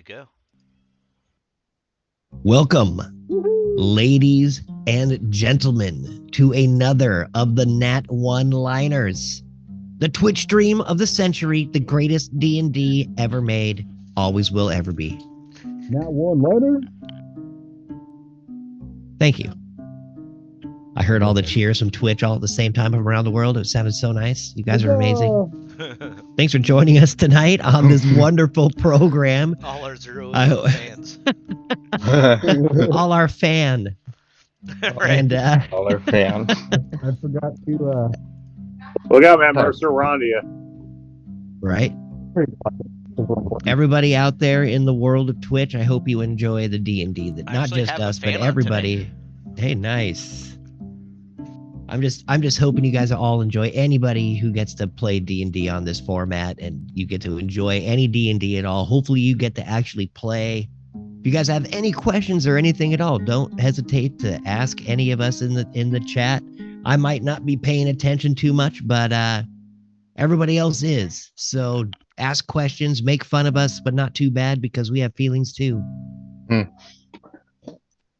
go. Welcome, ladies and gentlemen, to another of the Nat One-liners. The Twitch stream of the century, the greatest D&D ever made, always will ever be. Nat One-liner? Thank you. I heard all the cheers from Twitch all at the same time around the world. It sounded so nice. You guys are amazing. Thanks for joining us tonight on this wonderful program. All our 0 fans. All our fan. Right. And All our fans. I forgot to Look out, man. Mercer, we're on to you. right. Everybody out there in the world of Twitch, I hope you enjoy the D&D. That I not actually just have a us, but fan on everybody. Hey, nice. I'm just hoping you guys all enjoy. Anybody who gets to play D&D on this format, and you get to enjoy any D&D at all. Hopefully, you get to actually play. If you guys have any questions or anything at all, don't hesitate to ask any of us in the chat. I might not be paying attention too much, but everybody else is. So ask questions, make fun of us, but not too bad because we have feelings too.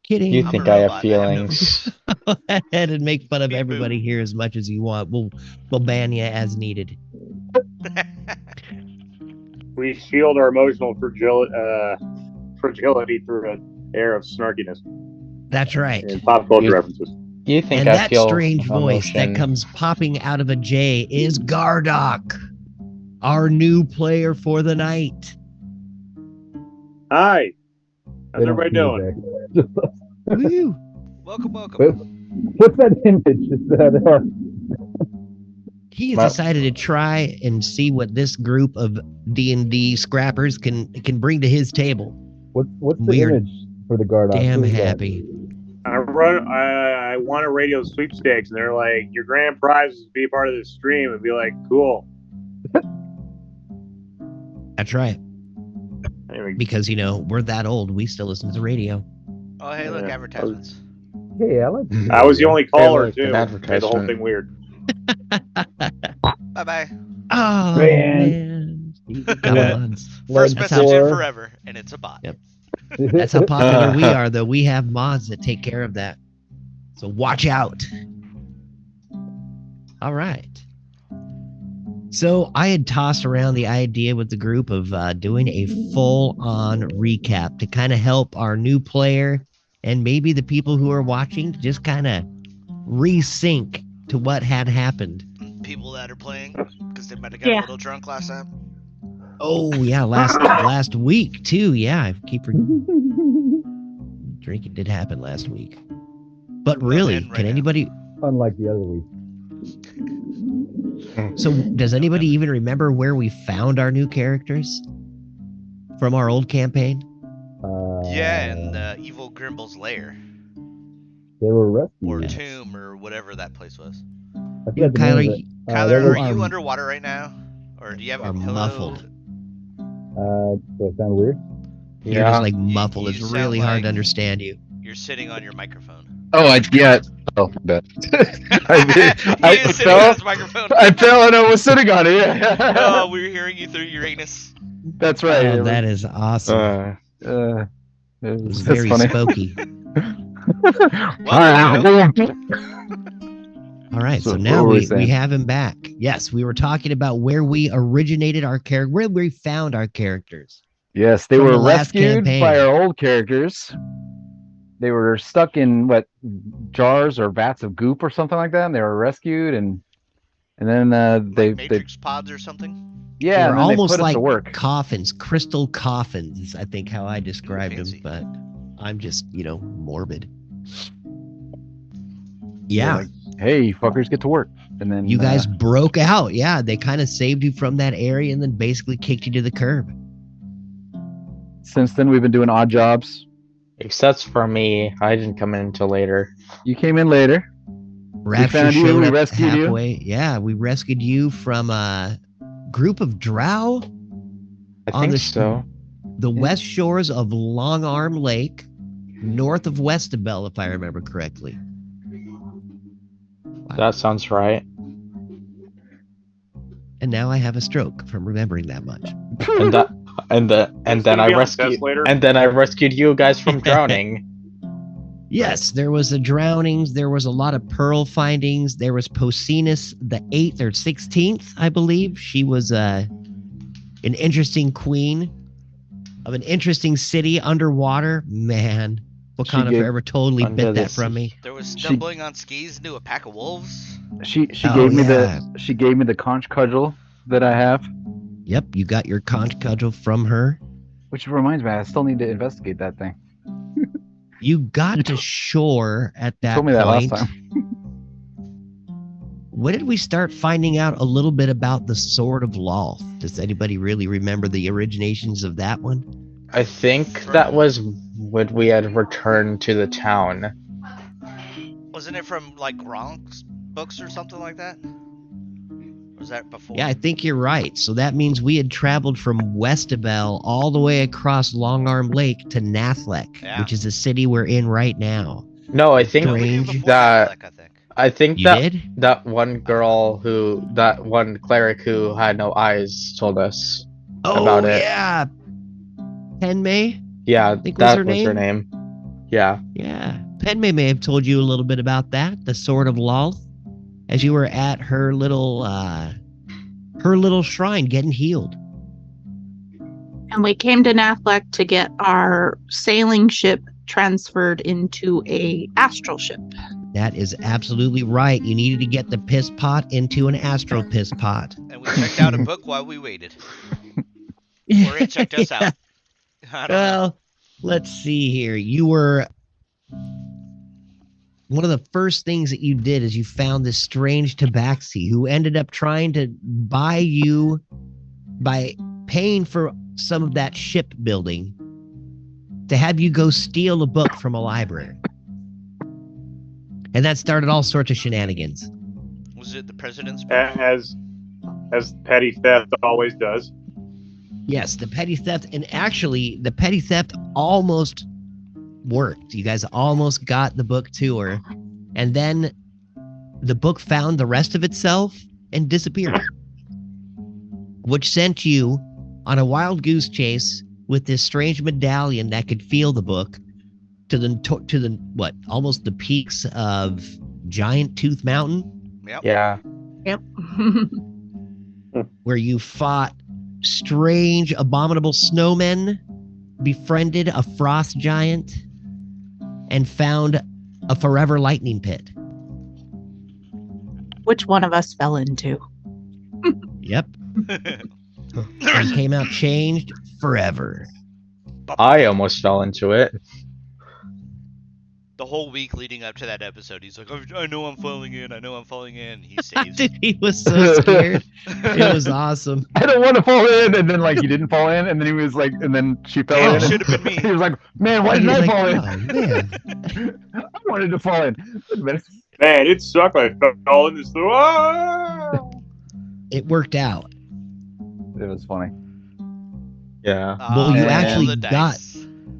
Kidding. You I'm think a I robot, have feelings? Go ahead and make fun of everybody here as much as you want. We'll ban you as needed. We shield our emotional fragility through an air of snarkiness That's right. and pop culture references. You think And I that feel strange voice emotion? that comes popping out of a J is Gardock, our new player for the night. Hi. How's everybody doing? Woo. Welcome. What's that image? Is that He has Well- decided to try and see what this group of D&D scrappers can bring to his table. what's the We are image for the guard? Damn happy. I won a radio sweepstakes, and they're like, your grand prize is to be a part of this stream, and be like, cool. That's right. Anyway, Because, we're that old. We still listen to the radio. Oh, hey, look, Yeah. advertisements. Hey, I like. I was the only caller, look, too. an Made the whole advertisement. thing weird. Bye-bye. Oh, Man. man. Come on. First That's message how- in forever, and it's a bot. Yep. That's how popular we are, though. We have mods that take care of that. So watch out. All right. So I had tossed around the idea with the group of doing a full-on recap to kind of help our new player and maybe the people who are watching to just kind of resync to what had happened. People that are playing, because they might have got a little drunk last time. Oh, yeah, last week, too. Yeah, I keep drinking did happen last week. But really, and right can now. anybody... Unlike the other week. So does anybody even remember where we found our new characters from our old campaign? Yeah, and Evil Grimble's lair. They were rescued. Or Yes. tomb, or whatever that place was. I forgot the name of Kyler, it. Kyler, that are was- you underwater right now? Or do you have are a pillow? muffled. Does that sound weird? You're just like muffled. you It's sound really hard like- to understand you. You're sitting on your microphone. Oh, yeah. Oh, I bet. I did. He is sitting on his microphone. I fell and I was sitting on it. Yeah. Oh, we were hearing you through your anus. That's right. Oh, that is awesome. It It was that's very funny. spooky. Well, All right, so So now what were we we saying? have him back. Yes, we were talking about where we originated our character, where we found our characters. Yes, they From were the last rescued campaign. by our old characters. They were stuck in jars or vats of goop or something like that. And they were rescued, and then they Matrix pods or something. They yeah, were and then they almost put us like to work. coffins, crystal coffins, is I think how I described them, fancy. but I'm just, morbid. They're Yeah, like, hey, fuckers, get to work. And then you guys broke out. Yeah, they kind of saved you from that area and then basically kicked you to the curb. since then we've been doing odd jobs. Except for me, I didn't come in until later. You came in later. Rapture found you, showed we up rescued you. halfway. Yeah, we rescued you from a group of drow I On think the- so. the west shores of Long Arm Lake, north of Westabel, if I remember correctly. Wow. That sounds right. And now I have a stroke from remembering that much. And and It's then gonna I be on the rescued test later. and then I rescued you guys from drowning. Yes, there was the drownings. There was a lot of pearl findings. There was Pocinus the 8th or 16th, I believe. She was an interesting queen of an interesting city underwater. Man, Wakanda gave- Forever totally Under bit the that from sea. me. There was stumbling on skis into a pack of wolves. She Oh, gave me yeah. the conch cudgel that I have, Yep, you got your conch cudgel from her. which reminds me, I still need to investigate that thing. You got to shore at You that told me that last point. time. When did we start finding out a little bit about the Sword of Lolth? Does anybody really remember the originations of that one? I think that was when we had returned to the town. Wasn't it from like Gronk's books or something like that? Or was that before? Yeah, I think you're right. So that means we had traveled from Westabel all the way across Longarm Lake to Nathlek, Yeah. which is the city we're in right now. No, I think No, we did Strange. before that Nathalek, I think. I think You that did? that one cleric who had no eyes told us Oh, about it. yeah. Penmay? Yeah, think was that her was her name. Yeah. Yeah. Penmay may have told you a little bit about that, the Sword of Lolth, as you were at her little shrine getting healed. And we came to Nathlek to get our sailing ship transferred into a astral ship. That is absolutely right. You needed to get the piss pot into an astral piss pot. And we checked out a book while we waited. Or it checked us out. I don't know. Well, let's see here. You were one of the first things that you did is you found this strange tabaxi who ended up trying to buy you by paying for some of that shipbuilding to have you go steal a book from a library. And that started all sorts of shenanigans. Was it the president's book? As petty theft always does. Yes, the petty theft, and actually the petty theft almost worked. You guys almost got the book to her, and then the book found the rest of itself and disappeared, which sent you on a wild goose chase with this strange medallion that could feel the book to the what, almost the peaks of Giant Tooth Mountain, Yep. Yeah. Yep. where you fought strange, abominable snowmen, befriended a frost giant, and found a forever lightning pit. Which one of us fell into? Yep. And came out changed forever. I almost fell into it. The whole week leading up to that episode, he's like, I know I'm falling in. I know I'm falling in. He saves. Dude, he was so scared. It was awesome. I don't want to fall in, and then like he didn't fall in, and then he was like, and then she fell Damn, in. it should have been me. He was like, man, why He didn't was I like, fall in? "Oh, man." I wanted to fall in. Wait a minute. Man, it sucked. I fell in this. Ah! It worked out. It was funny. Yeah. Well, you roll actually the dice.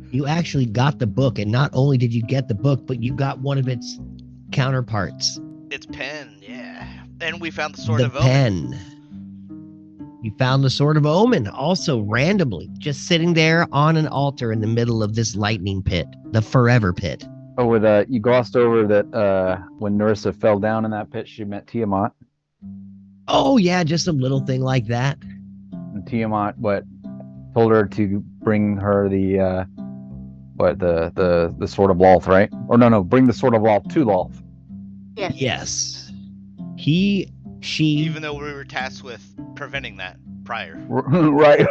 You actually got the book, and not only did you get the book, but you got one of its counterparts. It's pen, yeah. And we found the Sword The of Omen. pen. You found the Sword of Omen, also randomly, just sitting there on an altar in the middle of this lightning pit, the Forever Pit. Oh, with you glossed over that when Narissa fell down in that pit, she met Tiamat, Oh yeah, just a little thing like that. and Tiamat told her to bring her the Sword of Lolth, right? Or no, bring the Sword of Lolth to Lolth. Yes. Yes. She. Even though we were tasked with preventing that prior. right.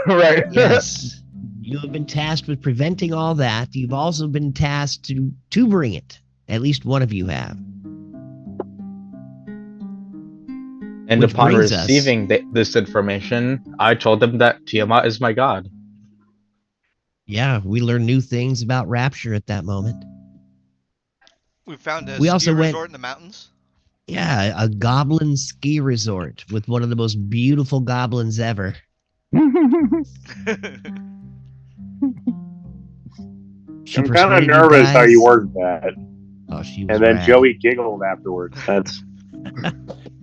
Yes. You have been tasked with preventing all that. You've also been tasked to bring it. At least one of you have. And Which upon brings us- receiving this information, I told them that Tiamat is my god. Yeah, we learned new things about Rapture at that moment. We found a We ski also went- resort in the mountains. Yeah, a goblin ski resort with one of the most beautiful goblins ever. She I'm kind of persuaded you nervous how guys- you worded that. Oh, she was And then rad. Joey giggled afterwards. That's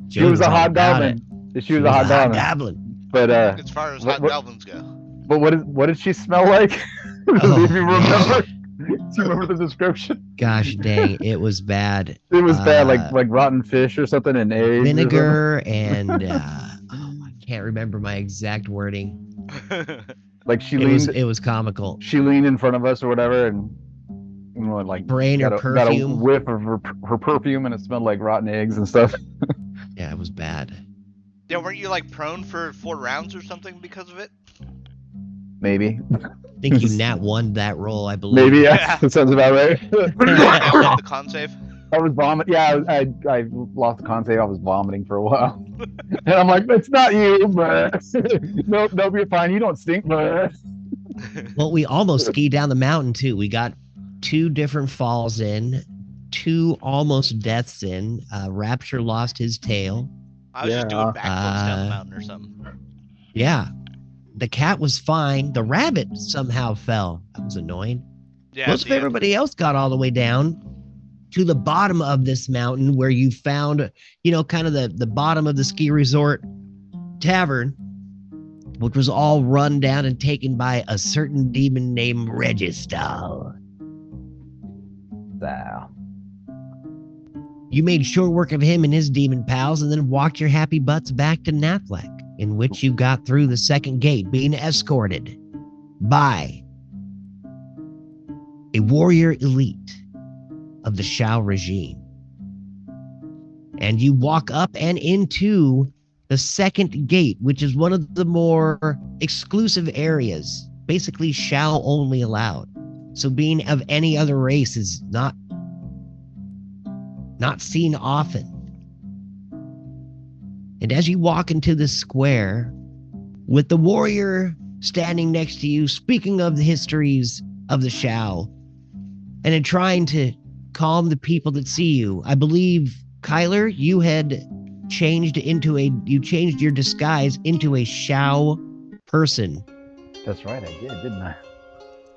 She was a all hot about goblin. it. She was a hot goblin. goblin. But As far as hot what- goblins go. But what did she smell like? Oh, If you remember, do you remember the description? Gosh dang, it was bad. It was bad, like rotten fish or something, and eggs. Vinegar and I can't remember my exact wording. Like she It leaned. was comical. She leaned in front of us or whatever, and like Brain or got a perfume. whiff of her perfume, and it smelled like rotten eggs and stuff. Yeah, it was bad. Yeah, weren't you like prone for 4 rounds or something because of it? Maybe. I think you nat won that roll, I believe. Maybe, yeah. Yeah. That sounds about right. The con save. I was vomiting. Yeah, I lost the con save. I was vomiting for a while. And I'm like, it's not you, but nope, you're fine. You don't stink, but Well, we almost skied down the mountain too. We got 2 different falls in, 2 almost deaths in. Rapture lost his tail. I was just doing Yeah. backflips down the mountain or something. Yeah. The cat was fine. The rabbit somehow fell. That was annoying. Yeah. Most of everybody else got all the way down to the bottom of this mountain where you found, kind of the bottom of the ski resort tavern, which was all run down and taken by a certain demon named Registal. wow. You made short work of him and his demon pals and then walked your happy butts back to Nathlek, in which you got through the second gate, being escorted by a warrior elite of the Shao regime. And you walk up and into the second gate, which is one of the more exclusive areas, basically Shao only allowed. So being of any other race is not seen often. And as you walk into the square, with the warrior standing next to you, speaking of the histories of the Shao, and in trying to calm the people that see you, I believe, Kyler, you had changed your disguise into a Shao person. That's right, I did, didn't I?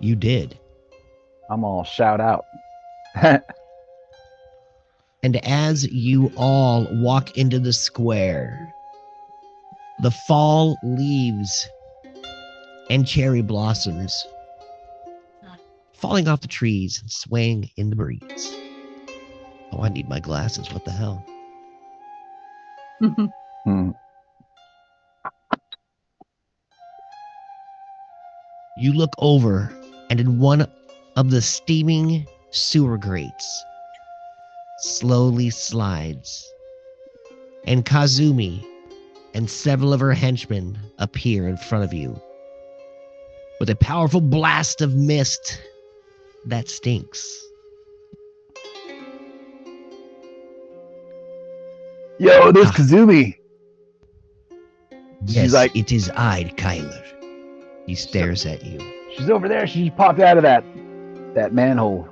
You did. I'm all shout out. And as you all walk into the square, the fall leaves and cherry blossoms falling off the trees and swaying in the breeze. Oh, I need my glasses. What the hell? Hmm. You look over, and in one of the steaming sewer grates slowly slides, and Kazumi and several of her henchmen appear in front of you with a powerful blast of mist that stinks. Yo, there's Kazumi. Yes, like- it is I, Kyler. He stares at you. She's over there. She just popped out of that manhole.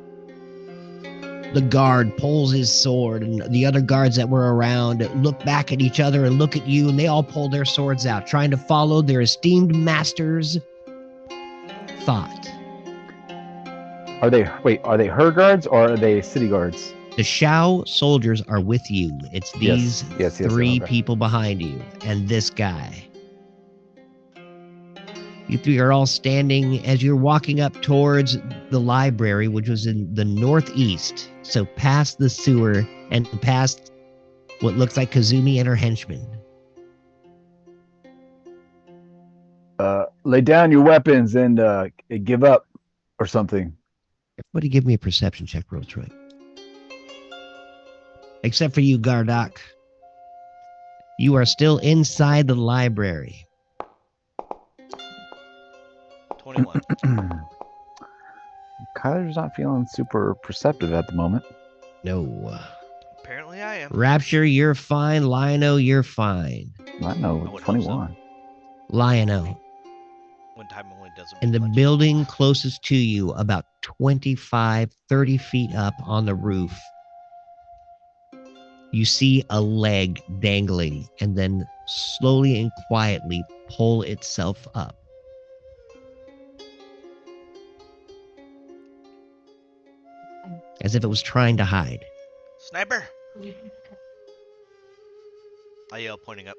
The guard pulls his sword, and the other guards that were around look back at each other and look at you, and they all pull their swords out, trying to follow their esteemed master's thought. Are they her guards or are they city guards? The Shao soldiers are with you. It's these Yes, 3 okay. people behind you and this guy. You 3 are all standing as you're walking up towards the library, which was in the northeast. So past the sewer and past what looks like Kazumi and her henchmen. Lay down your weapons and give up or something. Everybody give me a perception check, real quick. Except for you, Gardock. You are still inside the library. 21. Kyler's not feeling super perceptive at the moment. No. Apparently I am. Rapture, you're fine. Lionel, you're fine. I know, I would hope 21. Lionel. When time only doesn't In the mean much. building closest to you, about 25, 30 feet up on the roof, you see a leg dangling and then slowly and quietly pull itself up. As if it was trying to hide. Sniper! I yell, pointing up.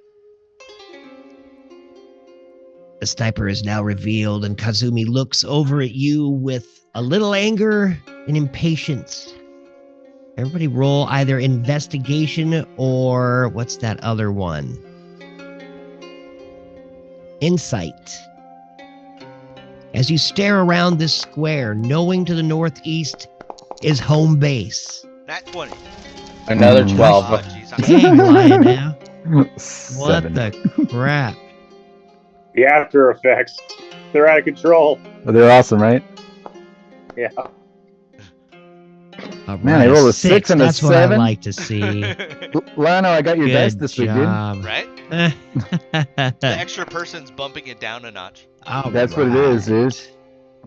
The sniper is now revealed, and Kazumi looks over at you with a little anger and impatience. Everybody roll either investigation or what's that other one? Insight. As you stare around this square, knowing to the northeast is home base. Nat 20. Another Mm. 12. Oh, jeez, I'm Dang, Lion now. What 7. the crap? The after effects. They're out of control. Oh, they're awesome, right? Yeah. All Man, I right, rolled a 6 and a That's what I 7. like to see. Lano, I got your dice Good this week, dude. job. Right? The The extra person's bumping it down a notch. That's what it is, dude.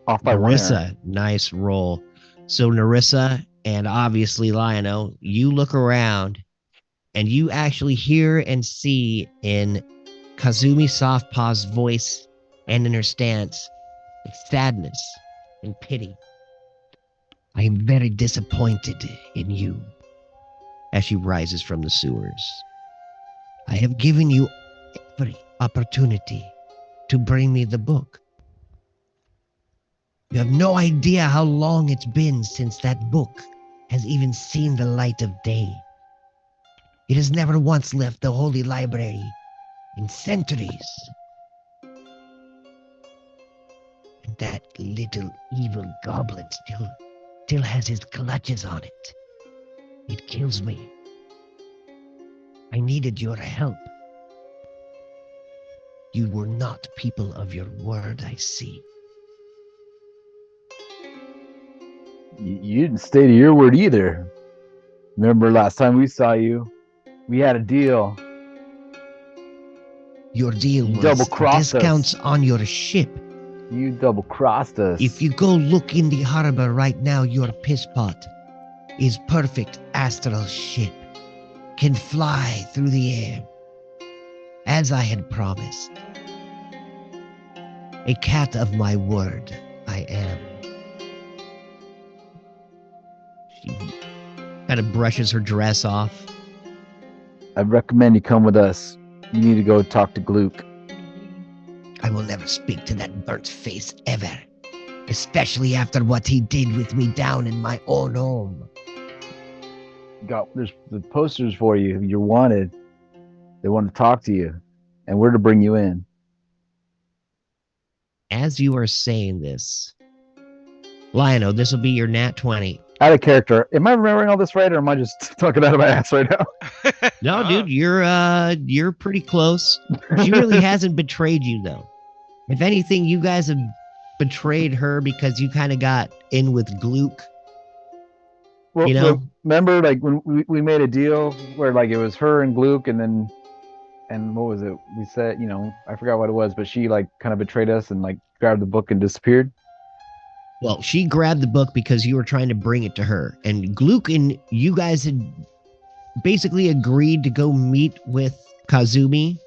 Off by 1 error. Narissa, nice roll. So Narissa and obviously Lionel, you look around and you actually hear and see in Kazumi Softpaw's voice and in her stance sadness and pity. I am very disappointed in you. As she rises from the sewers. I have given you every opportunity to bring me the book. You have no idea how long it's been since that book has even seen the light of day. It has never once left the Holy Library in centuries. And that little evil goblin still has his clutches on it. It kills me. I needed your help. You were not people of your word, I see. You didn't stay to your word either. Remember last time we saw you? We had a deal. Your deal You was double-crossed us. discounts on your ship. You double-crossed us. If you go look in the harbor right now, your pisspot is perfect astral ship. Can fly through the air. As I had promised. A cat of my word, I am. She kind of brushes her dress off. I recommend you come with us. You need to go talk to Gluck. I will never speak to that burnt face ever. Especially after what he did with me down in my own home. There's the posters for you. You're wanted. They want to talk to you. And we're to bring you in. As you are saying this, Lionel, this will be your nat 20. Out of character. Am I remembering all this right, or am I just talking out of my ass right now? No, dude, you're pretty close. She really hasn't betrayed you though. If anything, you guys have betrayed her because you kind of got in with Gluck. Well, You know? remember, like when we made a deal where like it was her and Gluck, and what was it? We said, I forgot what it was, but she like kind of betrayed us and like grabbed the book and disappeared. Well, she grabbed the book because you were trying to bring it to her. And Gluck and you guys had basically agreed to go meet with Kazumi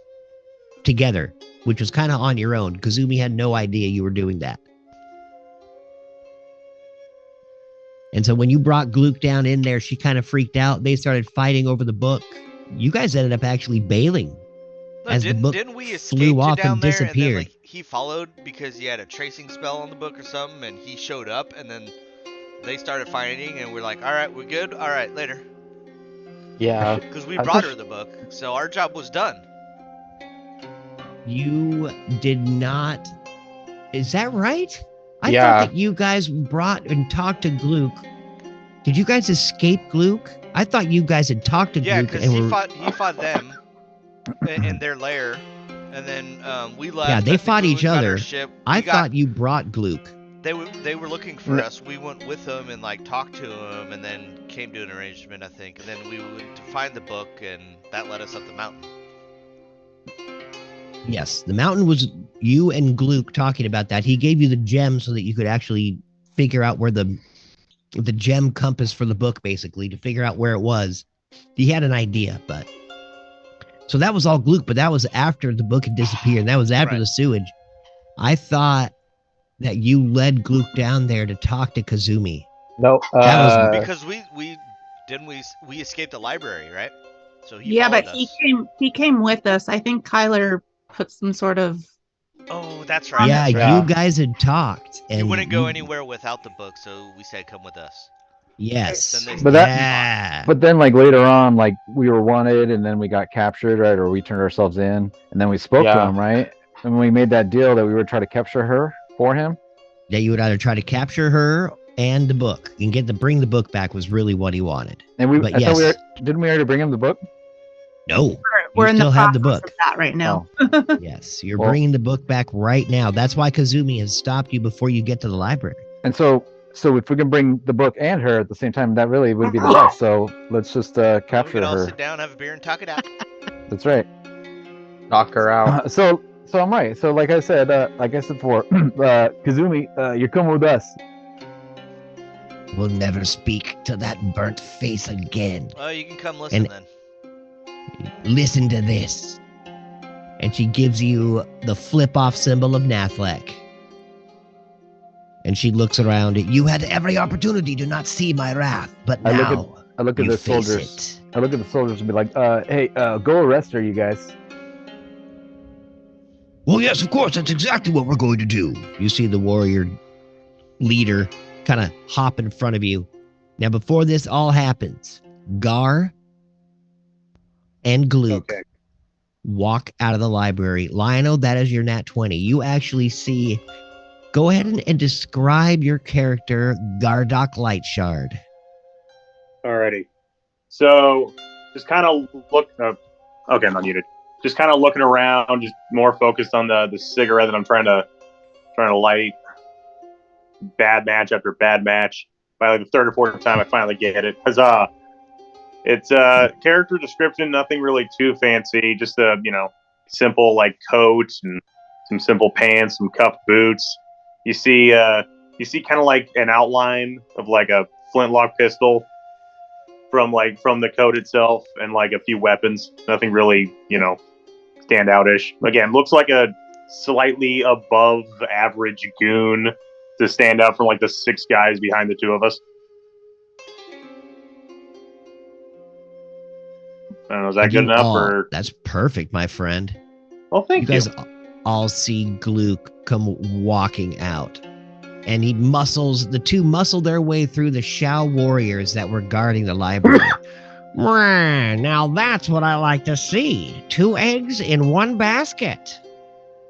together, which was kind of on your own. Kazumi had no idea you were doing that. And so when you brought Gluck down in there, she kind of freaked out. They started fighting over the book. You guys ended up actually bailing. No, As the book didn't we escape flew you off down and there disappeared. and then like he followed because he had a tracing spell on the book or something, and he showed up, and then they started fighting, and we're like, all right, we're good. All right, later. Yeah. Because we I brought thought her the book, so our job was done. You did not. Is that right? I Yeah. thought that you guys brought and talked to Gluck. Did you guys escape Gluck? I thought you guys had talked to Yeah, Gluck because and he were. fought them in their lair, and then we left. Yeah, I they think fought when each we got other. our ship, I we got- thought you brought Gluck. they were looking for No. us. We went with them and like talked to them, and then came to an arrangement, I think. And then we went to find the book, and that led us up the mountain. Yes, the mountain was you and Gluck talking about that. He gave you the gem so that you could actually figure out where the gem compass for the book, basically, to figure out where it was. He had an idea, but so that was all Gluck, but that was after the book had disappeared. That was after Right. the sewage. I thought that you led Gluck down there to talk to Kazumi. No. That was- Because we escaped the library, right? So Yeah, followed but us. he came with us. I think Kyler put some sort of Oh, That's right. Yeah, that's right. Yeah. you guys had talked, and You wouldn't go anywhere without the book, so we said come with us. Yes, Then they But that- yeah. But then, like later on, like we were wanted, and then we got captured, right? Or we turned ourselves in, and then we spoke to Yeah. him, right? And we made that deal that we would try to capture her for him. Yeah, you would either try to capture her and the book, and bring the book back was really what he wanted. And But I thought yes, didn't we already bring him the book? no, We're you in the still have the process book. of that right now. Yes, you're Well- bringing the book back right now. That's why Kazumi has stopped you before you get to the library. And so if we can bring the book and her at the same time, that really would be the best. So let's just We capture can all her. sit down, have a beer, and talk it out. That's right. Knock her out. So I'm right. So like I said before, Kazumi, you're coming with us. We'll never speak to that burnt face again. Oh, you can come listen And- then. Listen to this. And she gives you the flip-off symbol of Nathlek. And she looks around at you. Had every opportunity to not see my wrath, but I look now I look at you the face soldiers. it. I look at the soldiers and be like, hey, go arrest her, you guys. Well, yes, of course. That's exactly what we're going to do. You see the warrior leader kind of hop in front of you. Now, before this all happens, Gar and Gluck walk out of the library. Lionel, that is your nat 20. You actually see. Go ahead and describe your character, Gardock Lightshard. Alrighty. So, just kind of look. Okay, I'm not muted. Just kind of looking around, just more focused on the cigarette that I'm trying to light. Bad match after bad match. By like the third or fourth time, I finally get it. Huzzah! It's character description, nothing really too fancy. Just a simple like coat and some simple pants, some cuffed boots. You see kind of like an outline of like a flintlock pistol from the coat itself, and like a few weapons. Nothing really, standoutish. Again, looks like a slightly above average goon to stand out from like the 6 guys behind the 2 of us. I don't know, is that good enough? Or That's perfect, my friend. well, thank you. You guys all see Gluck come walking out. And the two muscle their way through the Shao warriors that were guarding the library. Now that's what I like to see. 2 eggs in 1 basket.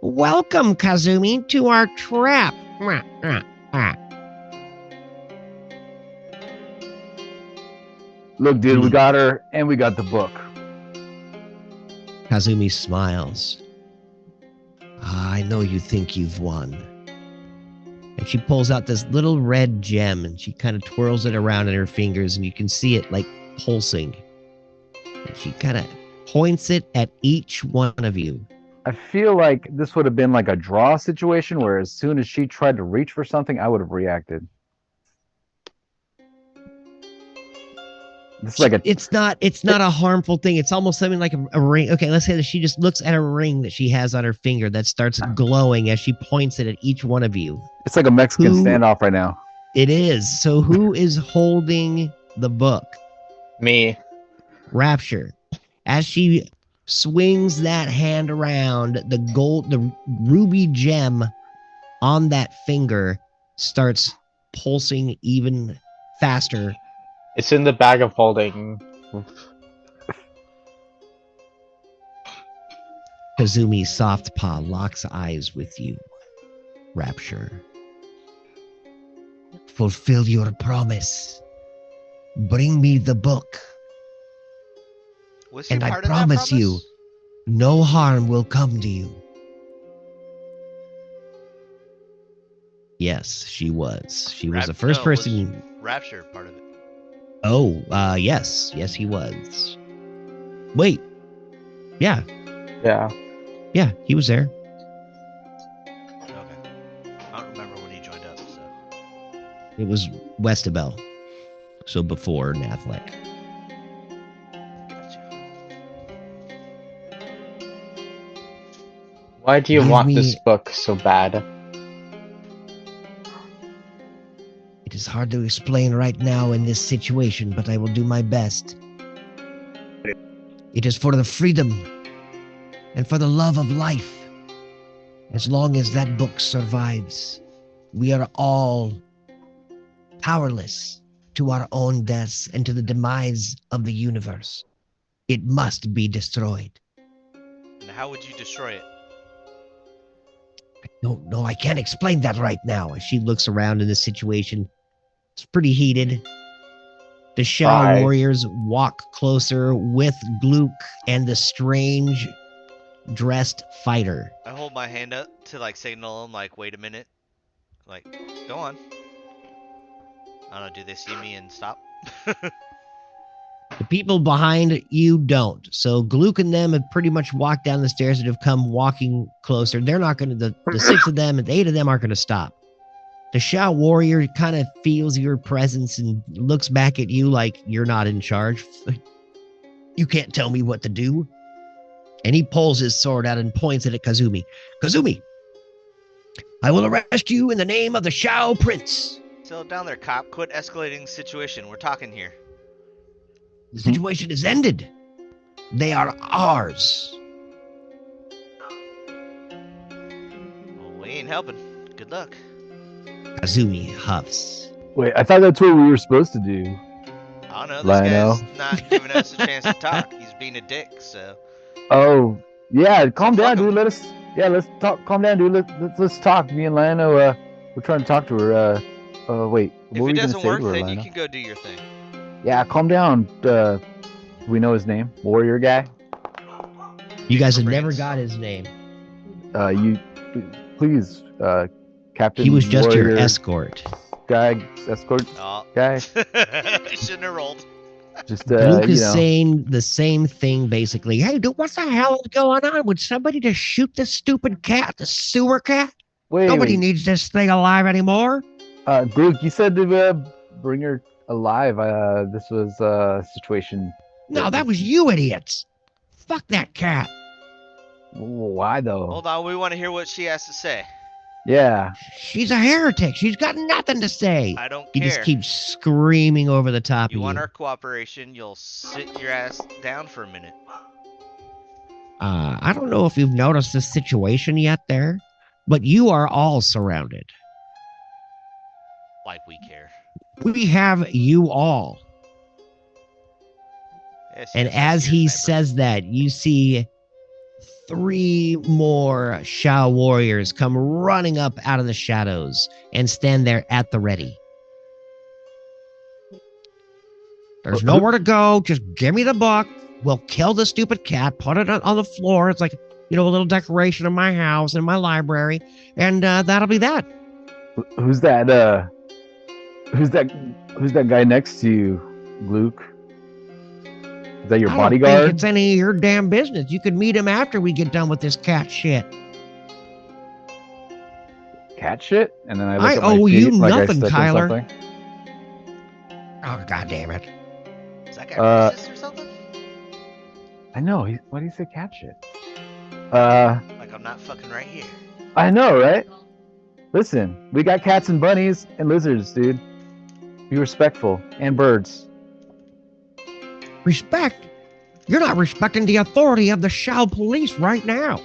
Welcome, Kazumi, to our trap. Look, dude, we got her and we got the book. Kazumi smiles. I know you think you've won. And she pulls out this little red gem and she kind of twirls it around in her fingers, and you can see it like pulsing. And she kind of points it at each one of you. I feel like this would have been like a draw situation where as soon as she tried to reach for something, I would have reacted. It's like It's not a harmful thing. It's almost something like a ring. Okay, let's say that she just looks at a ring that she has on her finger that starts glowing as she points it at each one of you. it's like a Mexican Who- standoff right now. It is. So who is holding the book? Me. Rapture. As she swings that hand around, the ruby gem on that finger starts pulsing even faster. It's in the bag of holding. Kazumi's soft paw locks eyes with you. Rapture. Fulfill your promise. Bring me the book, Was she and I part of that promise you, no harm will come to you. Yes, she was. She was the first person. Rapture part of it. Oh, yes. Yes, he was. Wait. Yeah. Yeah. Yeah, he was there. Okay. I don't remember when he joined up, so. It was Westabel. So before Nathlek. Gotcha. Why do you Give want me- this book so bad? It is hard to explain right now in this situation, but I will do my best. It is for the freedom and for the love of life. As long as that book survives, we are all powerless to our own deaths and to the demise of the universe. It must be destroyed. And how would you destroy it? Don't know. I can't explain that right now. As she looks around in the situation, it's pretty heated. The Shao Hi. warriors walk closer with Gluck and the strange dressed fighter. I hold my hand up to like signal them, like, wait a minute. Like, go on. I don't know, do they see me and stop? The people behind you don't. So Gluck and them have pretty much walked down the stairs and have come walking closer. They're not going to, the 6 of them and the 8 of them aren't going to stop. The Shao warrior kind of feels your presence and looks back at you like you're not in charge. You can't tell me what to do. And he pulls his sword out and points it at Kazumi. Kazumi, I will arrest you in the name of the Shao Prince. Settle down there, cop. Quit escalating the situation. We're talking here. The situation is ended. They are ours. Well, we ain't helping. Good luck. Kazumi huffs. Wait, I thought that's what we were supposed to do. I don't know. This Lionel. guy's not giving us a chance to talk. He's being a dick, so. Oh, yeah. Calm So down, fuck 'em. dude. Let's talk. Calm down, dude. Let's talk. Me and Lionel, we're trying to talk to her. Wait. What If were it you gonna doesn't say work, to her, then you Lionel? can go do your thing. Yeah, calm down. Do we know his name? Warrior guy. You guys have for never brains. got his name. You please, Captain. He was just your Warrior escort. guy, escort Oh. guy. Shouldn't have rolled. Just Luke you is know. saying the same thing basically. Hey, dude, what the hell is going on? Would somebody just shoot this stupid cat, the sewer cat? Wait, Nobody needs this thing alive anymore. Luke, you said to bring her alive. This was a situation. No, that was you idiots. Fuck that cat. Why though? Hold on, we want to hear what she has to say. Yeah. She's a heretic. She's got nothing to say. I don't He care. just keeps screaming over the top You of want you. our cooperation, you'll sit your ass down for a minute. I don't know if you've noticed this situation yet there, but you are all surrounded. Like we care. We have you all. Yes, And yes, as yes, he neighbor. says that, you see 3 more Shao warriors come running up out of the shadows and stand there at the ready. There's nowhere to go. Just give me the book. We'll kill the stupid cat, put it on the floor. It's like, a little decoration of my house and my library. And that'll be that. Who's that? Who's that guy next to you, Luke? Is that your I don't think bodyguard? it's any of your damn business. You could meet him after we get done with this cat shit. Cat shit? And then I look I at my owe feet you like nothing, I stepped in Kyler. something. Oh, God damn it. Is that guy Uh, racist or something? I know. Why do you say cat shit? Like I'm not fucking right here. I know, right? Listen, we got cats and bunnies and lizards, dude. Be respectful. And birds. Respect? You're not respecting the authority of the Shao police right now.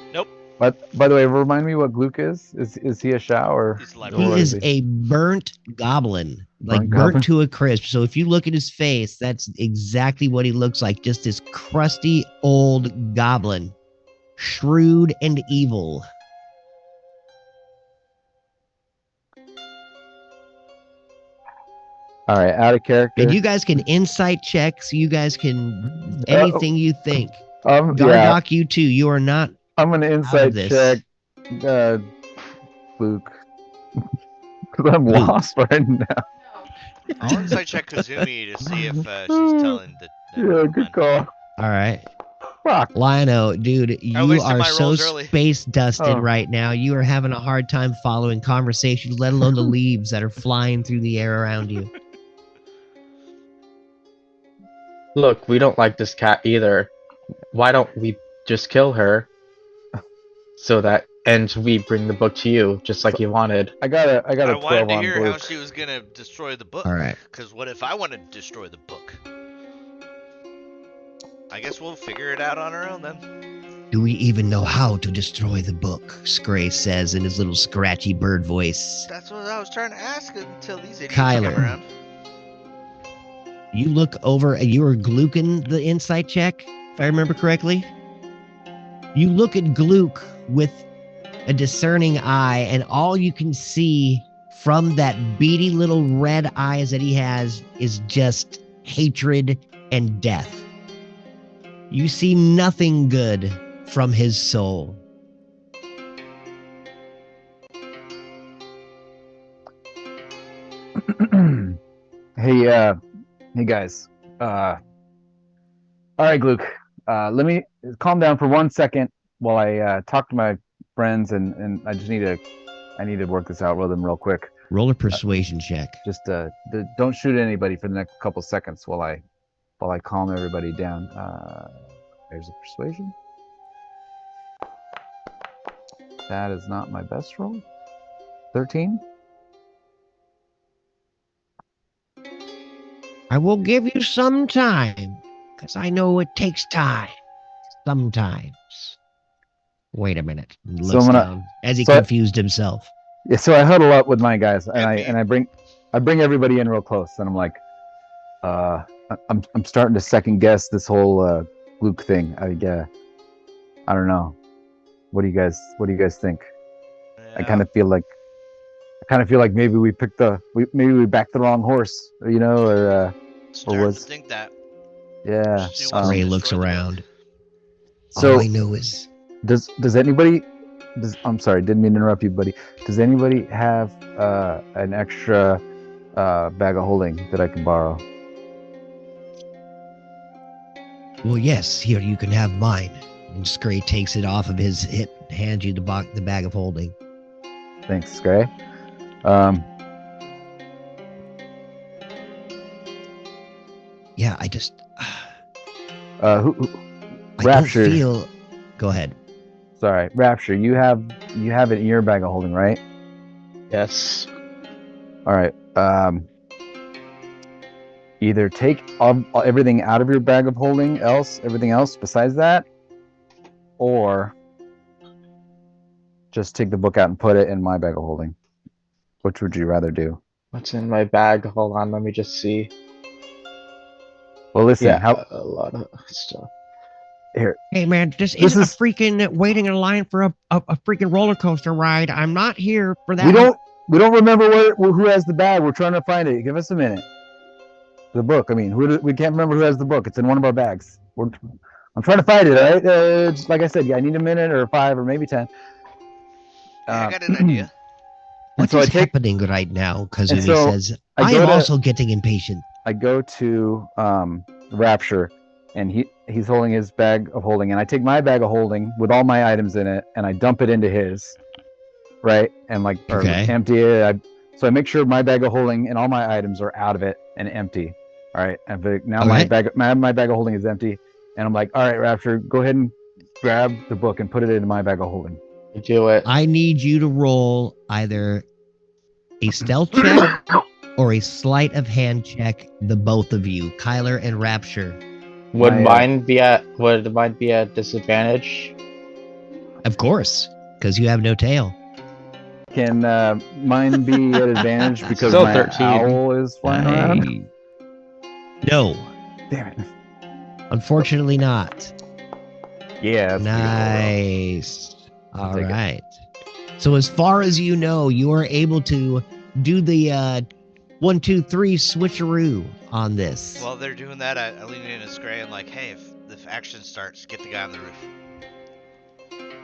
But by the way, remind me what Gluck is. Is he a Shao or? He's like- He what is he? a burnt goblin, like Burnt burnt goblin? to a crisp. So if you look at his face, that's exactly what he looks like. Just this crusty old goblin, shrewd and evil. All right, out of character. And you guys can insight check, so you guys can anything you think. yeah, Gardock, you too. You are not. I'm gonna insight this. check, Luke, because I'm Luke. lost right now. I'll insight check Kazumi to see if she's telling the. Yeah, good call. All right. Fuck. Lionel, dude, you wasted are my so rolls early. space dusted Oh. right now. You are having a hard time following conversations, let alone the leaves that are flying through the air around you. Look, we don't like this cat either. Why don't we just kill her? And we bring the book to you, just like you wanted. I got a I 12 wanted to on hear how Luke. she was gonna destroy the book. All right. Because what if I want to destroy the book? I guess we'll figure it out on our own then. Do we even know how to destroy the book? Scray says in his little scratchy bird voice. That's what I was trying to ask until these idiots Kyler. came around. You look over and you were gluking the insight check, if I remember correctly. You look at Gluck with a discerning eye, and all you can see from that beady little red eyes that he has is just hatred and death. You see nothing good from his soul. Hey guys. All right, Gluck. Let me calm down for 1 second while I talk to my friends, and I just need to work this out with them real quick. Roll a persuasion check. Just don't shoot anybody for the next couple seconds while I calm everybody down. There's a persuasion. That is not my best roll. 13. I will give you some time, because I know it takes time. Sometimes. Wait a minute. He So looks I'm gonna- down as he so- confused himself. Yeah, so I huddle up with my guys, and And I bring everybody in real close, and I'm like, I'm starting to second guess this whole Luke thing. I don't know. What do you guys think? I kind of feel like maybe we backed the wrong horse, you know, or Starting was- to think that. yeah. She wants Ray to looks destroy the around. book. So All I know is does anybody? I'm sorry, didn't mean to interrupt you, buddy. Does anybody have an extra bag of holding that I can borrow? well, yes, here you can have mine. And Scray takes it off of his hip, hands you the bag of holding. Thanks, Gray. Yeah, I just Who I Rapture. don't feel. Go ahead. Sorry, Rapture. You have it in your bag of holding, right? Yes. All right. Either take everything out of your bag of holding, everything else besides that, or just take the book out and put it in my bag of holding. Which would you rather do? What's in my bag? Hold on, let me just see. Well, listen. Yeah, a lot of stuff. Here? Hey man, this This isn't is- a freaking waiting in line for a freaking roller coaster ride. I'm not here for that. We don't remember who has the bag. We're trying to find it. Give us a minute. The book. I mean, we can't remember who has the book. It's in one of our bags. I'm trying to find it. All right. Just like I said, I need a minute or 5 or maybe 10. Hey, I got an idea. What so is I take- happening right now? Kazumi And so says, I I go am to- also getting impatient. I go to Rapture, and he's holding his bag of holding, and I take my bag of holding with all my items in it, and I dump it into his, right? And or Okay. empty it. So I make sure my bag of holding and all my items are out of it and empty. All right. And now All my right. bag of holding is empty, and I'm like, all right, Rapture, go ahead and grab the book and put it into my bag of holding. You do it. I need you to roll either a stealth check or a sleight of hand check, the both of you, Kyler and Rapture. Would My, mine be at disadvantage? Of course, because you have no tail. Can mine be at advantage because Still my 13. owl is flying around? Hey. No, Damn it. unfortunately not. Yeah. That's a Nice. All take it. right. So as far as you know, you are able to do the 1, 2, 3 switcheroo on this. While they're doing that, I lean in to Scray and like, hey, if action starts, get the guy on the roof.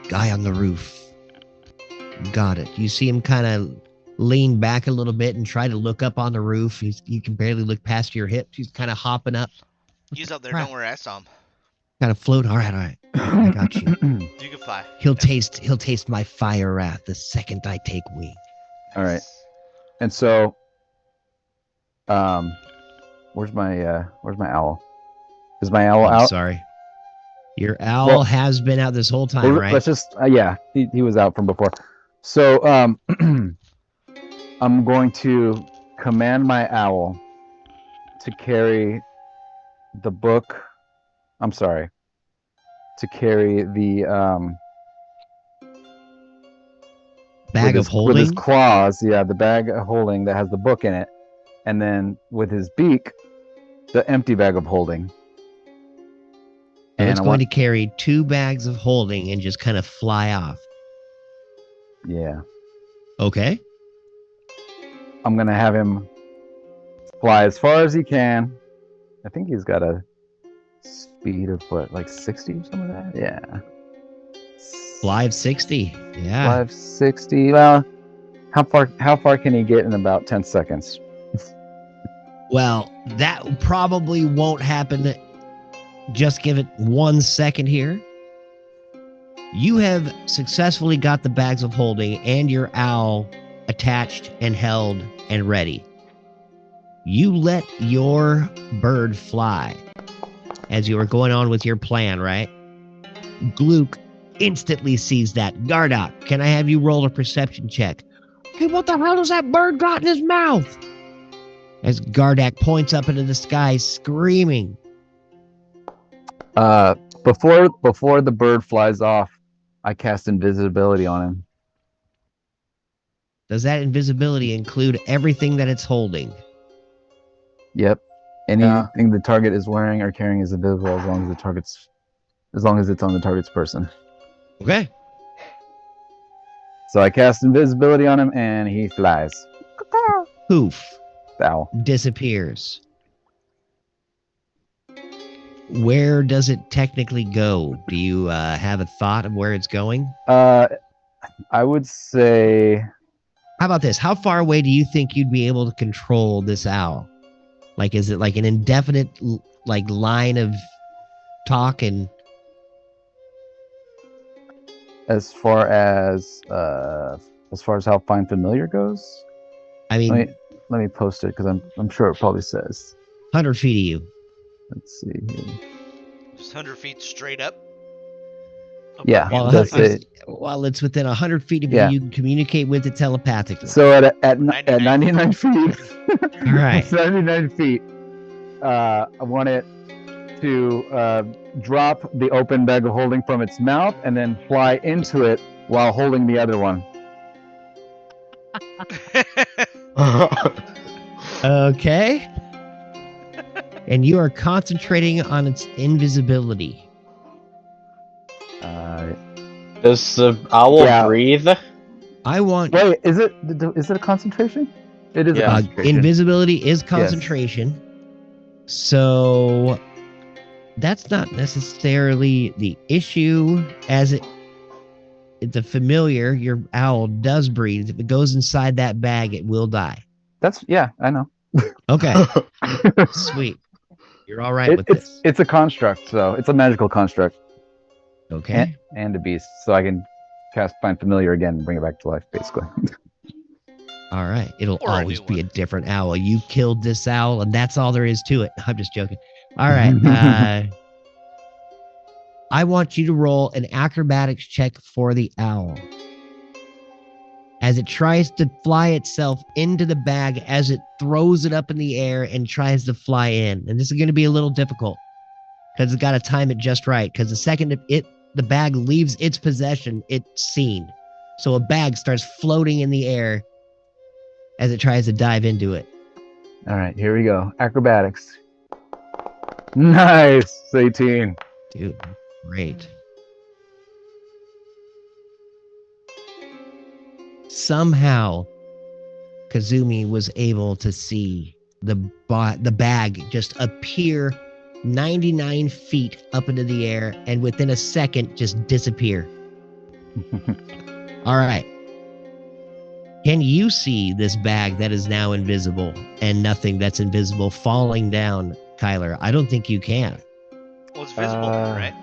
Guy on the roof. Got it. You see him kind of lean back a little bit and try to look up on the roof. You can barely look past your hips. He's kind of hopping up, He's up there. Crap. Don't worry, I saw him. kind of float. All right. I got you. You can fly. He'll taste my fire wrath the second I take wing. All right. And so, where's my owl? Is my owl I'm out? sorry. Your owl Well- has been out this whole time, Well, right? Let's just, yeah, he was out from before. So, I'm going to command my owl to carry the book. I'm sorry. to carry the Bag of with his holding. claws, the bag of holding that has the book in it, and then with his beak, the empty bag of holding. So it's I going to carry 2 bags of holding and just kind of fly off. Yeah. Okay. I'm gonna have him fly as far as he can. I think he's got a speed of what, like 60 or something like that? Yeah. Fly of 60. Yeah. 560. Well, how far can he get in about 10 seconds? Well, that probably won't happen. Just give it 1 second here. You have successfully got the bags of holding and your owl attached and held and ready. You let your bird fly as you were going on with your plan, right? Gluck instantly sees that. Gardock, can I have you roll a perception check? Hey, what the hell has that bird got in his mouth? As Gardak points up into the sky, screaming. Before the bird flies off, I cast invisibility on him. Does that invisibility include everything that it's holding? Yep. Anything the target is wearing or carrying is invisible as long as it's on the target's person. Okay. So I cast invisibility on him and he flies. Poof. Ow. Disappears. Where does it technically go? Do you have a thought of where it's going? I would say. How about this? How far away do you think you'd be able to control this owl? Like, is it like an indefinite like line of talk and? As far as how find familiar goes, I mean, let me post it because I'm sure it probably says 100 feet of you. Let's see here. Just 100 feet straight up. Yeah, while it's within 100 feet of you, you can communicate with it telepathically. So at 99 feet, all right, 79 feet, I want it to drop the open bag of holding from its mouth and then fly into it while holding the other one. Okay. And you are concentrating on its invisibility. Does the owl breathe? I want. Wait, is it a concentration? It is a concentration. Invisibility is concentration. Yes. So that's not necessarily the issue, as it's a familiar. Your owl does breathe. If it goes inside that bag, it will die. I know. Okay. Sweet. You're all right with this. It's a construct, so it's a magical construct. Okay. And a beast, so I can cast Find Familiar again and bring it back to life, basically. All right. It'll always be a different owl. You killed this owl, and that's all there is to it. I'm just joking. All right. I want you to roll an acrobatics check for the owl. As it tries to fly itself into the bag, as it throws it up in the air and tries to fly in. And this is going to be a little difficult because it's got to time it just right. Because the second the bag leaves its possession, it's seen. So a bag starts floating in the air as it tries to dive into it. All right, here we go. Acrobatics. Nice. 18. Dude, great. Somehow, Kazumi was able to see the bag just appear 99 feet up into the air and within a second just disappear. All right. Can you see this bag that is now invisible and nothing that's invisible falling down, Kyler? I don't think you can. Well, it's visible, right?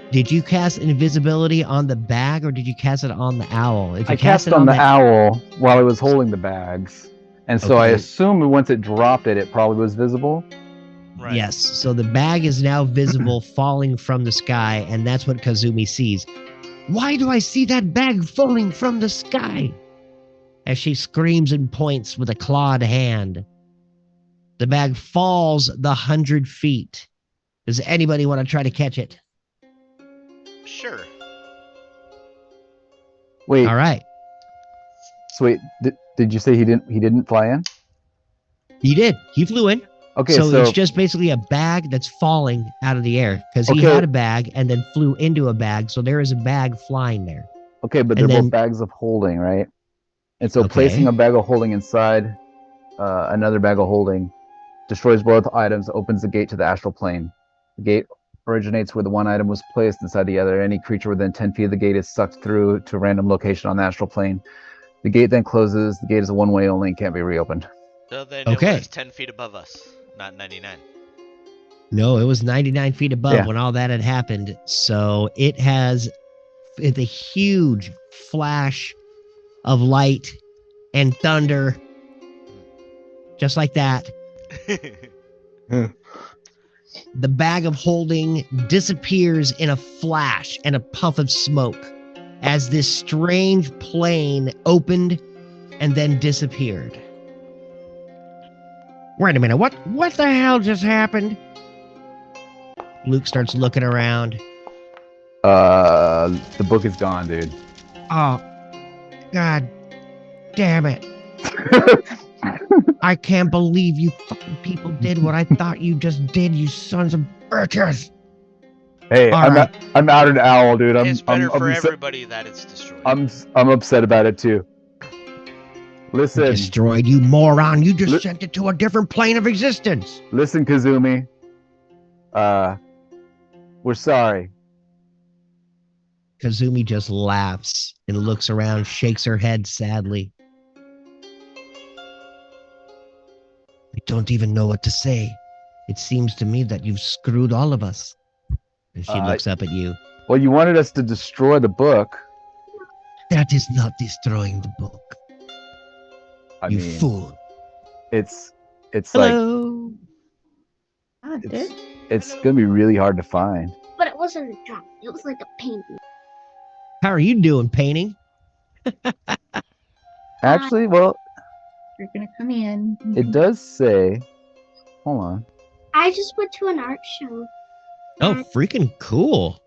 Did you cast invisibility on the bag or did you cast it on the owl? If you I cast it on the owl while it was holding the bags. And so I assume once it dropped it probably was visible. Right. Yes. So the bag is now visible falling from the sky, and that's what Kazumi sees. Why do I see that bag falling from the sky? As she screams and points with a clawed hand. The bag falls the 100 feet. Does anybody want to try to catch it? Sure. Wait. All right. So wait, did you say he didn't fly in? He did. He flew in. Okay, So it's just basically a bag that's falling out of the air because he Okay. had a bag and then flew into a bag. So there is a bag flying there. okay, but and they're then- both bags of holding, right? And so Okay. placing a bag of holding inside another bag of holding destroys both items, opens the gate to the astral plane. The gate originates where the one item was placed inside the other. Any creature within 10 feet of the gate is sucked through to a random location on the astral plane. The gate then closes. The gate is a one-way only and can't be reopened. So then Okay. it was 10 feet above us, not 99. No, it was 99 feet above Yeah. when all that had happened. So it's a huge flash of light and thunder, just like that. The bag of holding disappears in a flash and a puff of smoke as this strange plane opened and then disappeared. Wait a minute, what the hell just happened? Luke starts looking around. The book is gone, dude. Oh, God damn it. I can't believe you fucking people did what I thought you just did, you sons of bitches. Hey, All I'm right. I'm out an owl, dude. It's better I'm for upset- everybody that it's destroyed. I'm upset about it too. Listen, Destroyed, you moron. You just Li- sent it to a different plane of existence. listen, Kazumi. We're sorry. Kazumi just laughs and looks around, shakes her head sadly. I don't even know what to say. It seems to me that you've screwed all of us. And she looks up at you. Well, you wanted us to destroy the book. That is not destroying the book. I You mean, fool. it's like Hello. Ah, it's, it's gonna be really hard to find. But it wasn't a drawing. It was like a painting. How are you doing, painting? Actually, well, You're gonna come in. it does say. Hold on. I just went to an art show, Oh, freaking cool.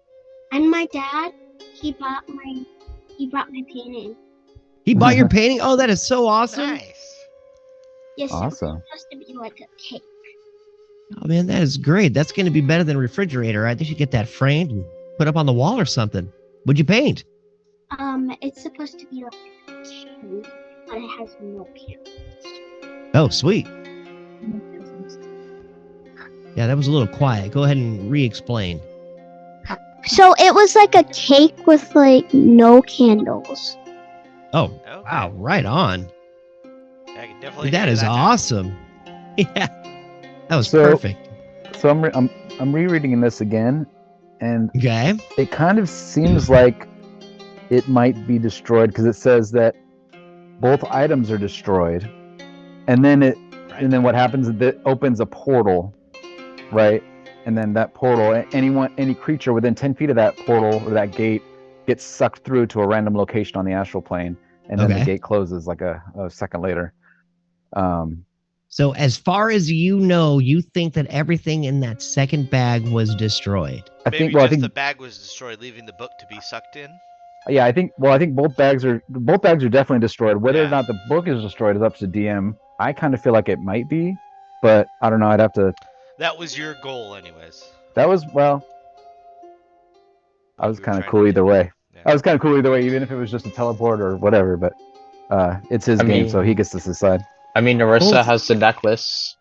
and my dad, he brought my painting. He bought your painting? Oh, that is so awesome. Nice. Yes, Awesome. it was supposed to be like a cake. Oh, man, that is great. That's going to be better than a refrigerator. I think you should get that framed and put up on the wall or something. What'd you paint? It's supposed to be like a cake, but it has no candles. Oh, sweet. Yeah, that was a little quiet. Go ahead and re-explain. So it was like a cake with like no candles. Oh, Okay. wow, right on. I can definitely That do is now. awesome. Yeah, that was So- perfect. So I'm rereading this again, and Okay. it kind of seems like it might be destroyed because it says that both items are destroyed, and then Right. what happens is it opens a portal, right? And then that portal, any creature within 10 feet of that portal or that gate gets sucked through to a random location on the astral plane, and then the Okay. gate closes like a second later. So as far as you know, you think that everything in that second bag was destroyed. I Maybe think. Well, I just think. the bag was destroyed, leaving the book to be sucked in. Yeah, I think. Well, I think both bags are definitely destroyed. Whether or Yeah. not the book is destroyed is up to DM. I kind of feel like it might be, but I don't know. I'd have to. That was your goal, anyways. That was well. I was You were kind of trying cool to either do. way. Yeah. I was kind of cool either way, even if it was just a teleport or whatever. But it's his I game, mean- so he gets to decide. I mean, Narissa Both- has the necklace.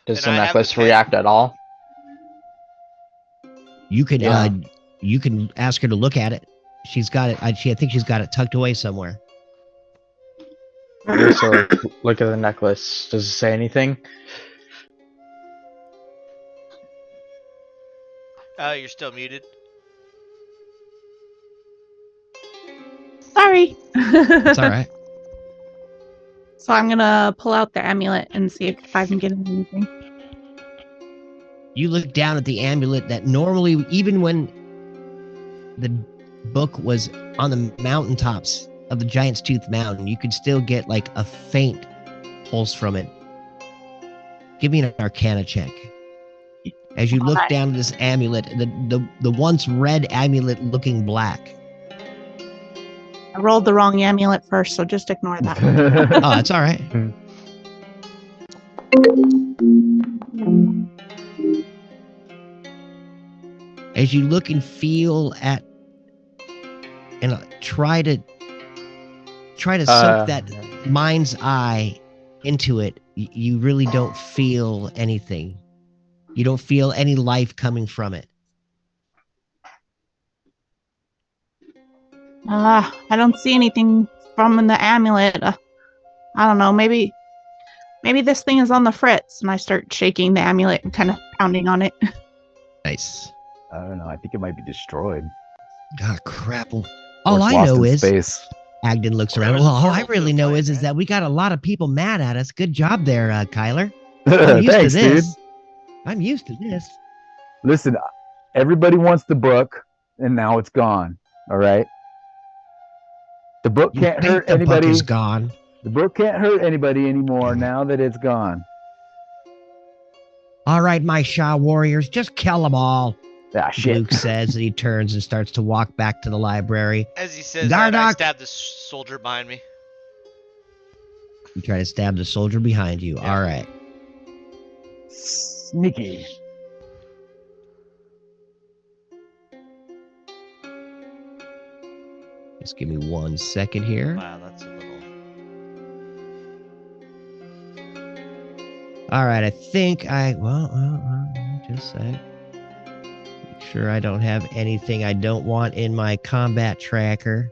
Does And the I have necklace the pen. react at all? You could Yeah. you can ask her to look at it. She's got it. I think she's got it tucked away somewhere. Narissa, look at the necklace. Does it say anything? You're still muted. Sorry. It's all right. So I'm gonna pull out the amulet and see if I can get anything. You look down at the amulet that normally, even when the book was on the mountaintops of the Giant's Tooth Mountain, you could still get like a faint pulse from it. Give me an Arcana check. As you look Alright. down at this amulet, the once red amulet looking black. I rolled the wrong amulet first, so just ignore that. Oh, that's all right. As you look and feel at, and try to soak that mind's eye into it, you really don't feel anything. You don't feel any life coming from it. I don't see anything from the amulet. I don't know. Maybe this thing is on the fritz. And I start shaking the amulet and kind of pounding on it. Nice. I don't know. I think it might be destroyed. Ah, crap. All Or it's I lost know in is space. Agden looks Or around. there's Well, a all I portal to really a know planet, is right? that we got a lot of people mad at us. Good job there, Kyler. I'm used Thanks, to this. dude. I'm used to this. Listen, everybody wants the book, and now it's gone. All right. The book You can't think hurt the book anybody. is gone? The book can't hurt anybody anymore now that it's gone. All right, my Shah warriors, just kill them all. Ah, shit. Luke says, and he turns and starts to walk back to the library. As he says that, I Gardock! stab this soldier behind me. You try to stab the soldier behind you. Yeah. All right. Sneaky. Just give me 1 second here. Wow, that's a little. All right, I think just a sec. Make sure I don't have anything I don't want in my combat tracker.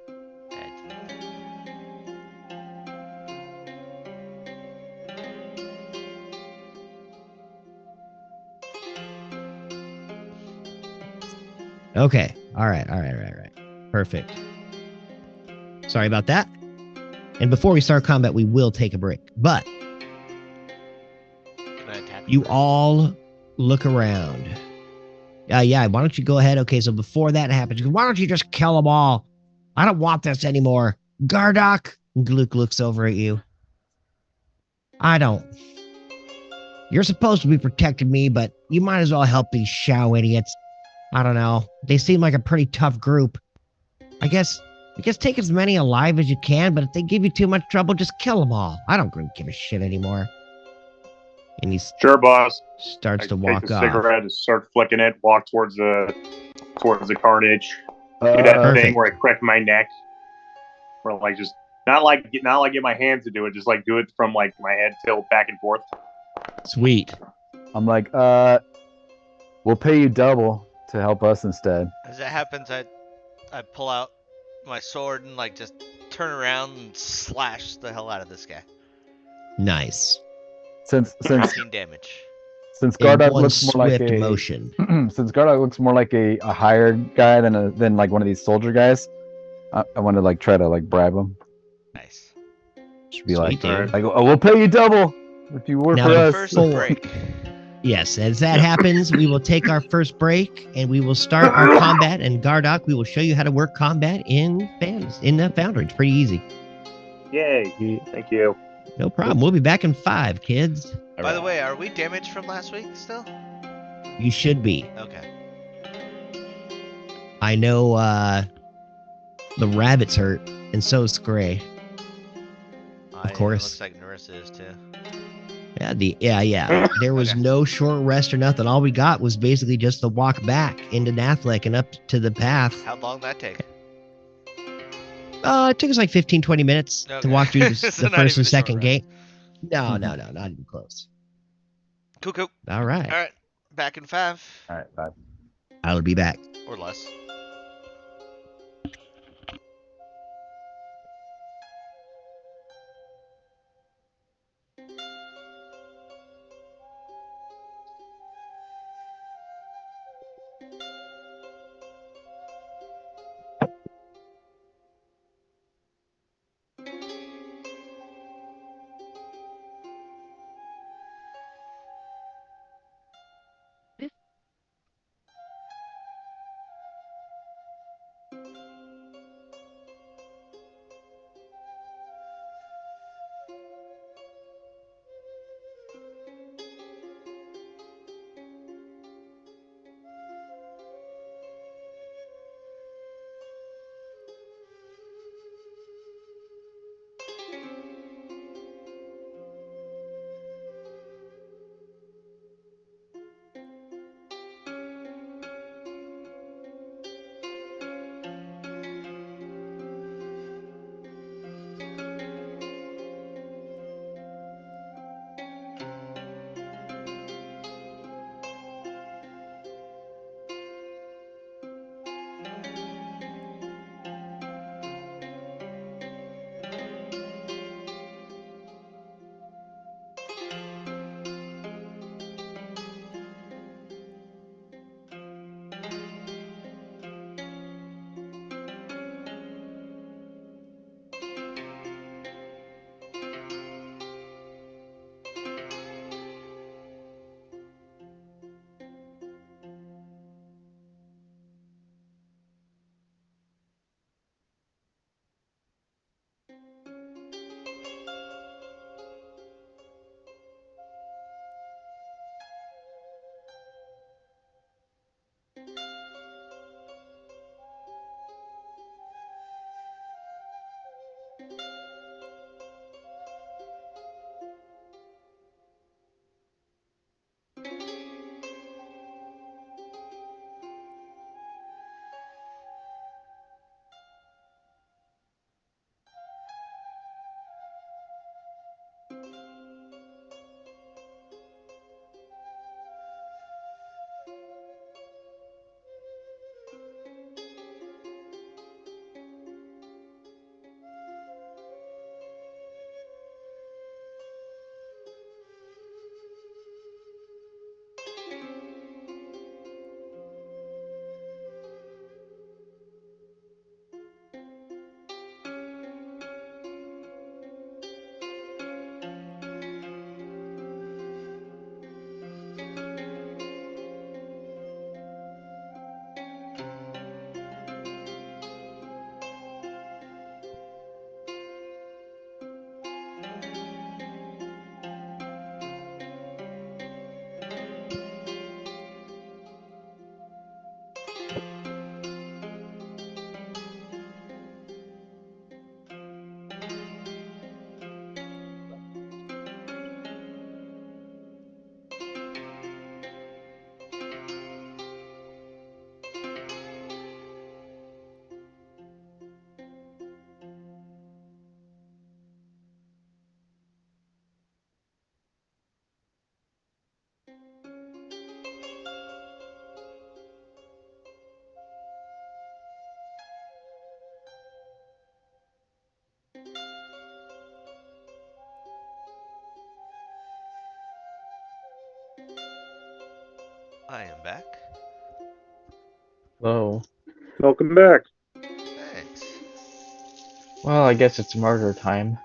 Okay. All right. Perfect. Sorry about that. And before we start combat, we will take a break. But Can I attack you him? all look around. Yeah, why don't you go ahead? Okay, so before that happens, why don't you just kill them all? I don't want this anymore. Gardock. Luke looks over at you. I don't. You're supposed to be protecting me, but you might as well help these Shao idiots. I don't know. They seem like a pretty tough group. I guess take as many alive as you can, but if they give you too much trouble, just kill them all. I don't give a shit anymore. And he Sure, boss. starts I to take walk the off. cigarette and start flicking it. Walk towards the carnage. Do that Perfect. thing where I crack my neck, or like just not like get my hands to do it, just like do it from like my head tilt back and forth. Sweet. I'm like, we'll pay you double to help us instead. As that happens, I pull out my sword and like just turn around and slash the hell out of this guy. Nice. Since 15 damage. since In Gardock one looks more like swift a motion. since Gardock looks more like a hired guy than like one of these soldier guys, I want to like try to like bribe him. Nice. Should be Sweet, like, dude. oh, we'll pay you double if you work Now for the us. First Four. break. Yes, as that happens, we will take our first break and we will start our combat. And Gardock, we will show you how to work combat in Foundry. It's pretty easy. Yay! Thank you. No problem. We'll be back in 5, kids. By the way, are we damaged from last week still? You should be. Okay. I know the rabbit's hurt, and so is Gray. Of course. Looks like Narissa is too. Yeah. There was Okay. no short rest or nothing. All we got was basically just the walk back into Nathlek and up to the path. How'd long that take? It took us like 15, 20 minutes to Okay. walk through the, So the not first even and a short second rest. gate. No, not even close. Cool. All right. All right. Back in 5 All right, bye. I'll be back. or less. I am back. Whoa. Welcome back. Thanks. Well, I guess it's murder time.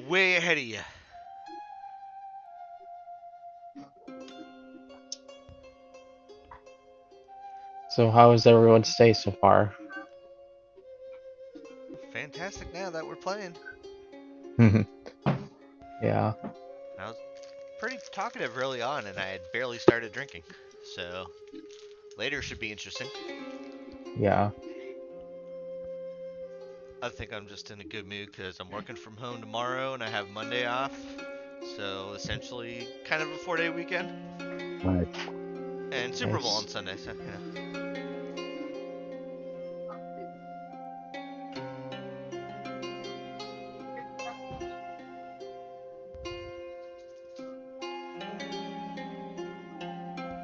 Way ahead of you. So how is everyone's day so far? Fantastic now that we're playing. Yeah. I was pretty talkative early on, and I had barely started drinking. So later should be interesting. Yeah. I think I'm just in a good mood because I'm working from home tomorrow and I have Monday off. So essentially, kind of a 4-day weekend. Right. And Super Bowl Nice. on Sunday, so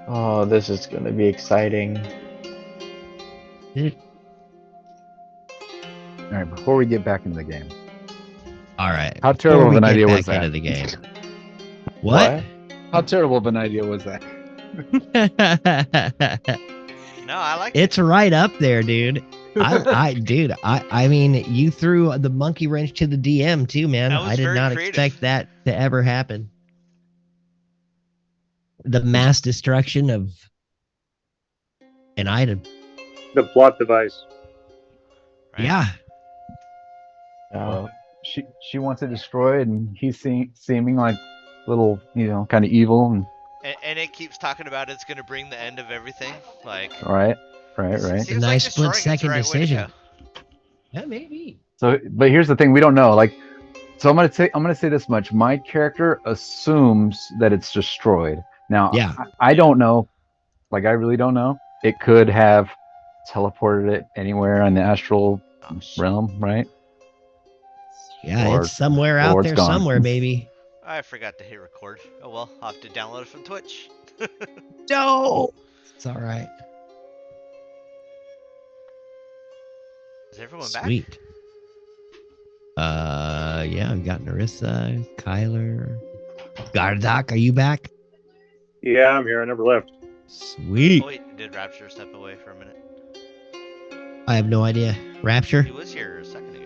Oh, this is gonna be exciting. All right, before we get back into the game, All right. how before terrible of we an get idea back was that? into the game. What? How terrible of an idea was that? no, I like It's right up there, dude. I mean, you threw the monkey wrench to the DM too, man. That was I did very not creative. expect that to ever happen. The mass destruction of an item. The plot device. Right? Yeah. Yeah. Well, she wants it destroyed, and he's seeming like little, kind of evil. And it keeps talking about it's going to bring the end of everything. Like, Right. seems A like nice destroying split second it's the right decision. way to Yeah, maybe. So, but here's the thing: we don't know. So I'm gonna say this much: my character assumes that it's destroyed. Now, Yeah. I don't know. Like, I really don't know. It could have teleported it anywhere in the astral go. Oh, shit. realm, right? Yeah, Or- it's somewhere or out it's there gone. somewhere, maybe. I forgot to hit record. Oh well, I'll have to download it from Twitch. No. It's all right. Is everyone back? Sweet. Yeah, I've got Narissa, Kyler. Gardak, are you back? Yeah, I'm here. I never left. Sweet. Oh wait, did Rapture step away for a minute? I have no idea. Rapture? He was here a second ago.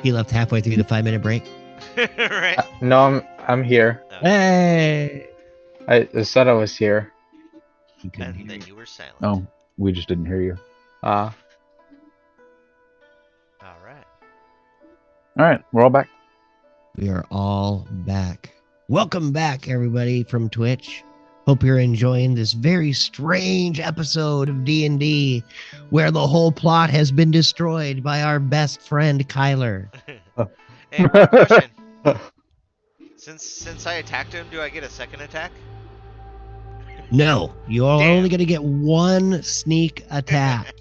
He left halfway through the 5-minute break. Right? No, I'm here. No. Hey. I said I was here. He couldn't And hear then you. you were silent. No, we just didn't hear you. Alright. All right, we're all back. We are all back. Welcome back, everybody, from Twitch. Hope you're enjoying this very strange episode of D&D where the whole plot has been destroyed by our best friend Kyler. Hey, quick question. Since I attacked him, do I get a second attack? No, you're Damn. only going to get one sneak attack.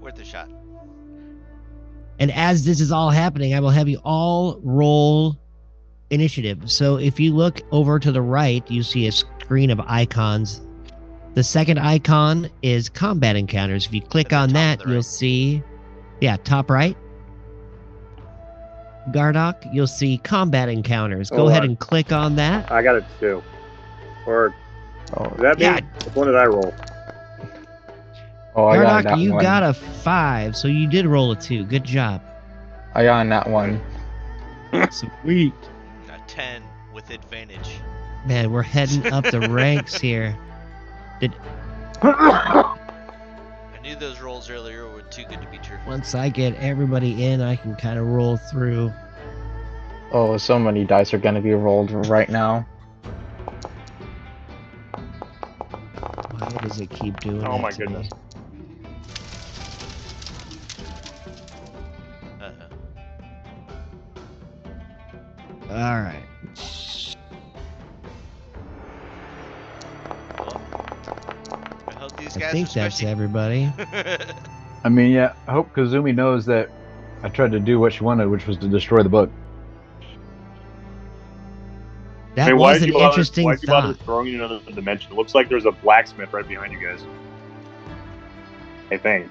Worth a shot. And as this is all happening, I will have you all roll initiative. So if you look over to the right, you see a screen of icons. The second icon is combat encounters. If you click on that, you'll see, top right. Gardock, you'll see combat encounters. Go ahead and click on that. I got a 2. Or does that Yeah. mean which one did I roll? Oh, I got Gardock, that you one. got a 5, so you did roll a 2. Good job. I got that one. Sweet. A 10 with advantage. Man, we're heading up the ranks here. I knew those rolls earlier were too good to be true. Once I get everybody in, I can kind of roll through. Oh, so many dice are gonna be rolled right now. Why does it keep doing Oh that my to me? goodness. All right. I hope these I guys think are that's squishy. everybody. I mean, yeah. I hope Kazumi knows that I tried to do what she wanted, which was to destroy the book. That was an why'd interesting you bother thought. throwing in another dimension? It looks like there's a blacksmith right behind you guys. I think.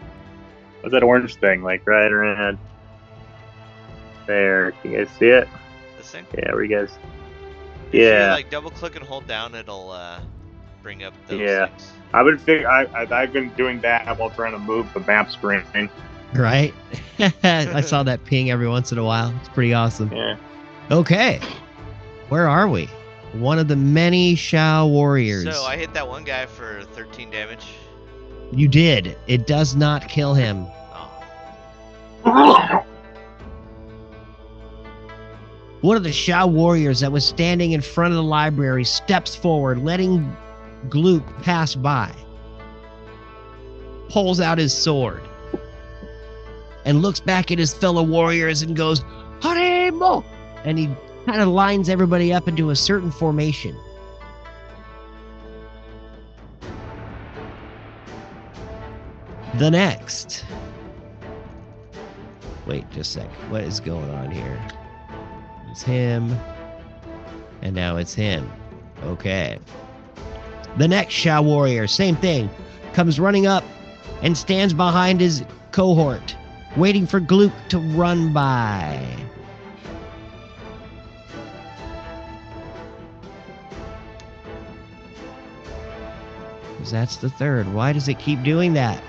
What's that orange thing? Like right around there. Can you guys see it? This thing? Yeah, where you guys? If you Yeah. like double click and hold down, it'll bring up those Yeah. things. I've been doing that while trying to move the map screen. Right? I saw that ping every once in a while. It's pretty awesome. Yeah. Okay. Where are we? One of the many Shao warriors. So I hit that one guy for 13 damage. You did. It does not kill him. Oh. One of the Shao warriors that was standing in front of the library steps forward, letting Glook pass by. Pulls out his sword. And looks back at his fellow warriors and goes, Haremo! And he kind of lines everybody up into a certain formation. The next. Wait just a sec. What is going on here? It's him. And now it's him. Okay. The next Shao warrior, same thing. Comes running up and stands behind his cohort, waiting for Glook to run by. Because that's the third. Why does it keep doing that?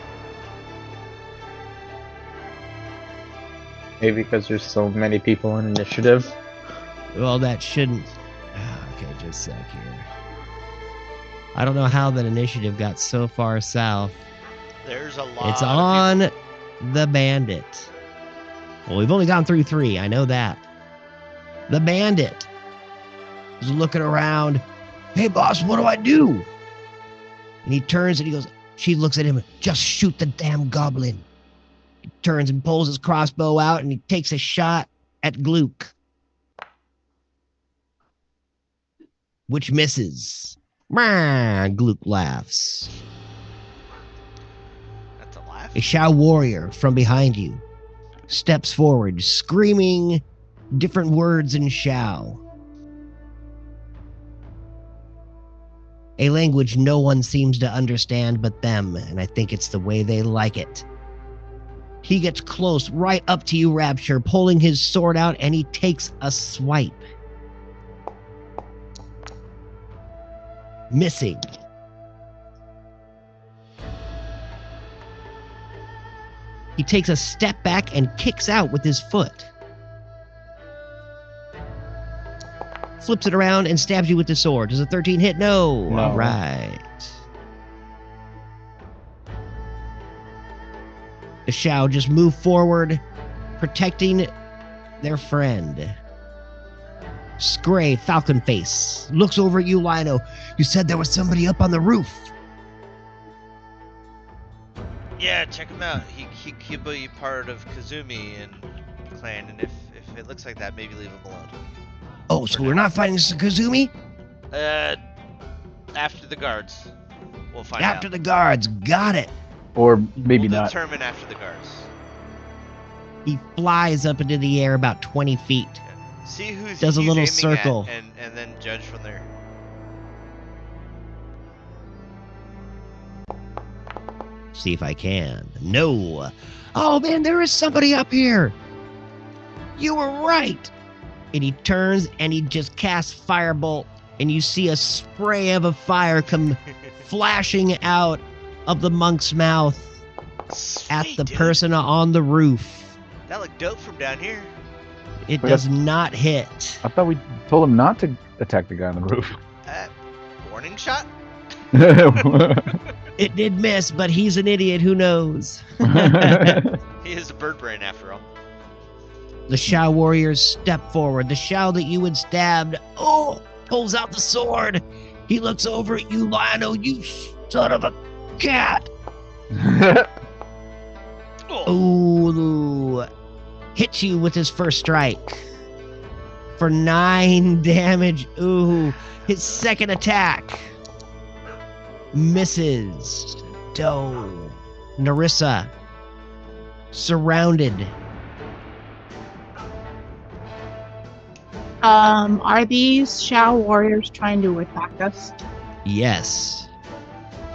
Maybe because there's so many people in initiative. Well, that shouldn't... Okay, just a sec here. I don't know how that initiative got so far south. There's a lot. It's of on the bandit. Well, we've only gone through 3. I know that. The bandit is looking around. Hey, boss, what do I do? And he turns and he goes, she looks at him, just shoot the damn goblin. He turns and pulls his crossbow out and he takes a shot at Glook, which misses. Glook laughs. That's a laugh. A Shao warrior from behind you steps forward, screaming different words in Shao. A language no one seems to understand but them, and I think it's the way they like it. He gets close, right up to you, Rapture, pulling his sword out, and he takes a swipe. Missing. He takes a step back and kicks out with his foot. Flips it around and stabs you with the sword. Does a 13 hit? No. No. All right. The Shao just move forward, protecting their friend. Scray, Falcon Face, looks over at you, Lino. You said there was somebody up on the roof. Yeah, check him out. He'll be part of Kazumi and clan, and if it looks like that, maybe leave him alone. Oh, so we're not fighting Kazumi? After the guards. We'll find After out. the guards. Got it. Or maybe We'll not. determine after the guards. He flies up into the air about 20 feet. Yeah. See who's Does a he's little aiming circle. at, and then judge from there. See if I can. No. Oh, man, there is somebody up here. You were right. And he turns and he just casts Firebolt. And you see a spray of a fire come flashing out of the monk's mouth at Sweet, the dude. person on the roof. That looked dope from down here. It But does not hit. I thought we told him not to attack the guy on the roof. Warning shot? It did miss, but he's an idiot. Who knows? He is a bird brain after all. The Shao warriors step forward. The Shao that you had stabbed, pulls out the sword. He looks over at you, Lionel. You son of a cat. Ooh. Hits you with his first strike. For 9 damage. Ooh. His second attack. Misses. Doe. Narissa. Surrounded. Are these Shao warriors trying to attack us? Yes.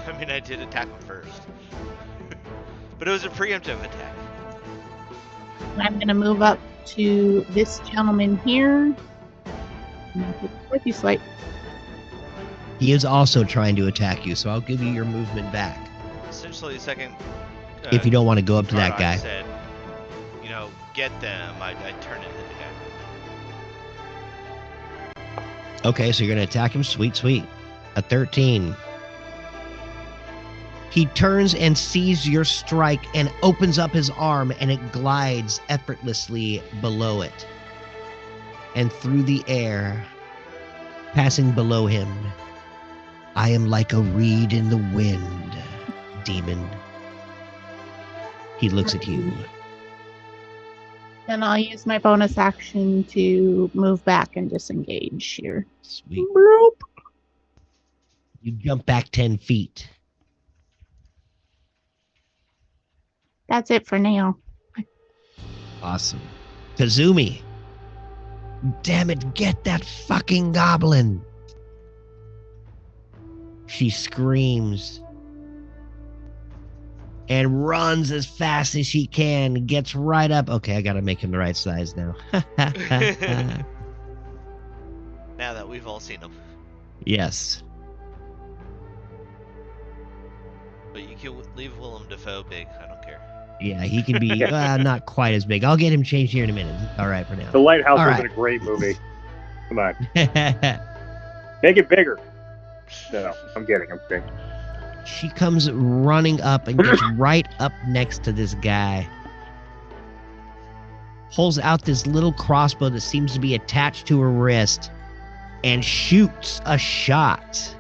I mean, I did attack him first. But it was a preemptive attack. I'm gonna move up to this gentleman here. Flippy swipe. He is also trying to attack you, so I'll give you your movement back. Essentially, the second. If you don't want to go up to that Karnak guy. said, get them. I turned it into the guy. Okay, so you're going to attack him? Sweet, sweet. A 13. He turns and sees your strike and opens up his arm, and it glides effortlessly below it. And through the air, passing below him, I am like a reed in the wind, demon. He looks at you. Then I'll use my bonus action to move back and disengage here. Sweet. Bloop. You jump back 10 feet. That's it for now. Awesome. Kazumi. Damn it, get that fucking goblin. She screams and runs as fast as she can, gets right up. Okay, I gotta make him the right size now. Now that we've all seen him. Yes. But you can leave Willem Dafoe big. I don't care. Yeah, he can be not quite as big. I'll get him changed here in a minute. All right for now. The Lighthouse All wasn't right. a great movie. Come on, make it bigger. No, I'm kidding. I'm kidding. She comes running up and gets right up next to this guy. Pulls out this little crossbow that seems to be attached to her wrist and shoots a shot.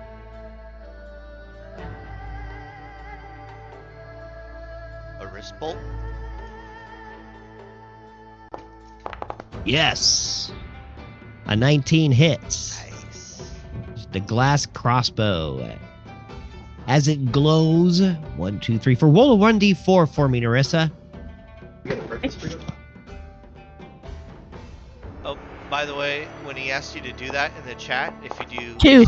A wrist bolt? Yes. A 19 hits. Nice. The glass crossbow. As it glows, 1, 2, 3, 4. Roll a 1d4 for me, Narissa. Oh, by the way, when he asked you to do that in the chat, if you do, 2.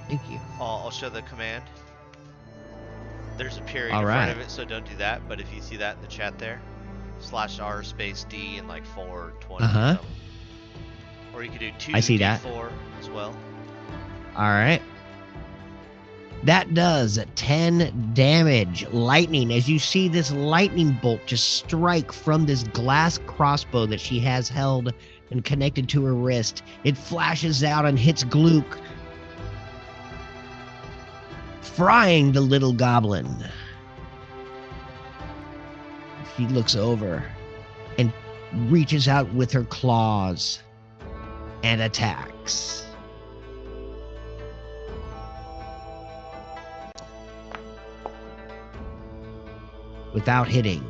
Thank you. I'll show the command. There's a period All in right. front of it, so don't do that. But if you see that in the chat there, /R space D and like 420. Uh-huh. Or you could do 2 I see that. D4 as well. All right. That does 10 damage. Lightning, as you see this lightning bolt just strike from this glass crossbow that she has held and connected to her wrist. It flashes out and hits Gluck, frying the little goblin. She looks over and reaches out with her claws and attacks. Without hitting.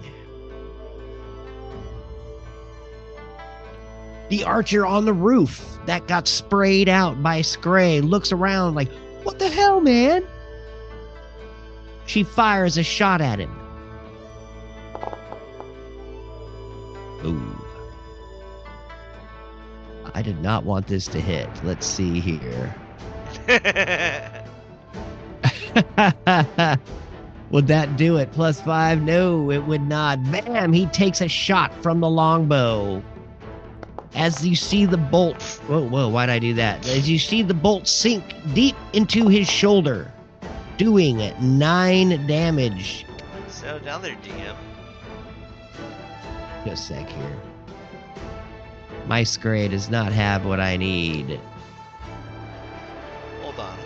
The archer on the roof that got sprayed out by Scray looks around like, what the hell, man? She fires a shot at him. Ooh. I did not want this to hit. Let's see here. Would that do it? +5? No, it would not. Bam! He takes a shot from the longbow. As you see the bolt... Whoa, why'd I do that? As you see the bolt sink deep into his shoulder, doing 9 damage. So down there, DM. Just a sec here. My Scray does not have what I need. Hold on.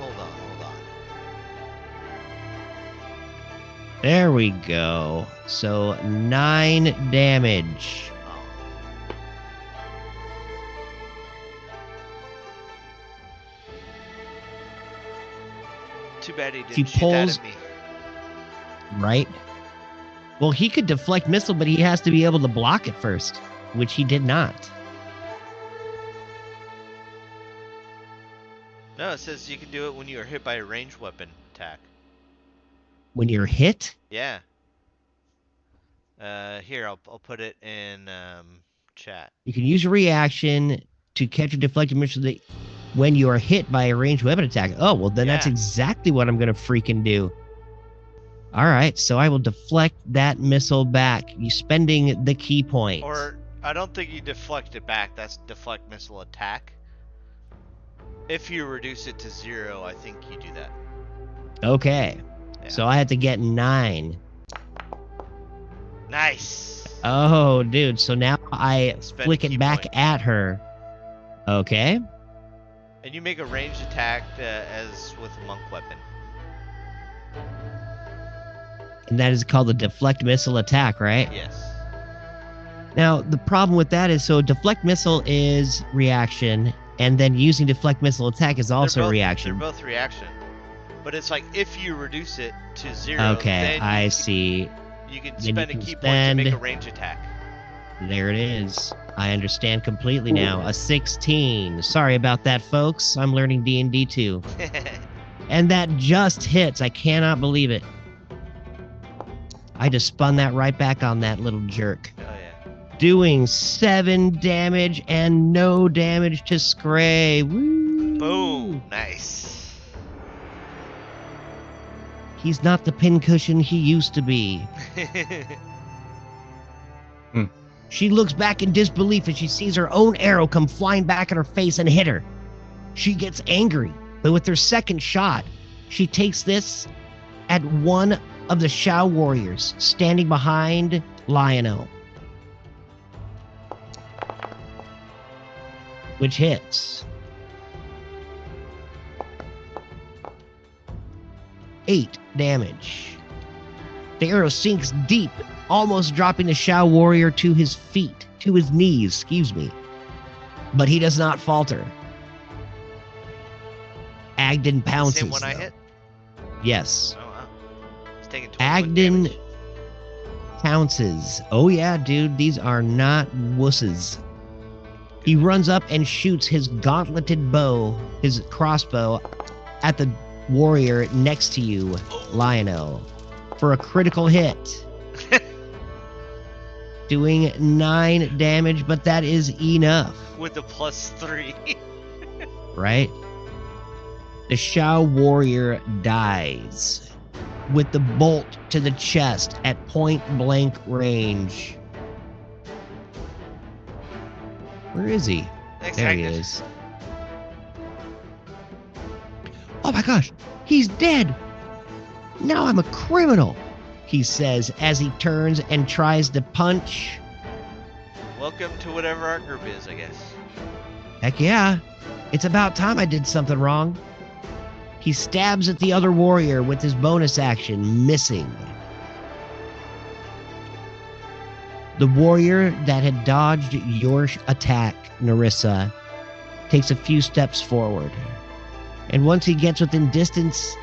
There we go. So 9 damage. Oh. Too bad he didn't He shoot pulls- that at me. Right? Well, he could deflect missile, but he has to be able to block it first, which he did not. No, it says you can do it when you are hit by a ranged weapon attack. When you're hit, Yeah. Here, I'll put it in chat. you can use your reaction to catch a deflected missile when you are hit by a ranged weapon attack. Oh, well, then that's Yeah. exactly what I'm going to freaking do. All right, so I will deflect that missile back. You spending the key point. Or, I don't think you deflect it back. That's deflect missile attack. If you reduce it to 0, I think you do that. Okay. Yeah. So I had to get 9. Nice! Oh, dude. So now I Spend flick key it back point. at her. Okay. And you make a ranged attack as with a monk weapon. And that is called the deflect missile attack, right? Yes. Now, the problem with that is, so deflect missile is reaction, and then using deflect missile attack is also They're both, reaction. They're both reaction. But it's like, if you reduce it to 0, Okay, then I see. you can Then spend you a can key point to make a spend- range attack. There it is. I understand completely now. A 16. Sorry about that, folks. I'm learning D&D too. And that just hits. I cannot believe it. I just spun that right back on that little jerk. Oh yeah. Doing 7 damage and no damage to Scray. Woo! Boom! Nice. He's not the pincushion he used to be. She looks back in disbelief as she sees her own arrow come flying back at her face and hit her. She gets angry, but with her second shot, she takes this at one of the Shao warriors standing behind Lionel, which hits. 8 damage. The arrow sinks deep, almost dropping the Shao warrior to his feet, to his knees, excuse me. But he does not falter. Agden pounces. Same one I though. hit? Yes. Oh wow. He's taking 21 Agden damage. pounces. Oh yeah, dude, these are not wusses. He runs up and shoots his gauntleted bow, his crossbow, at the warrior next to you, Lionel, for a critical hit. Doing 9 damage, but that is enough, With the +3. right? The Shao warrior dies with the bolt to the chest at point blank range. Where is he? Thanks, There he Agnes. is. Oh my gosh, he's dead! Now I'm a criminal, he says as he turns and tries to punch. Welcome to whatever our group is, I guess. Heck yeah, it's about time I did something wrong. He stabs at the other warrior with his bonus action, missing. The warrior that had dodged your attack, Narissa, takes a few steps forward. And once he gets within distance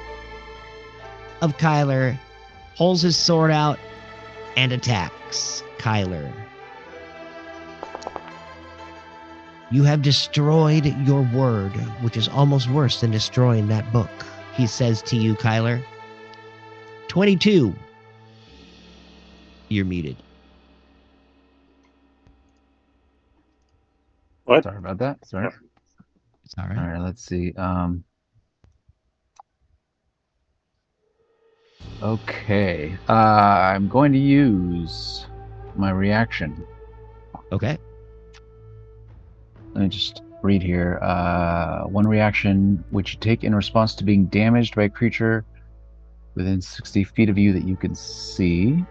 of Kyler, pulls his sword out and attacks Kyler. You have destroyed your word, which is almost worse than destroying that book, he says to you, Kyler. 22. You're muted. What? Sorry about that. Sorry. It's all right. All right, let's see. Okay. I'm going to use my reaction. Okay. Let me just read here. One reaction which you take in response to being damaged by a creature within 60 feet of you that you can see.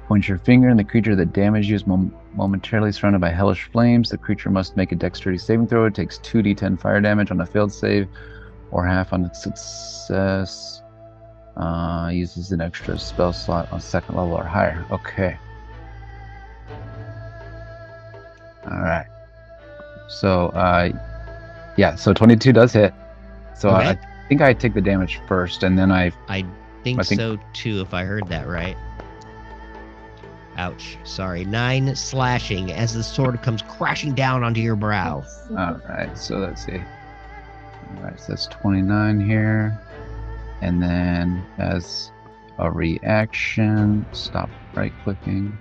Point your finger, and the creature that damaged you is momentarily surrounded by hellish flames. The creature must make a dexterity saving throw. It takes 2d10 fire damage on a failed save, or half on a success. Uses an extra spell slot on second level or higher. Okay. All right. So, yeah. So 22 does hit. So Okay. I think I take the damage first, and then I think so too, if I heard that right. Ouch. Sorry. 9 slashing as the sword comes crashing down onto your brow. All right. So let's see. All right. So that's 29 here, and then as a reaction, stop right clicking.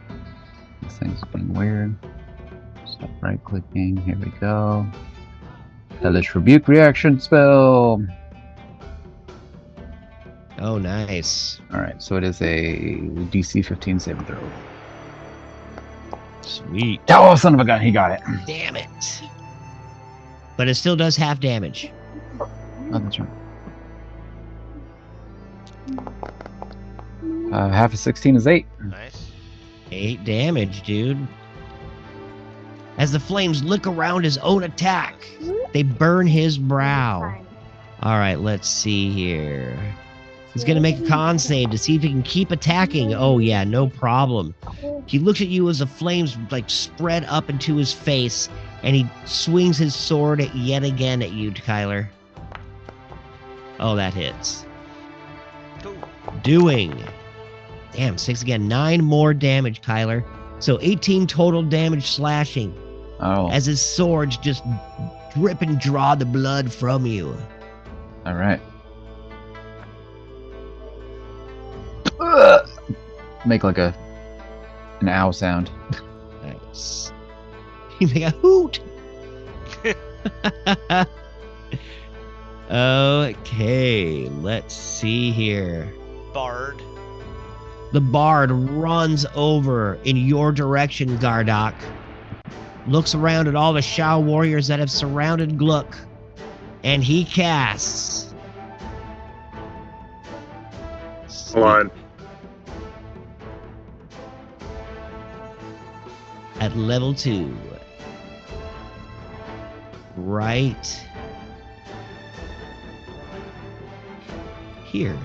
This thing's being weird. Stop right clicking. Here we go. Hellish Rebuke reaction spell. Oh, nice. All right, so it is a DC 15 saving throw. Sweet. Oh, son of a gun, he got it. Damn it. But it still does half damage. Oh, that's right. Half of 16 is 8. Nice. 8 damage, dude. As the flames lick around his own attack, they burn his brow. All right, let's see here. He's going to make a con save to see if he can keep attacking. Oh, yeah, no problem. He looks at you as the flames like spread up into his face, and he swings his sword yet again at you, Kyler. Oh, that hits. Cool. Doing. Damn, 6 again. 9 more damage, Kyler. So 18 total damage slashing. Oh, As his swords just drip and draw the blood from you. all right. Make like an ow sound. Nice. You make a hoot. Okay, let's see here. Bard. The bard runs over in your direction, Gardock. Looks around at all the Shao warriors that have surrounded Gluck, and he casts. Hold on. At level 2. Right here.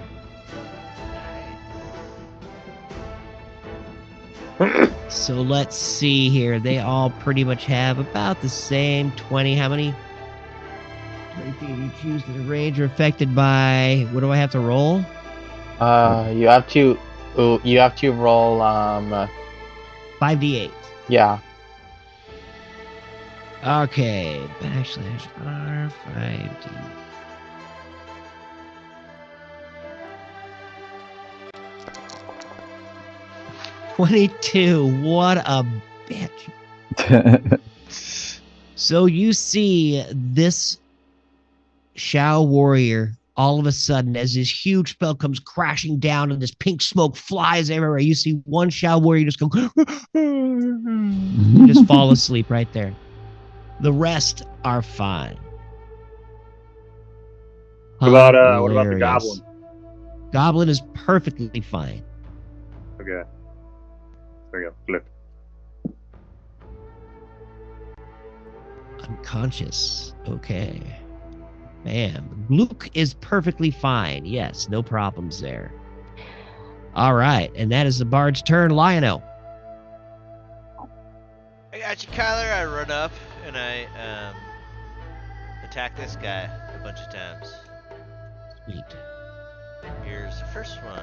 So let's see here. They all pretty much have about the same 20. How many? 20 feet you choose to the range are affected by. What do I have to roll? You have to roll 5d8. yeah. Okay. Backslash R5d. $22. What a bitch. So you see this Shao warrior all of a sudden, as this huge spell comes crashing down and this pink smoke flies everywhere, you see one Shao warrior just go just fall asleep right there. The rest are fine. What about the Hilarious. goblin? Goblin is perfectly fine. Okay. There you go. Flip. Unconscious. Okay. Bam. Luke is perfectly fine. Yes, no problems there. All right, and that is the bard's turn. Lionel. I got you, Kyler. I run up and I attack this guy a bunch of times. Sweet. Here's the first one.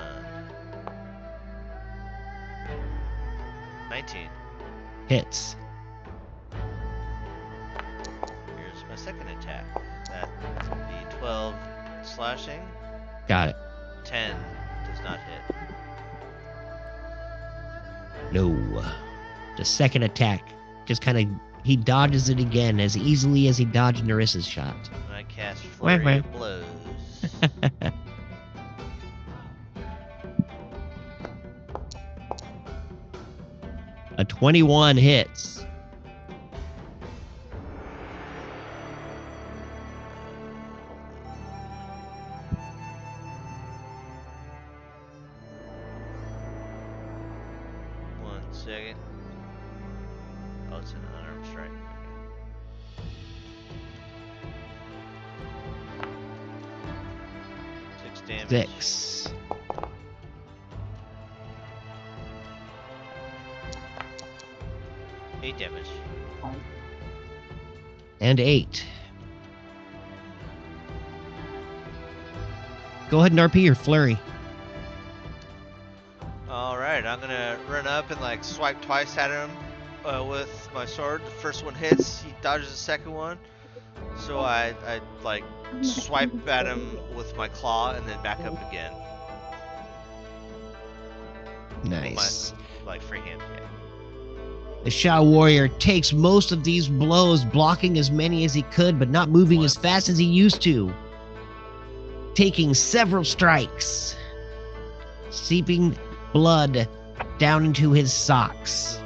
19. Hits. Here's my second attack. That's gonna be 12 slashing. Got it. 10 does not hit. No. The second attack just kind of, he dodges it again as easily as he dodged Narissa's shot. And I cast Flurry of Blows. A 21 hits. One second. Oh, it's an unarmed strike. Okay. 6 damage. 6. Eight damage. And 8. Go ahead and RP your flurry. Alright, I'm gonna run up and like swipe twice at him with my sword. The first one hits, he dodges the second one. So I like swipe at him with my claw and then back up again. Nice. With my, like free hand, yeah. The Shao warrior takes most of these blows, blocking as many as he could, but not moving as fast as he used to. Taking several strikes, seeping blood down into his socks.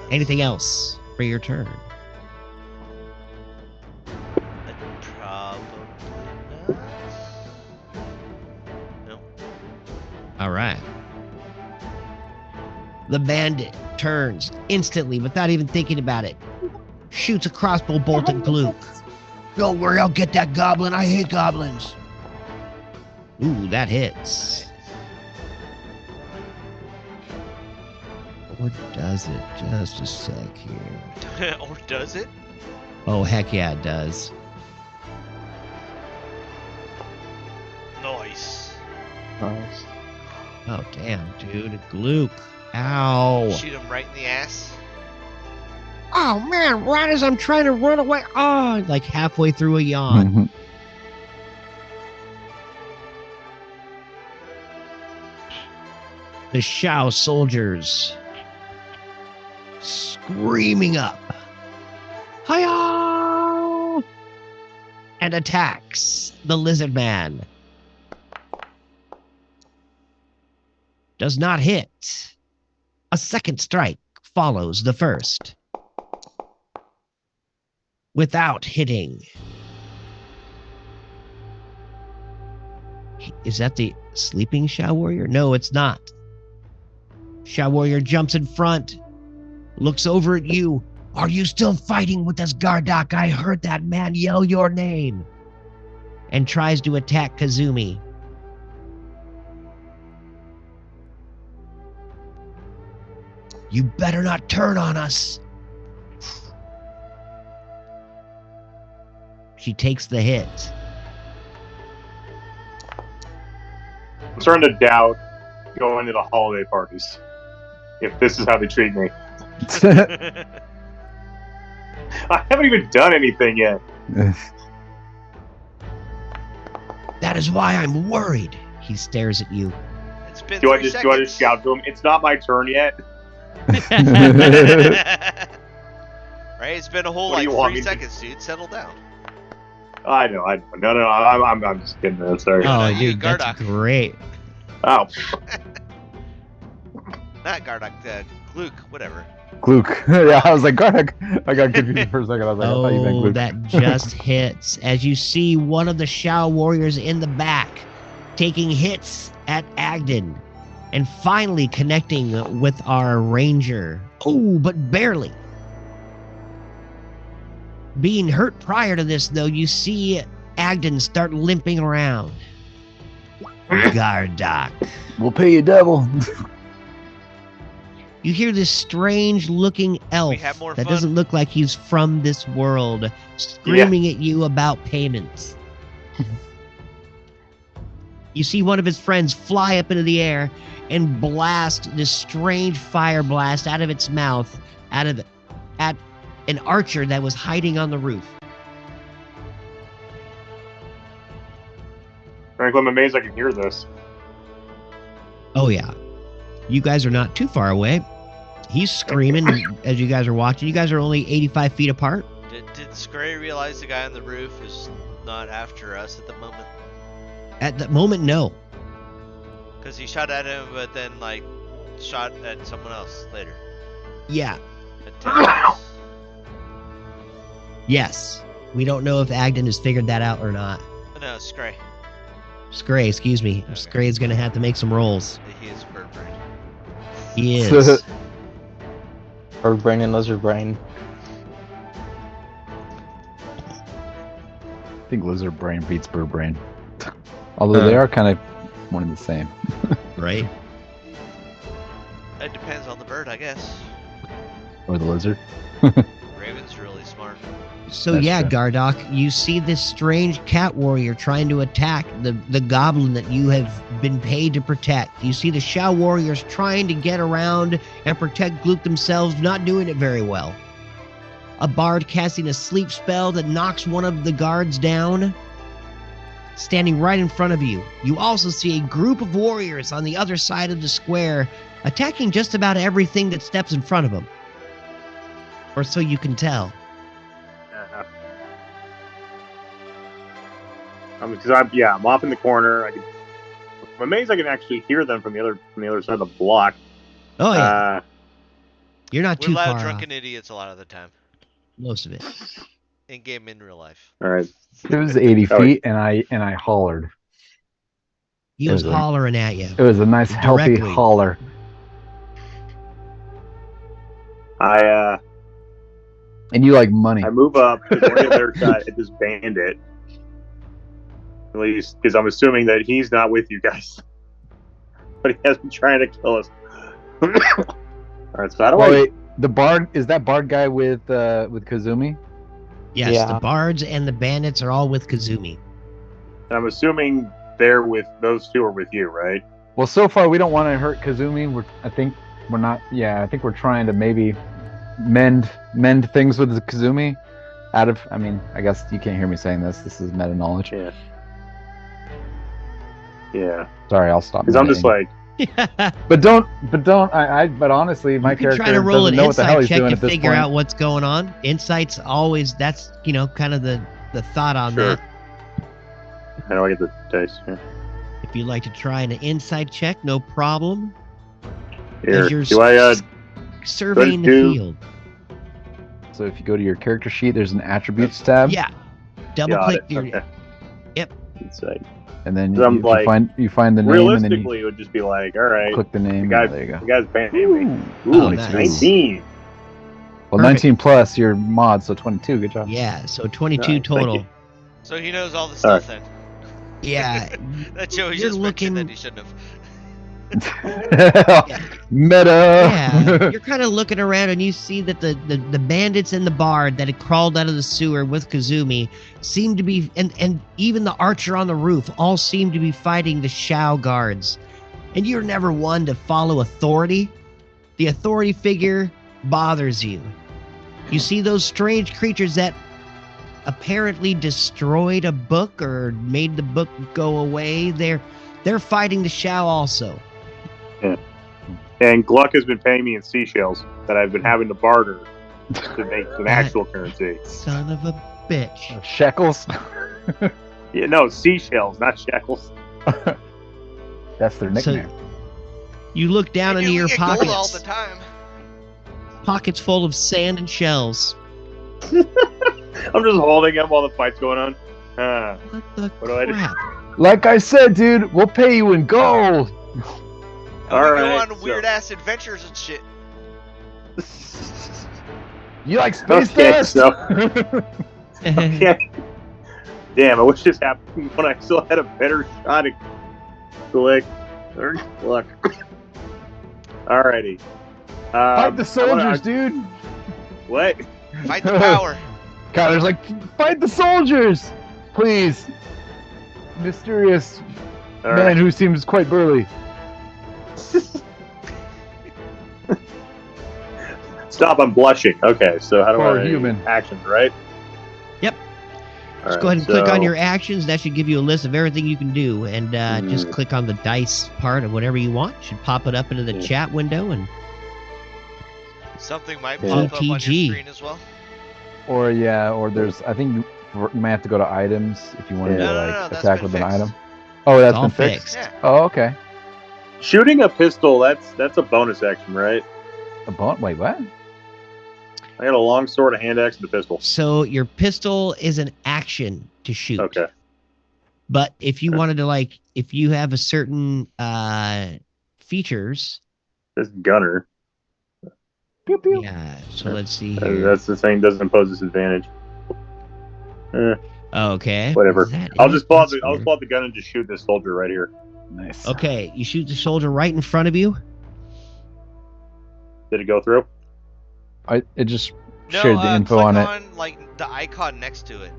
Anything else for your turn? Probably not. Nope. All right. The bandit turns instantly without even thinking about it. Shoots a crossbow bolt at Gluck. Don't worry, I'll get that goblin. I hate goblins. Ooh, that hits. Or does it? Just a sec here. Or does it? Oh, heck yeah, it does. Nice. Nice. Oh, damn, dude. Gluck. Ow. Shoot him right in the ass. Oh, man, right as I'm trying to run away. Oh, like halfway through a yawn. Mhm. The Shao soldiers screaming up. Hiya! And attacks the lizard man. Does not hit. A second strike follows the first. Without hitting. Is that the sleeping Shao warrior? No, it's not. Shao warrior jumps in front, looks over at you. Are you still fighting with us, Gardak? I heard that man yell your name. And tries to attack Kazumi. You better not turn on us. She takes the hit. I'm starting to doubt going to the holiday parties if this is how they treat me. I haven't even done anything yet. That is why I'm worried. He stares at you. It's been Do I 3 just shout to him? It's not my turn yet. Right? It's been a whole What do like you want 3 me to- seconds, dude. Settle down. I know. No, I'm just kidding. I'm sorry. Oh, you, dude, that's Gardock. great. Oh, Not Gardock, Gluck, whatever. Gluck. Yeah, I was like, God, I got confused for a second. I was like, I thought you meant Oh, Gluck. that just hits. As you see one of the Shao warriors in the back taking hits at Agden and finally connecting with our ranger. Oh, but barely. Being hurt prior to this, though, you see Agden start limping around. Gardock. We'll pay you double. You hear this strange-looking elf have more that fun. doesn't look like he's from this world screaming at you about payments. You see one of his friends fly up into the air and blast this strange fire blast out of its mouth at an archer that was hiding on the roof. Frankly, I'm amazed I can hear this. Oh yeah. You guys are not too far away. He's screaming as you guys are watching. You guys are only 85 feet apart. Did Scray realize the guy on the roof is not after us at the moment? At the moment, no. Because he shot at him, but then, like, shot at someone else later. Yeah. At Yes. We don't know if Agden has figured that out or not. no, Scray. Scray, excuse me. Okay. Scray's going to have to make some rolls. He is bird brain. He is. Bird brain and lizard brain. I think lizard brain beats bird brain. Although they are kind of one and the same. Right? It depends on the bird, I guess. Or the lizard. Raven's really smart. So That's yeah, true. Gardock, you see this strange cat warrior trying to attack the goblin that you have been paid to protect. You see the Shao warriors trying to get around and protect Gloop themselves, not doing it very well. A bard casting a sleep spell that knocks one of the guards down, standing right in front of you. You also see a group of warriors on the other side of the square, attacking just about everything that steps in front of them. Or so you can tell. Because I'm off in the corner. I'm amazed I can actually hear them from the other side of the block. Oh yeah, you're not We're too loud, far drunken off. idiots a lot of the time. Most of it. In game, in real life. All right. It was 80 Oh. feet, and I hollered. He was It was a- hollering at you. It was a nice, healthy Directly. holler. And you like money. I move up to get a better shot at this bandit. At least, because I'm assuming that he's not with you guys. But he has been trying to kill us. Alright, so how do I... Wait, the bard, is that bard guy with Kazumi? Yes, Yeah. the bards and the bandits are all with Kazumi. I'm assuming they're with... Those two are with you, right? Well, so far we don't want to hurt Kazumi. I think we're trying to maybe mend things with Kazumi. I guess you can't hear me saying this. This is meta knowledge. Yeah. Sorry, I'll stop. Because I'm just like... But honestly, my You can character try to roll doesn't an know what the hell insight he's check doing to at this figure point. out what's going on. Insight's always, that's, kind of the thought on Sure. that. How do I get the dice here? If you'd like to try an insight check, no problem. Here. As you're Do I... surveying the do- field. So if you go to your character sheet, there's an attributes tab. Yeah. Double got click it. your. Okay. Yep. Insight. And then So I'm you like, find the name, and then Realistically, it would just be like, alright, you click the name. the guy- Yeah, there you go. the guy's paying me. Ooh, Oh, it's nice. 19. Well, Perfect. 19 plus your mod, so 22. Good job. Yeah, so 22 Nice, thank total. you. So he knows all the stuff then. Yeah. That Joey You're just looking- mentioned that he shouldn't have. Meta. Yeah, you're kind of looking around and you see that the bandits and the bard that had crawled out of the sewer with Kazumi seem to be, and even the archer on the roof all seem to be fighting the Shao guards. And you're never one to follow authority. The authority figure bothers you. You see those strange creatures that apparently destroyed a book or made the book go away. They're fighting the Shao also. And Gluck has been paying me in seashells that I've been having to barter to make an actual currency. Son of a bitch. Shekels. Yeah, no, seashells, not shekels. That's their So- nickname. You look down Dude, into we your get gold all pockets. the time. Pockets full of sand and shells. I'm just holding him while the fight's going on. What the What do I do? crap? Like I said, dude, we'll pay you in gold. And we go Alright, on so- weird ass adventures and shit. You like space Okay, dust? so yeah. Damn, I wish this happened when I still had a better shot at Gluck. Alrighty. Fight the soldiers, dude. What? Fight the power. Kyler's like, fight the soldiers, please. Mysterious All man right. who seems quite burly. Stop! I'm blushing. Okay, so how do Or I human. actions, right? Yep. All Just right, go ahead and click on so- your actions. That should give you a list of everything you can do. And just click on the dice part of whatever you want. Should pop it up into the chat window. And Something might Yeah. pop up on your GTG. screen as well. Or there's. I think you may have to go to items if you wanted Yeah. to No, like that's attack been with an fixed. item. Oh, that's all been fixed. fixed. Yeah. Oh, okay. Shooting a pistol, that's a bonus action, right? Wait, what? I got a long sword, a hand axe, and a pistol. So your pistol is an action to shoot. Okay. But if you wanted to if you have a certain features, This gunner. Pew pew. yeah. So let's see here. That's the thing. Doesn't pose disadvantage. Okay. Whatever. Is that I'll it? just pull out That's weird. the gun and just shoot this soldier right here. Nice. Okay, you shoot the soldier right in front of you. Did it go through? It just No, shared the info click on it. on like the icon next to it.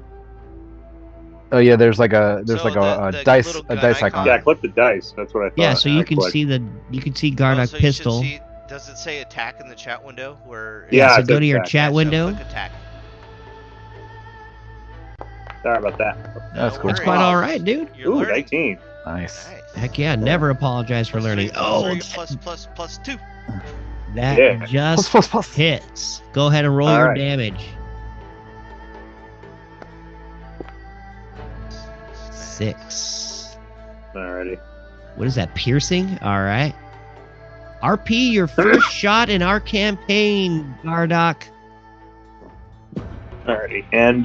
Oh yeah, there's like a So a the dice little a gun dice icon? icon. Yeah, click the dice. That's what I thought. Yeah, so you I can clicked. see Gardock Oh, so you should pistol. see- does it say attack in the chat window? Where Yeah, so it go says to your attack. chat so window. click attack. Sorry about that. That's No cool. That's worries. quite all right, dude. You're Ooh, learning. 19. Nice. Nice. Heck yeah, never apologize for Plus learning. three, Oh, plus 2. that Yeah. just Plus. hits. Go ahead and roll All your right. damage. 6. Alrighty. What is that? Piercing? All right. RP, your first shot in our campaign, Gardock. Alrighty. And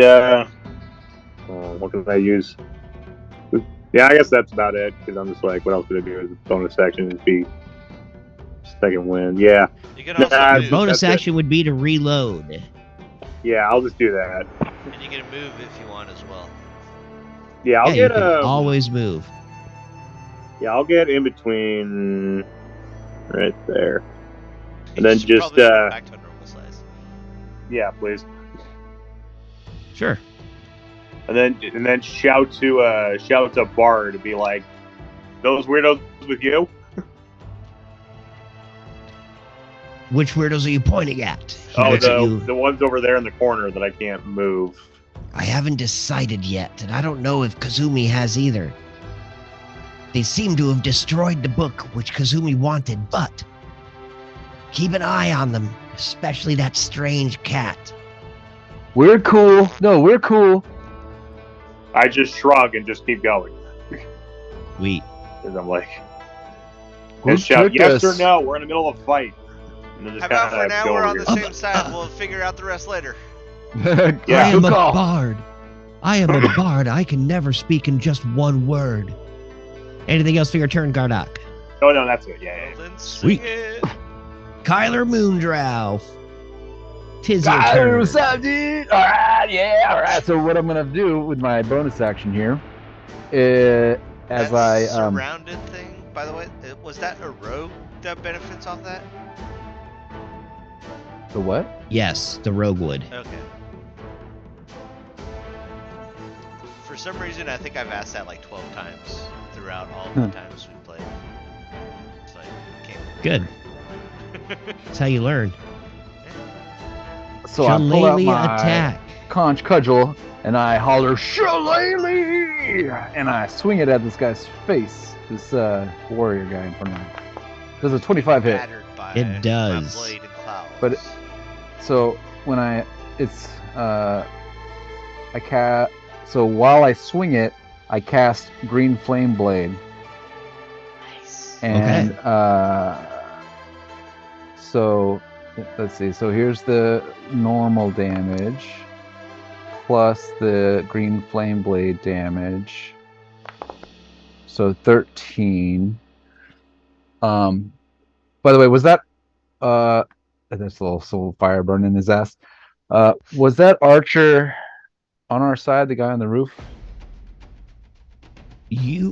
what can I use? Yeah, I guess that's about it. Because I'm just like, what else could I do as a bonus action? It'd be second wind. Yeah. You can Nah, also Your move, bonus that's it. action would be to reload. Yeah, I'll just do that. and you can move if you want as well. Yeah, I'll Yeah, you get can always move. Yeah, I'll get in between right there. And You then should just probably go back to a normal size. yeah, please. Sure. And then shout to Bard to be like, those weirdos with you? Which weirdos are you pointing at? He Oh, looks at you. the ones over there in the corner that I can't move. I haven't decided yet, and I don't know if Kazumi has either. They seem to have destroyed the book which Kazumi wanted, but keep an eye on them, especially that strange cat. We're cool. No, we're cool. I just shrug and just keep going. Sweet. Because I'm like, Who and shout, took yes or us? no, we're in the middle of a fight. And then How just about for kind of now go we're over on here. the same side? We'll figure out the rest later. Yeah, I am good a call. bard. I am a bard. I can never speak in just one word. Anything else for your turn, Gardock? Oh, no, that's it. Yeah. Well, then Sweet. sing it. Kyler Moondrow. Tis your Kyler, turn. what's up, dude? All right, yeah, all right. So what I'm gonna do with my bonus action here, as That I surrounded thing, by the way, was that a rogue that benefits off that? the what? Yes, the rogue would. Okay. For some reason, I think I've asked that like 12 times throughout all the times we played. It's like, Good. That's how you learn. So I pull out Shillelagh my attack. conch cudgel and I holler "Shillelagh!" and I swing it at this guy's face. This warrior guy in front of me. Does a 25 hit? battered by It does. my blade and clouds. But so when so while I swing it, I cast Green Flame Blade. Nice. And so let's see. So here's the normal damage plus the Green Flame Blade damage. So 13. By the way, was that there's a little soul fire burning in his ass. Was that archer on our side, the guy on the roof? You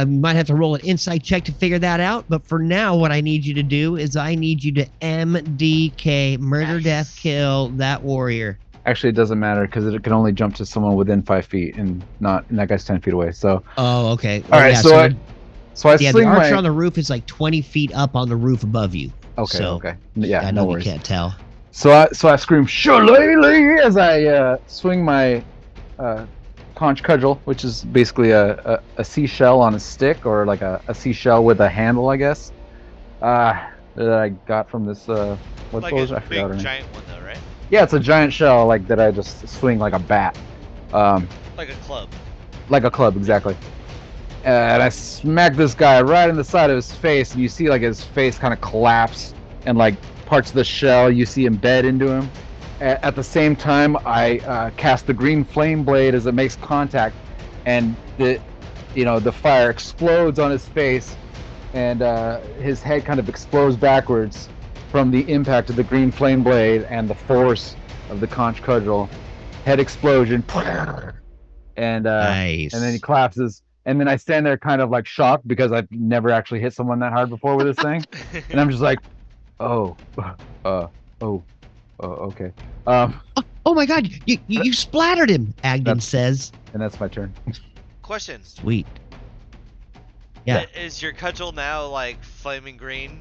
might have to roll an insight check to figure that out, but for now, what I need you to do is I need you to MDK, murder, Nice. death, kill that warrior. Actually, it doesn't matter because it can only jump to someone within 5 feet, and that guy's 10 feet away. So, Oh, okay. all right. yeah, So I the sling archer my. on the roof is like 20 feet up on the roof above you. Okay. So, Okay. Yeah. I No know you worries. can't tell. So I scream "Shillelagh" as I swing my conch cudgel, which is basically a seashell on a stick, or like a seashell with a handle, I guess. That I got from this. What Like was it? I a forgot big her name. giant one though, right? Yeah, it's a giant shell like that. I just swing like a bat, Like a club. like a club, exactly. And I smack this guy right in the side of his face, and you see like his face kind of collapse, and like parts of the shell you see embed into him. At the same time, I cast the green flame blade as it makes contact, and the fire explodes on his face, and his head kind of explodes backwards from the impact of the green flame blade and the force of the conch cudgel. Head explosion, and Nice. and then he collapses. And then I stand there kind of like shocked because I've never actually hit someone that hard before with this thing. And I'm just like, oh, okay. Oh my god, you splattered him, Agden That's- says. And that's my turn. Question. Sweet. Yeah. Is your cudgel now like flaming green?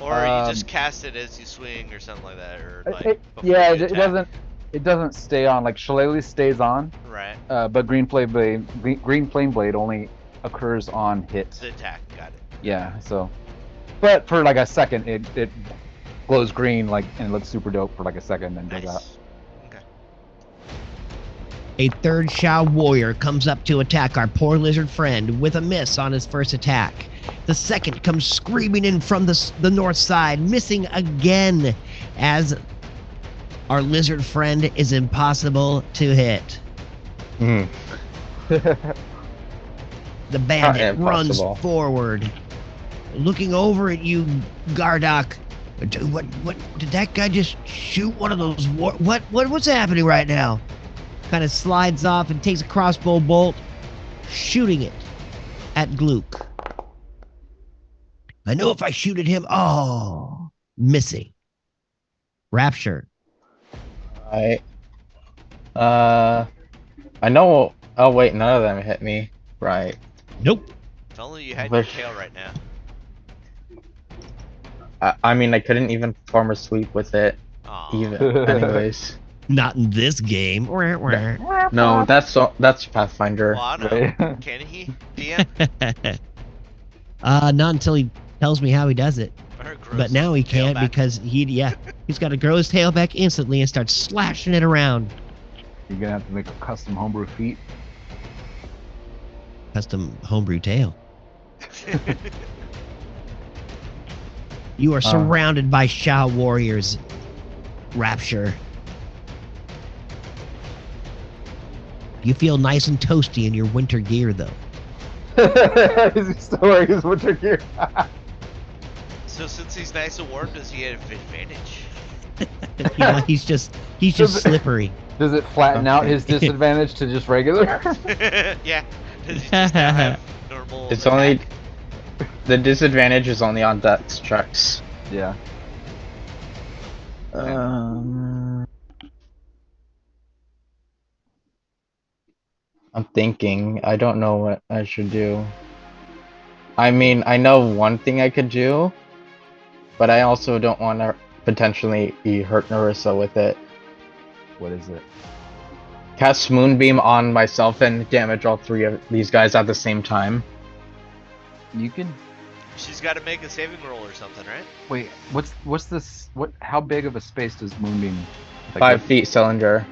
Or you just cast it as you swing or something like that, or like before yeah, you it attack? doesn't stay on. Like Shillelagh stays on, Right. but green flame blade only occurs on hit. The attack, got it. Yeah, so, but for like a second, it glows green, like, and it looks super dope for like a second, and then goes out. Nice. Okay. A third Shao warrior comes up to attack our poor lizard friend with a miss on his first attack. The second comes screaming in from the north side, missing again, as our lizard friend is impossible to hit. Hmm. The bandit runs Impossible. forward, looking over at you, Gardock. What did that guy just shoot one of those? What's happening right now? Kind of slides off and takes a crossbow bolt, shooting it at Gluck. I know if I shoot at him, missing. Rapture. I know. Oh wait, none of them hit me. Right. Nope. If only you had your Wish- tail right now. I mean, I couldn't even perform a sweep with it. Aw. Even. Anyways. Not in this game. No, that's Pathfinder. Well, I don't know. Can he? DM? Not until he tells me how he does it. Or grows But now he his tail can't back? because he's got to grow his tail back instantly and start slashing it around. You're gonna have to make a custom homebrew feat. Custom homebrew tail. You are surrounded by Shao warriors, Rapture. You feel nice and toasty in your winter gear, though. Is he still wearing his winter gear? So since he's nice and warm, does he have advantage? He's just slippery. Does it flatten out his disadvantage to just regular? Yeah. Does he just now have normal It's attack? only the disadvantage is only on dex checks. Yeah. I'm thinking. I don't know what I should do. I mean, I know one thing I could do, but I also don't want to potentially hurt Narissa with it. What is it? Cast Moonbeam on myself and damage all three of these guys at the same time. You can. She's got to make a saving roll or something, right? Wait. What's this? What? How big of a space does Moonbeam? 5 feet cylinder.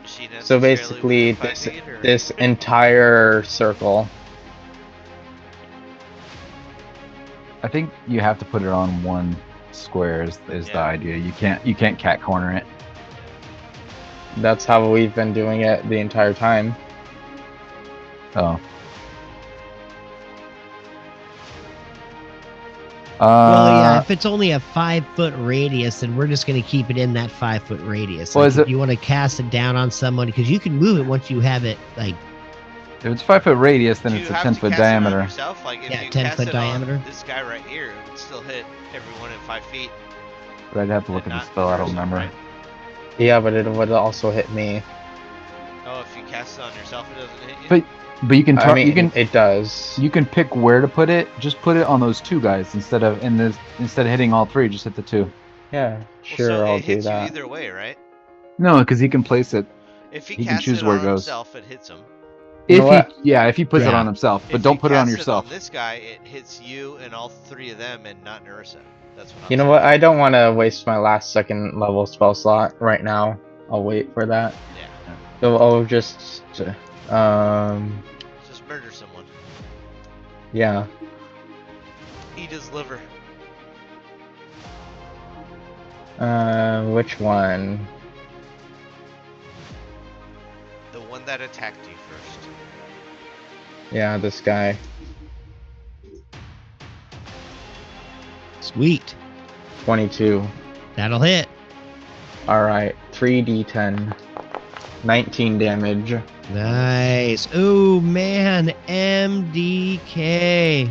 Is she So necessarily basically, within 5 feet, or- this entire circle. I think you have to put it on one square. Is the Yeah. idea? You can't cat corner it. That's how we've been doing it the entire time. Oh. Well, yeah, if it's only a 5-foot radius, then we're just going to keep it in that 5-foot radius. Well, Like, is if it- you want to cast it down on someone, because you can move it once you have it, like, If it's 5-foot radius, then Do it's you a have to 10-foot cast it on diameter. yourself? Like if Yeah, you 10-foot cast it diameter. on this guy right here, it would still hit everyone in 5 feet. But I'd have to look and at the not spell. I don't yourself, remember. right? Yeah, but it would also hit me. Oh, if you cast it on yourself, it doesn't hit you. But you can I mean, you can it does. you can pick where to put it. Just put it on those 2 guys instead of hitting all 3. Just hit the 2. Yeah, Well, sure, so I'll it do hits that. you either way, right? No, because he can place it. If he He can casts choose it where on it goes. himself, it hits him. You know what? If he puts it Yeah. on himself, but If don't you put it on cast yourself. on this guy, it hits you and all 3 of them, and not Narissa. That's what I'm You know saying. what? I don't want to waste my last 2nd level spell slot right now. I'll wait for that. Yeah. So I'll just, Just murder someone. yeah. Eat his liver. Which one? The one that attacked you first. Yeah, this guy. Sweet. 22. That'll hit. Alright, 3d10. 19 damage. Nice. Oh, man. MDK.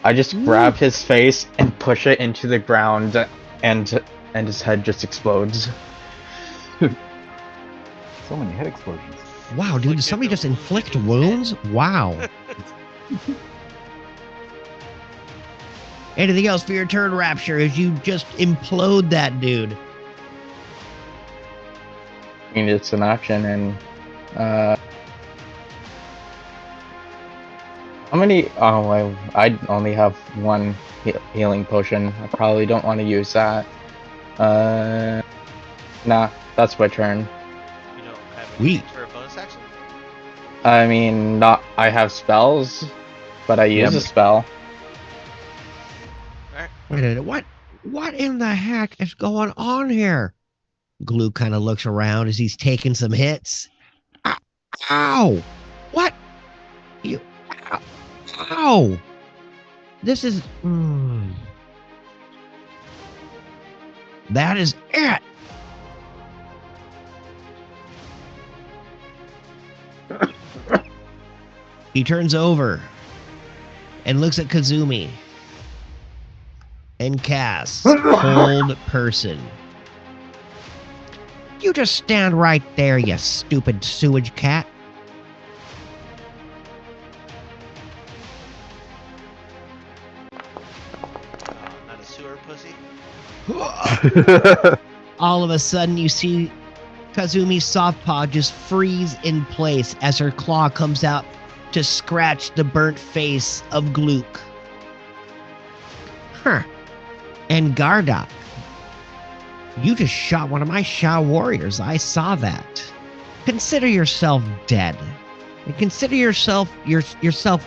I just Woo. grab his face and push it into the ground, and his head just explodes. So many head explosions. Wow, dude, did somebody just inflict wounds? Wow. Anything else for your turn, Rapture, as you just implode that dude? I mean, it's an action, and how many? Oh, I only have 1 healing potion. I probably don't want to use that. Nah, that's my turn. You don't have Sweet. anything for a bonus action? I mean, I have spells, but I use a spell. Alright. Wait a minute, what in the heck is going on here? Glue kind of looks around as he's taking some hits. Ow! What? You... Ow! This is... That is it! He turns over and looks at Kazumi and casts Hold Person. You just stand right there, you stupid sewage cat. Not a sewer pussy? All of a sudden, you see Kazumi's soft paw just freeze in place as her claw comes out to scratch the burnt face of Gluck. Huh. And Gardock, you just shot one of my Shao warriors. I saw that. Consider yourself dead. And consider yourself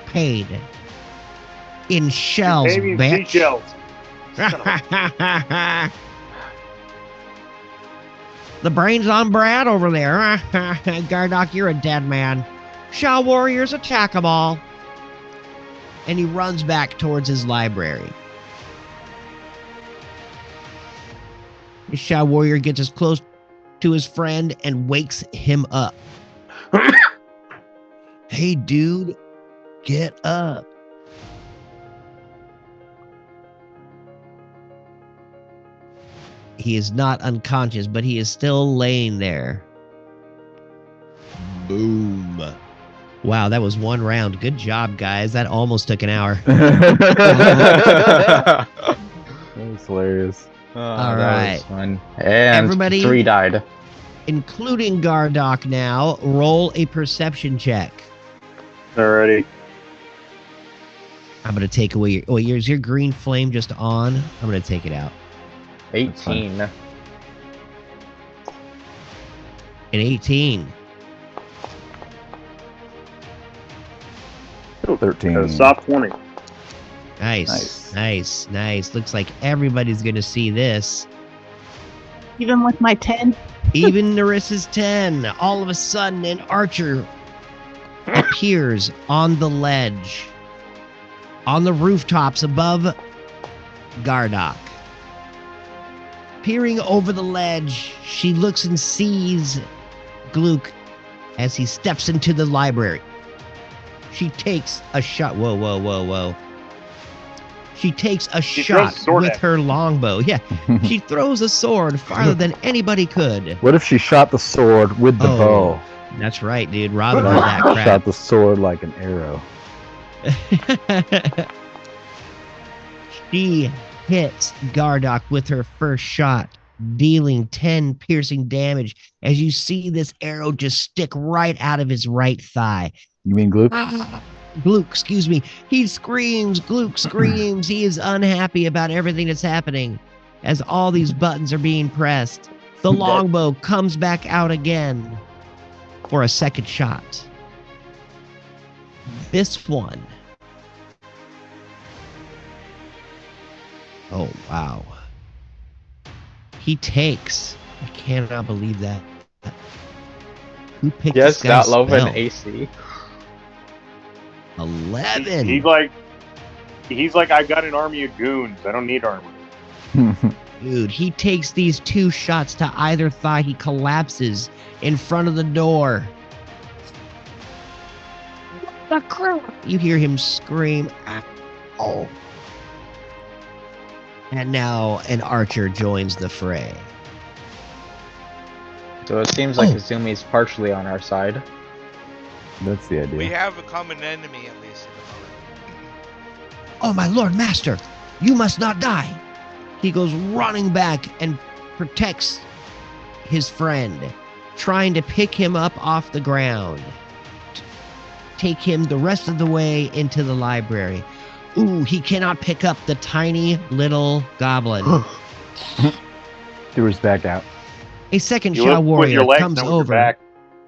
paid. In shells, Maybe bitch. seashells. The brains on Brad over there. Gardock, you're a dead man. Shao warriors, attack them all. And he runs back towards his library. The Shao warrior gets as close to his friend and wakes him up. Hey, dude, get up. He is not unconscious, but he is still laying there. Boom. Wow, that was 1 round. Good job, guys. That almost took an hour. That was hilarious. All that right. was fun. And Everybody- 3 died. Including Gardock now, roll a perception check. Alrighty. I'm going to take away your... is your green flame just on? I'm going to take it out. 18. An 18. 13. Soft 20. Nice. Looks like everybody's going to see this. Even with my 10. Even Narissa's 10. All of a sudden, an archer appears on the ledge, on the rooftops above Gardock. Peering over the ledge, she looks and sees Gluck as he steps into the library. She takes a shot. Whoa, whoa, whoa, whoa. She takes a shot with her longbow. Yeah, she throws a sword farther than anybody could. What if she shot the sword with the bow? That's right, dude. Robin Hood that crap. Shot the sword like an arrow. She hits Gardock with her first shot, dealing 10 piercing damage as you see this arrow just stick right out of his right thigh. You mean Gluck? Gluck, excuse me. He screams. Gluck screams. He is unhappy about everything that's happening as all these buttons are being pressed. The longbow comes back out again for a second shot. This one. Oh, wow. He takes. I cannot believe that. Who picked Yes, this guy's that low of spell? an AC. 11. He's like, I've got an army of goons. I don't need armor. Dude, he takes these 2 shots to either thigh. He collapses in front of the door. You hear him scream. Oh. And now an archer joins the fray. So it seems like Kazumi's partially on our side. That's the idea. We have a common enemy, at least at the moment. Oh, my lord master, you must not die. He goes running back and protects his friend, trying to pick him up off the ground. Take him the rest of the way into the library. Ooh, he cannot pick up the tiny little goblin. Threw his back out. A second Sha warrior comes over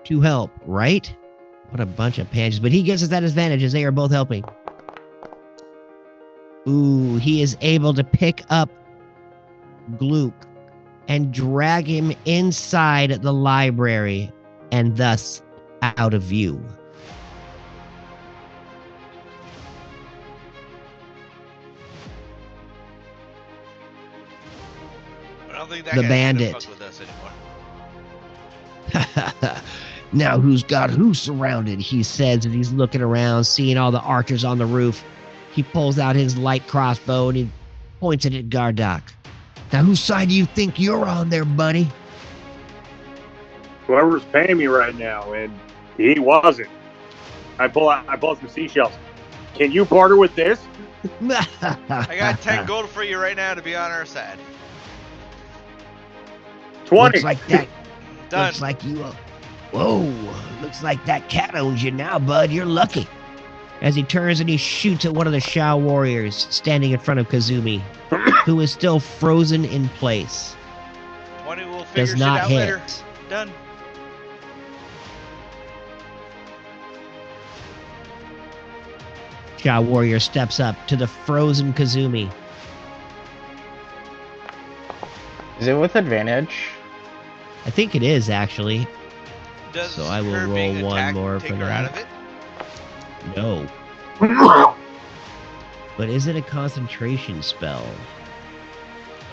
to help, right? What a bunch of pansies. But he gives us that advantage as they are both helping. Ooh, he is able to pick up Gluck and drag him inside the library and thus out of view. I don't think that The guy's bandit. gonna fuck with us anymore. Now who's got who surrounded, he says as he's looking around, seeing all the archers on the roof. He pulls out his light crossbow and he points it at Gardock. Now whose side do you think you're on there, buddy? Whoever's paying me right now, and he wasn't. I pull some seashells. Can you barter with this? I got 10 gold for you right now to be on our side. 20. Looks like that. Done. Looks like you. Whoa! Looks like that cat owns you now, bud. You're lucky. As he turns and he shoots at one of the Shao warriors standing in front of Kazumi, who is still frozen in place. 20 will figure Does shit not out hit. later. Done. Shao warrior steps up to the frozen Kazumi. Is it with advantage? I think it is actually. Does So I will her roll being one attacked more take for her that. out of it? No. But is it a concentration spell?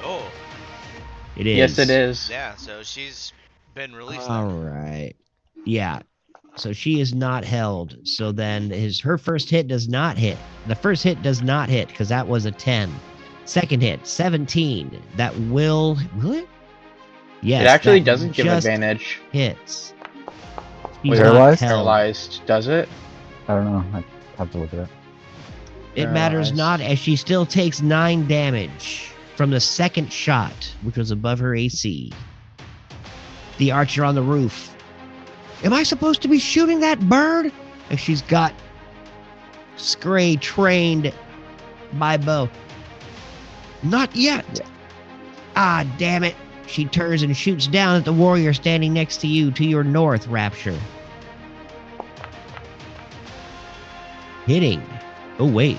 Oh, It is. Yes, it is. yeah. So she's been released. All right. Yeah. So she is not held. So then her first hit does not hit. The first hit does not hit because that was a 10. Second hit, 17. That will it? Yes. It actually that doesn't give just advantage. hits. Wait, She's paralyzed? not held. Paralyzed, does it? I don't know. I have to look at it. It matters Paralyzed. not as she still takes 9 damage from the second shot, which was above her AC. The archer on the roof. Am I supposed to be shooting that bird? And she's got Scray trained by bow. Not yet. Ah, damn it. She turns and shoots down at the warrior standing next to you, to your north, Rapture. Hitting. Oh, wait.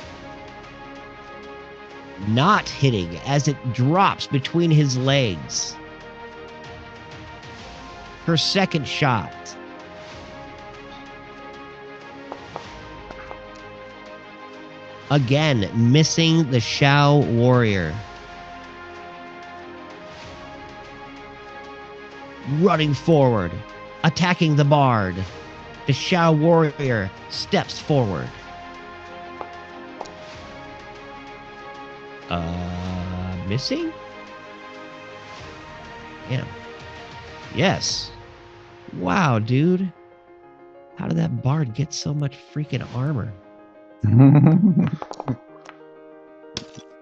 Not hitting as it drops between his legs. Her second shot. Again, missing the Shao warrior. Running forward, attacking the bard. The Shao warrior steps forward. Missing? Yeah. Yes. Wow, dude. How did that bard get so much freaking armor?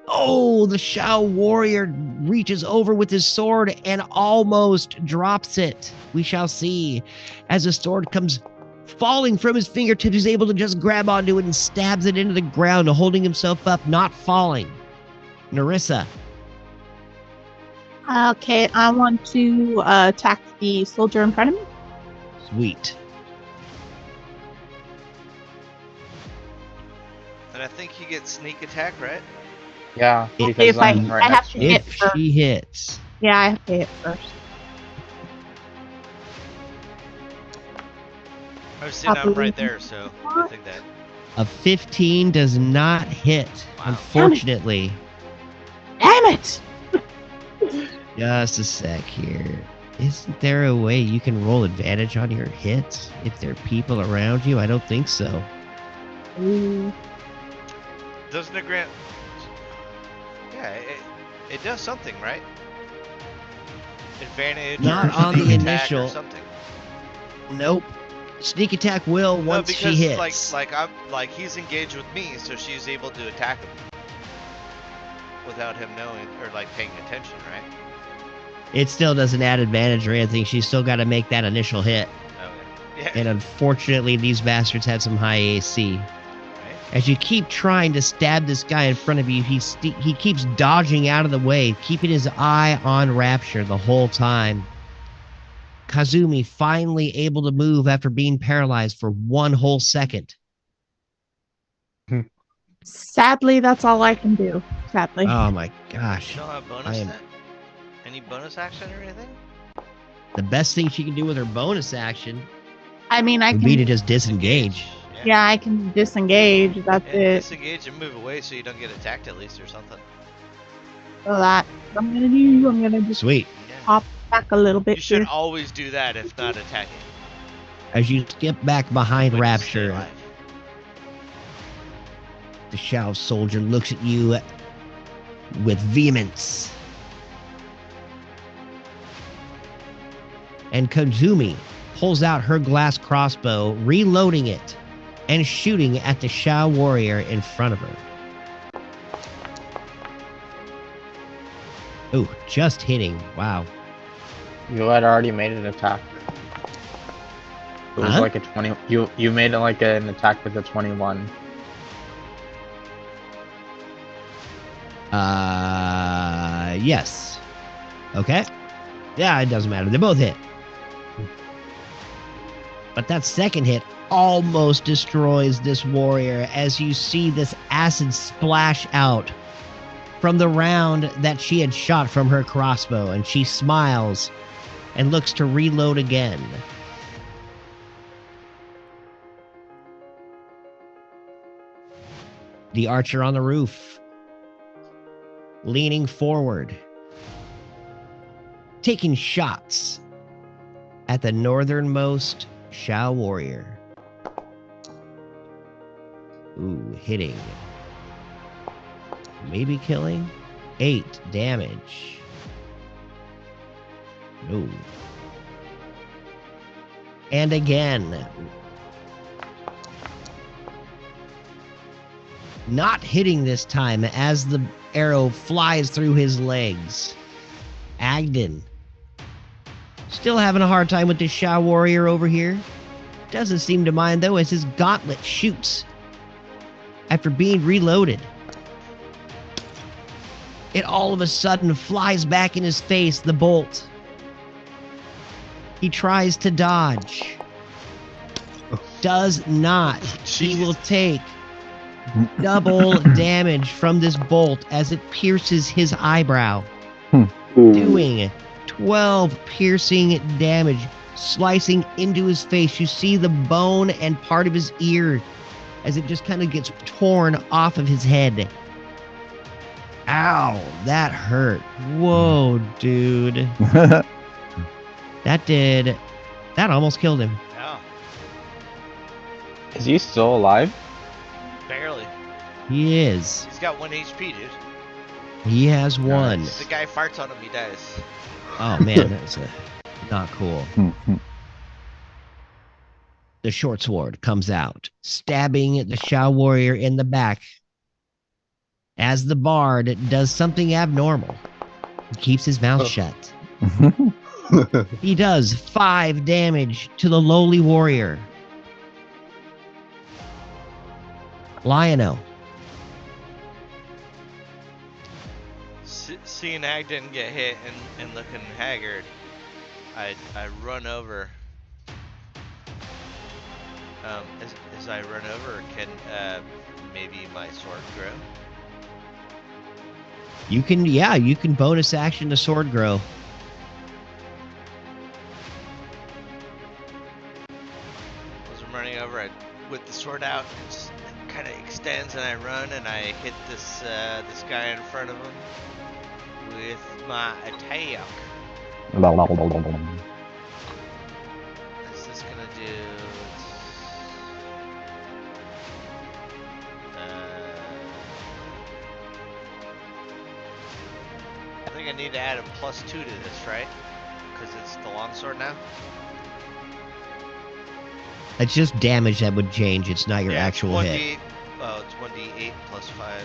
Oh, the Shao warrior reaches over with his sword and almost drops it. We shall see. As the sword comes falling from his fingertips, he's able to just grab onto it and stabs it into the ground, holding himself up, not falling. Narissa. Okay, I want to attack the soldier in front of me. Sweet. And I think you get sneak attack, right? Yeah, If because I- I'm right I have next to to you. hit If first. she hits. Yeah, I have to hit first. I've seen I'm right there, so I think that. A 15 does not hit, Wow. unfortunately. Damn it! Just a sec here. Isn't there a way you can roll advantage on your hits if there are people around you? I don't think so. Ooh. Doesn't it grant? Yeah, it does something, right? Advantage. Not or on the sneak attack initial. Or something. Nope. Sneak attack will No, once because she hits. like he's engaged with me, so she's able to attack him without him knowing or like paying attention, right? It still doesn't add advantage or anything. She's still got to make that initial hit. Okay. Yeah. And unfortunately, these bastards have some high AC. Right. As you keep trying to stab this guy in front of you, he keeps dodging out of the way, keeping his eye on Rapture the whole time. Kazumi finally able to move after being paralyzed for 1 whole second. Sadly, that's all I can do. Sadly. Oh my gosh. You don't have bonus I am- set? Any bonus action or anything? The best thing she can do with her bonus action I mean, I would be to can. just disengage. Yeah, I can disengage. That's And it. disengage and move away so you don't get attacked at least or something. So that's what I'm gonna do. I'm gonna just Sweet. Yeah. hop back a little bit You should here. always do that if not attacking. As you skip back behind Way to stay Rapture, alive. the Shao soldier looks at you with vehemence. And Kazumi pulls out her glass crossbow, reloading it, and shooting at the Shao warrior in front of her. Ooh, just hitting. Wow. You had already made an attack. It was Huh? like a 20. You made it like an attack with a 21. Yes. Okay. Yeah, it doesn't matter. They both hit. But that second hit almost destroys this warrior as you see this acid splash out from the round that she had shot from her crossbow, and she smiles and looks to reload again. The archer on the roof, leaning forward, taking shots at the northernmost Shao warrior. Ooh, hitting. Maybe killing. 8 damage. No. And again. Not hitting this time as the arrow flies through his legs. Agden. Still having a hard time with this Shao warrior over here. Doesn't seem to mind though as his gauntlet shoots after being reloaded. It all of a sudden flies back in his face, the bolt. He tries to dodge. Does not. He will take double damage from this bolt as it pierces his eyebrow. Doing 12 piercing damage, slicing into his face. You see the bone and part of his ear as it just kind of gets torn off of his head. Ow, that hurt. Whoa, dude. That almost killed him. Yeah, Is he still alive? barely. He is. He's got 1 HP, dude. He has one. If the guy farts on him, he dies. Oh man, that's not cool. The short sword comes out, stabbing the Shao warrior in the back. As the bard does something abnormal, he keeps his mouth shut. He does 5 damage to the lowly warrior. Lionel. Seeing Ag didn't get hit and looking haggard, I run over. As I run over, can maybe my sword grow? You can bonus action the sword grow. As I'm running over, I whip the sword out, and it just kind of extends, and I run, and I hit this guy in front of him with my attack. What's this gonna do? I think I need to add a +2 to this, right? Because it's the longsword now. It's just damage that would change. It's not your actual hit. Oh, it's 1d8 +5.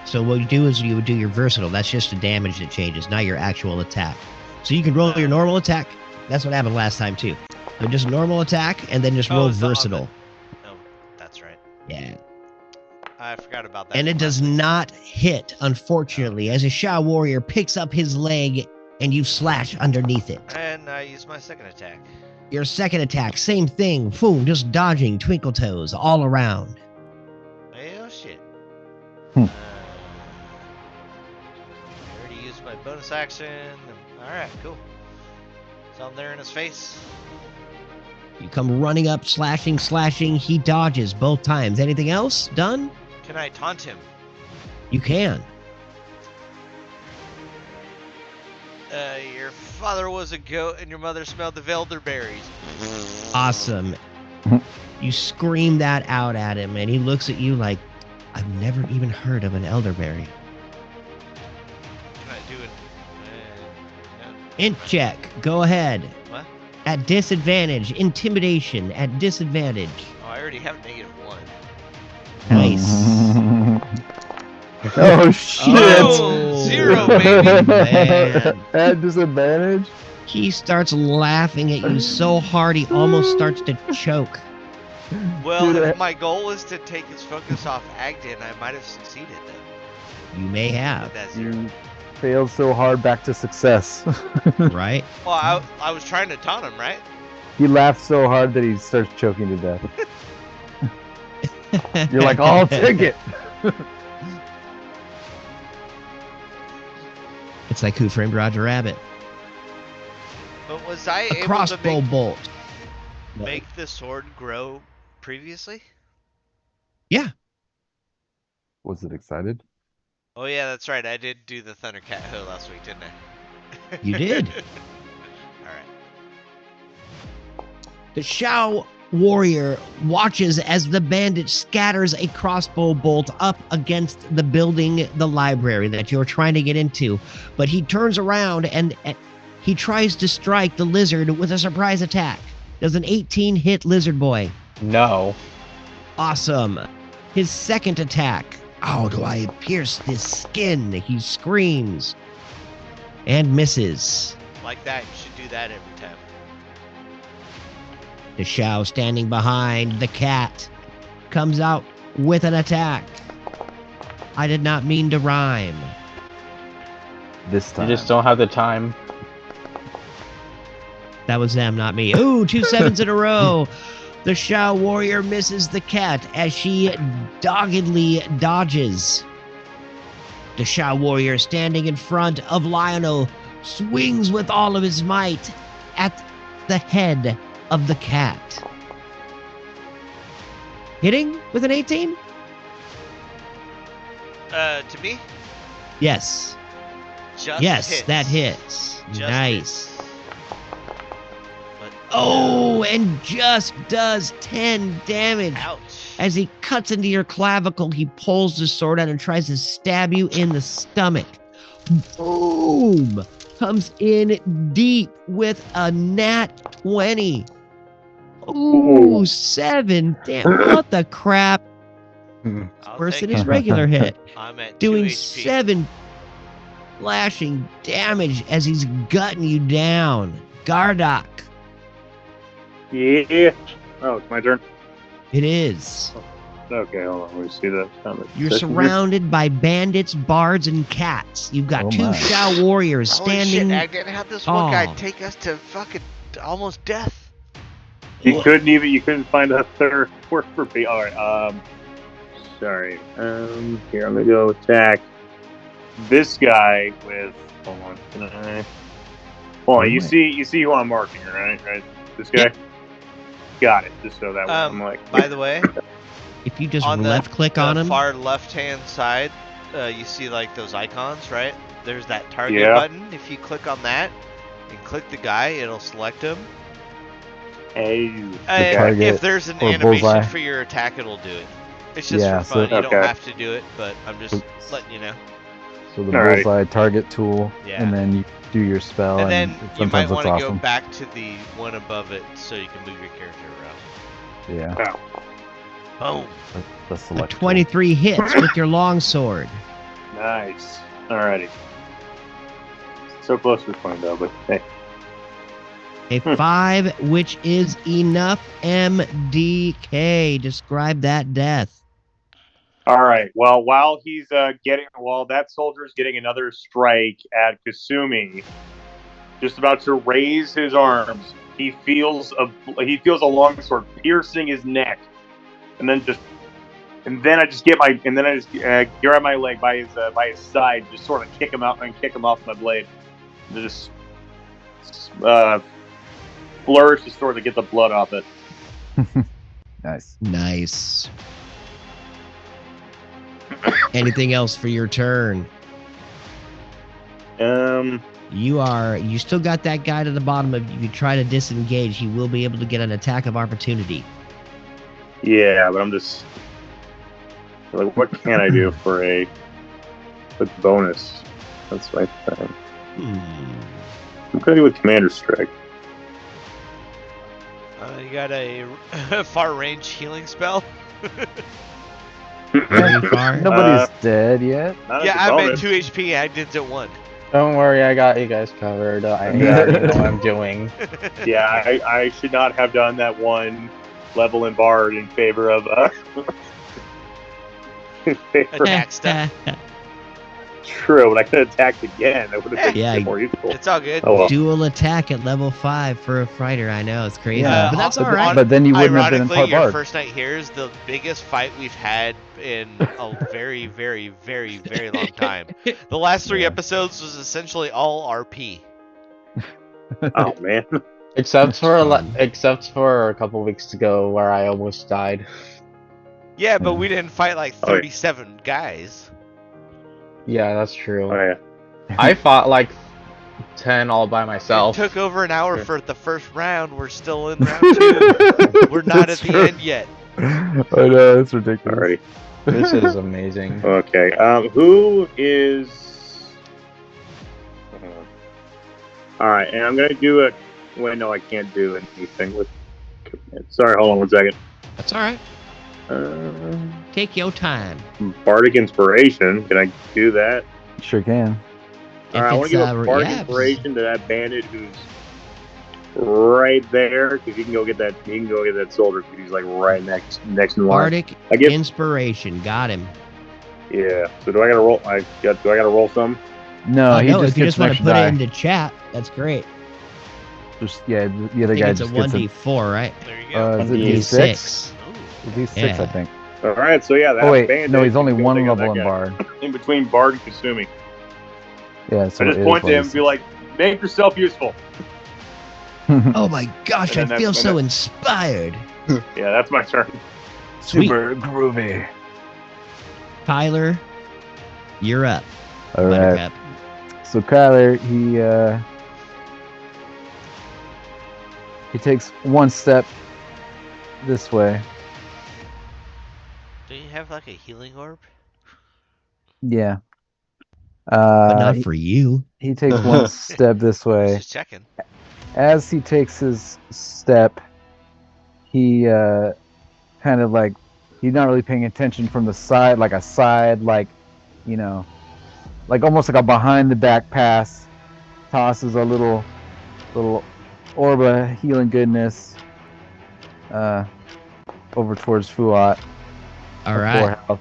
So what you do is you would do your versatile. That's just the damage that changes, not your actual attack. So you can roll your normal attack. That's what happened last time too. So just normal attack and then just roll versatile. Oh, that's right. Yeah. I forgot about that. And it does not hit, unfortunately, as a Shao warrior picks up his leg and you slash underneath it. And I use my second attack. Your second attack, same thing. Boom, just dodging twinkle toes all around. Oh shit. Hmm. I already used my bonus action. Alright, cool. So I'm there in his face. You come running up, slashing. He dodges both times. Anything else done? Can I taunt him? You can. Your father was a goat and your mother smelled the elderberries. Awesome. You scream that out at him, and he looks at you like, I've never even heard of an elderberry. Can I do it? No. Int check. Go ahead. What? At disadvantage. Intimidation at disadvantage. Oh, I already have -1. Nice. Oh shit! Oh, 0, baby. Man. At disadvantage? He starts laughing at you so hard he almost starts to choke. Well, Dude, if my goal was to take his focus off Agden, I might have succeeded though. You may have, With that 0. You failed so hard back to success. right? Well, I was trying to taunt him, right? He laughed so hard that he starts choking to death. You're like, I'll take it. It's like Who Framed Roger Rabbit. But was I A able crossbow to bolt. make the sword grow previously? Yeah. Was it excited? Oh yeah, that's right. I did do the Thundercat Ho last week, didn't I? You did. Alright. The Shao warrior watches as the bandit scatters a crossbow bolt up against the building, the library that you're trying to get into. But he turns around and he tries to strike the lizard with a surprise attack. Does an 18 hit lizard boy? No. Awesome. His second attack. How do I pierce his skin? He screams. And misses. Like that, you should do that every time. The Shao standing behind the cat comes out with an attack. I did not mean to rhyme. This You time. just don't have the time. That was them, not me. Ooh, 2 sevens in a row. The Shao warrior misses the cat as she doggedly dodges. The Shao warrior standing in front of Lionel swings with all of his might at the head of the cat. Hitting with an 18? To me, Yes. just Yes, hits. that hits. Just Nice. hits. But, Oh, and just does 10 damage. ouch. As he cuts into your clavicle, he pulls the sword out and tries to stab you in the stomach. Boom! Comes in deep with a nat 20. Ooh, 7. Damn, what the crap? I'll Worse take than his it. regular hit. I'm at 2 Doing HP. 7 slashing damage as he's gutting you down. Gardock, Yeah. Oh, it's my turn. it is. Okay, hold on. Let me see that comment. You're surrounded by bandits, bards, and cats. You've got Oh 2 my. Shao warriors Holy shit, standing. Agdan, how'd this one guy tall. take us to fucking almost death? You couldn't find a third word for me. All right. Sorry. Here I'm gonna go attack this guy with. Hold on. Can I? Hold on. You see who I'm marking, right? Right. This guy. Yep. Got it. Just so that way I'm like. By the way, If you just on left click on the him, far left-hand side, you see like those icons, right? There's that target Yeah. button. If you click on that and click the guy, it'll select him. Hey. And target if there's an or animation bullseye. for your attack, it'll do it. It's just Yeah, for fun. so- You don't Okay. have to do it, but I'm just letting you know. So the Alrighty. bullseye target tool, Yeah. and then you do your spell, And then it you might sometimes want looks to awesome. go back to the one above it so you can move your character around. Yeah, Boom. the a select tool. 23 hits with your longsword. Nice. Alrighty. So close to 20 though, but hey. A 5, which is enough. MDK. Describe that death. All right. Well, while that soldier's getting another strike at Kasumi, just about to raise his arms, he feels a longsword piercing his neck, and then I just grab my leg by his side, just sort of kick him out and kick him off my blade, and just flourish the sword to get the blood off it. Nice. Nice. Anything else for your turn? You still got that guy to the bottom of you. If you try to disengage, he will be able to get an attack of opportunity. Yeah, but I'm just like, what can I do for a bonus? That's my thing. I'm gonna go with Commander Strike. You got a far range healing spell? Very far. Nobody's dead yet. Not Yeah, as a I'm at bonus. 2 HP. Agdan's at 1. Don't worry, I got you guys covered. I already know what I'm doing. Yeah, I should not have done that one level in Bard in favor of Attack stuff. True, but I could have attacked again. That would have been Yeah, more useful. It's all good. Oh well. Dual attack at level 5 for a fighter. I know, it's crazy. Yeah. But that's Uh, all right. But then you wouldn't have been in Ironically, part your bard. first night here is the biggest fight we've had in a very, very, very, very long time. The last 3 Yeah. episodes was essentially all RP. Oh man. Except for fun. a couple weeks ago where I almost died. Yeah, but Yeah. we didn't fight like Oh, yeah. 37 guys. Yeah, that's true. Oh yeah. I fought like 10 all by myself. It took over an hour for the first round. We're still in round 2. We're not That's at the true. end yet. I know, that's ridiculous. Alrighty. This is amazing. Okay. Who is? All right, and I'm gonna do it. Wait, no, I can't do anything with. Sorry, hold on 1 second. That's all right. Take your time. Bardic Inspiration. Can I do that? Sure can. All right, I want to give a Bardic yeah, Inspiration to that bandit who's right there, because he can go get that. He can go get that soldier because he's like right next in line. Bardic I guess. Inspiration. Got him. Yeah. So do I gotta roll? Do I gotta roll some? No, he no, just if you gets just an want to extra put die. it into chat, that's great. Just, yeah, the I other think guy it's a just gets 1d4, right? There you go. is it D6? D6? Ooh. D6, Yeah. I think. All right. So yeah, that Oh wait, bandit. no, he's only you can go one take out level that in guy. Bard. In between Bard and Kasumi. Yeah, so I just it point is to him and be like, "Make yourself useful." Oh my gosh, And I then feel that's- so inspired. Yeah, that's my turn. Sweet. Super groovy. Tyler, you're up. All right. Buttercup. So Kyler, he takes one step this way. Do you have like a healing orb? Yeah. But not for you. He takes one step this way. Just checking. As he takes his step, he kind of like he's not really paying attention from the side, like you know, like almost like a behind the back pass. Tosses a little orb of healing goodness over towards Fuat. All for right. 4 health.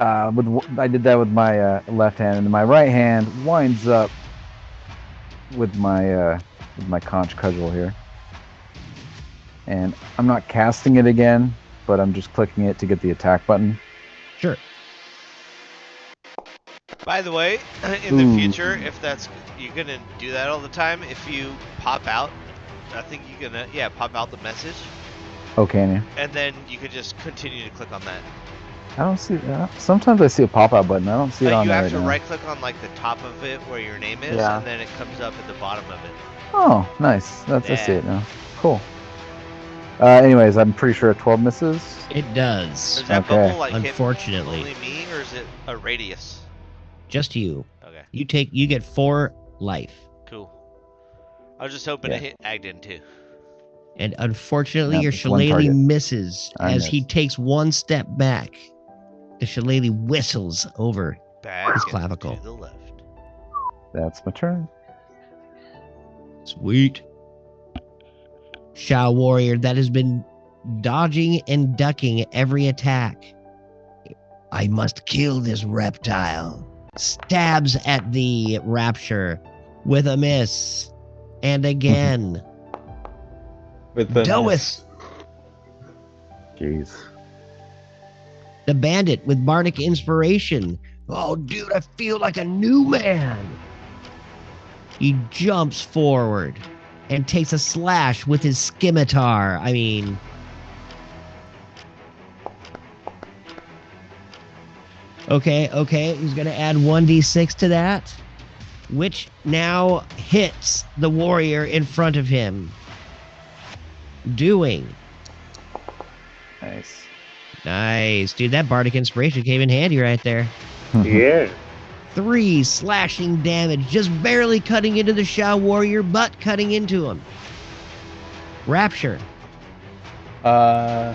I did that with my left hand, and my right hand winds up with my conch cudgel here. And I'm not casting it again, but I'm just clicking it to get the attack button. Sure. By the way, in the future, if you're gonna do that all the time, if you pop out, I think you're gonna pop out the message. Oh, can you? And then you could just continue to click on that. I don't see that. Sometimes I see a pop-out button. I don't see it on You there have to right now. right-click on like the top of it where your name is, Yeah. and then it comes up at the bottom of it. Oh, nice. I see it now. Cool. Anyways, I'm pretty sure a 12 misses. It does. Does that Okay. bubble like Unfortunately. hit only me, or is it a radius? Just you. Okay, You get 4 life. cool. I was just hoping to hit Agden too. And unfortunately, Yeah, your it's one shillelagh target. misses I as he missed. takes one step back. The shillelagh whistles over Back his and clavicle. to the left. That's my turn. Sweet. Shao warrior that has been dodging and ducking every attack. I must kill this reptile. Stabs at the rapture with a miss. And again. With the Doeth. Jeez. The bandit with bardic inspiration. Oh, dude, I feel like a new man. He jumps forward and takes a slash with his scimitar. I mean, okay. He's going to add 1d6 to that, which now hits the warrior in front of him. Doing. Nice. Dude, that bardic inspiration came in handy right there. Yeah. 3 slashing damage, just barely cutting into the Shao warrior, but cutting into him. Rapture. Do I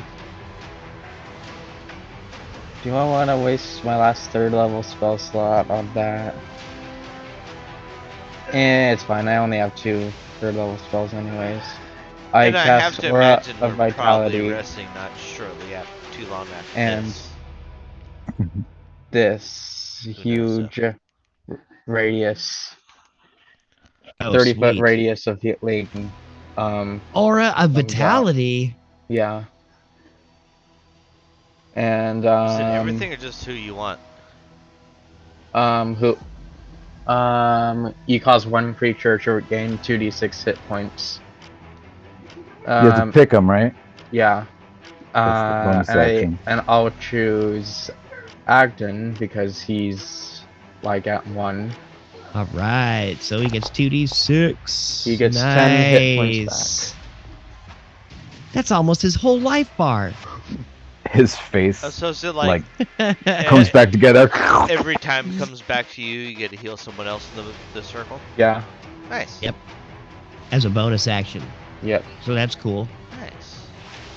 want to waste my last 3rd level spell slot on that? It's fine. I only have 2 3rd level spells anyways. I And I have cast to Aura imagine of we're Vitality. probably resting not shortly after, too long after And this. This Who knows, huge radius, Oh, 30-foot sweet. radius of healing. Aura of thumbs up. vitality. Yeah. And Is it everything or just who you want? you cause one creature to gain 2d6 hit points. You have to pick them, right? Yeah. That's the bonus action. And I'll choose Agden because he's like at 1. All right, so he gets 2d6. He gets nice. 10 hit points back. That's almost his whole life bar. His face So is it like comes back together. every time it comes back to you, you get to heal someone else in the circle? Yeah. Nice. Yep. As a bonus action. Yep. So that's cool. Nice.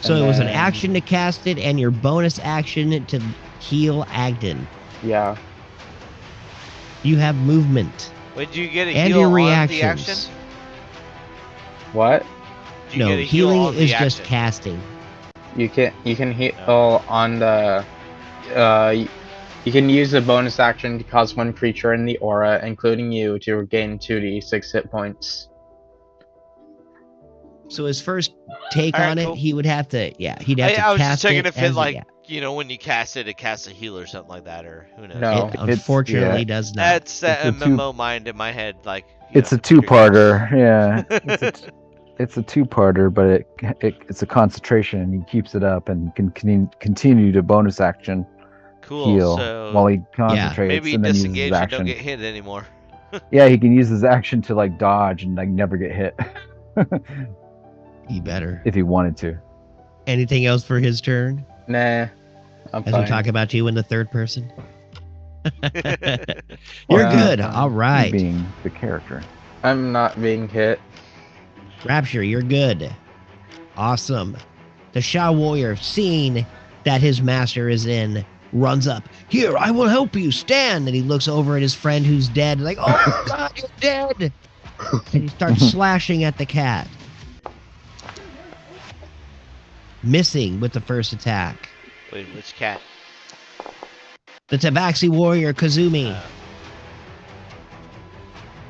So And it was an then- action to cast it and your bonus action to heal Agden. Yeah. You have movement. Wait, do you get a And heal your on the reactions. action? What? Do you No, get a heal healing on the is just action? casting. You can heal on the you can use the bonus action to cause one creature in the aura, including you, to regain 2d6 hit points. So his first take All right, on it, cool. he would have to, he'd have to I was just cast checking it if it as like, when you cast it casts a heal or something like that, or who knows. No. It unfortunately does not. That's that It's a MMO mind in my head, like. It's a two-parter. Yeah. it's a two-parter, but it's a concentration, and he keeps it up and can continue to bonus action Cool. heal So while he concentrates, maybe and then uses his disengage and don't action. get hit anymore. Yeah, he can use his action to like dodge and like never get hit. He better. If he wanted to. Anything else for his turn? Nah, I'm As fine. we talk about you in the third person. Well, You're good. fine. All right. Being the character. I'm not being hit. Rapture, you're good. Awesome. The Shao warrior, seeing that his master is in, runs up. Here, I will help you. Stand. And he looks over at his friend who's dead. Like, oh my God, you're dead. And he starts slashing at the cat. Missing with the first attack. Wait, which cat? The Tabaxi warrior, Kazumi.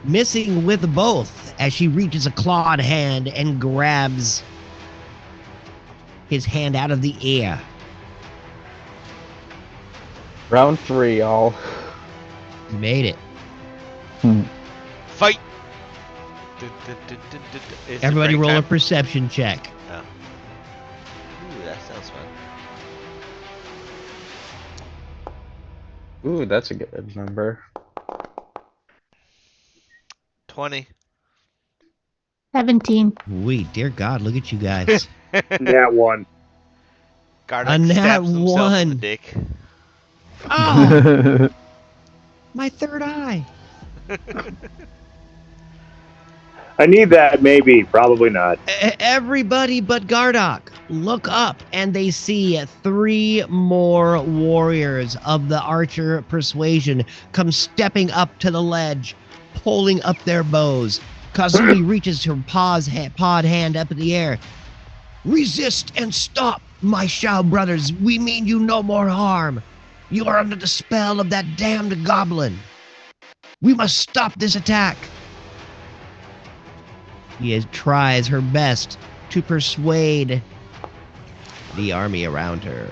Missing with both as she reaches a clawed hand and grabs his hand out of the air. Round 3, y'all. You made it. Fight! Is it Everybody break roll a time? perception check. Oh. Ooh, that sounds fun. Ooh, that's a good number. 20. 17. Wait, dear God, look at you guys. Nat 1. Gardock A nat stabs himself in the one. dick. Oh, my third eye. I need that, maybe. Probably not. Everybody but Gardock look up and they see 3 more warriors of the archer persuasion come stepping up to the ledge, pulling up their bows. Kazumi reaches her pawed hand up in the air. Resist and stop, my Shao brothers. We mean you no more harm. You are under the spell of that damned goblin. We must stop this attack. He tries her best to persuade the army around her.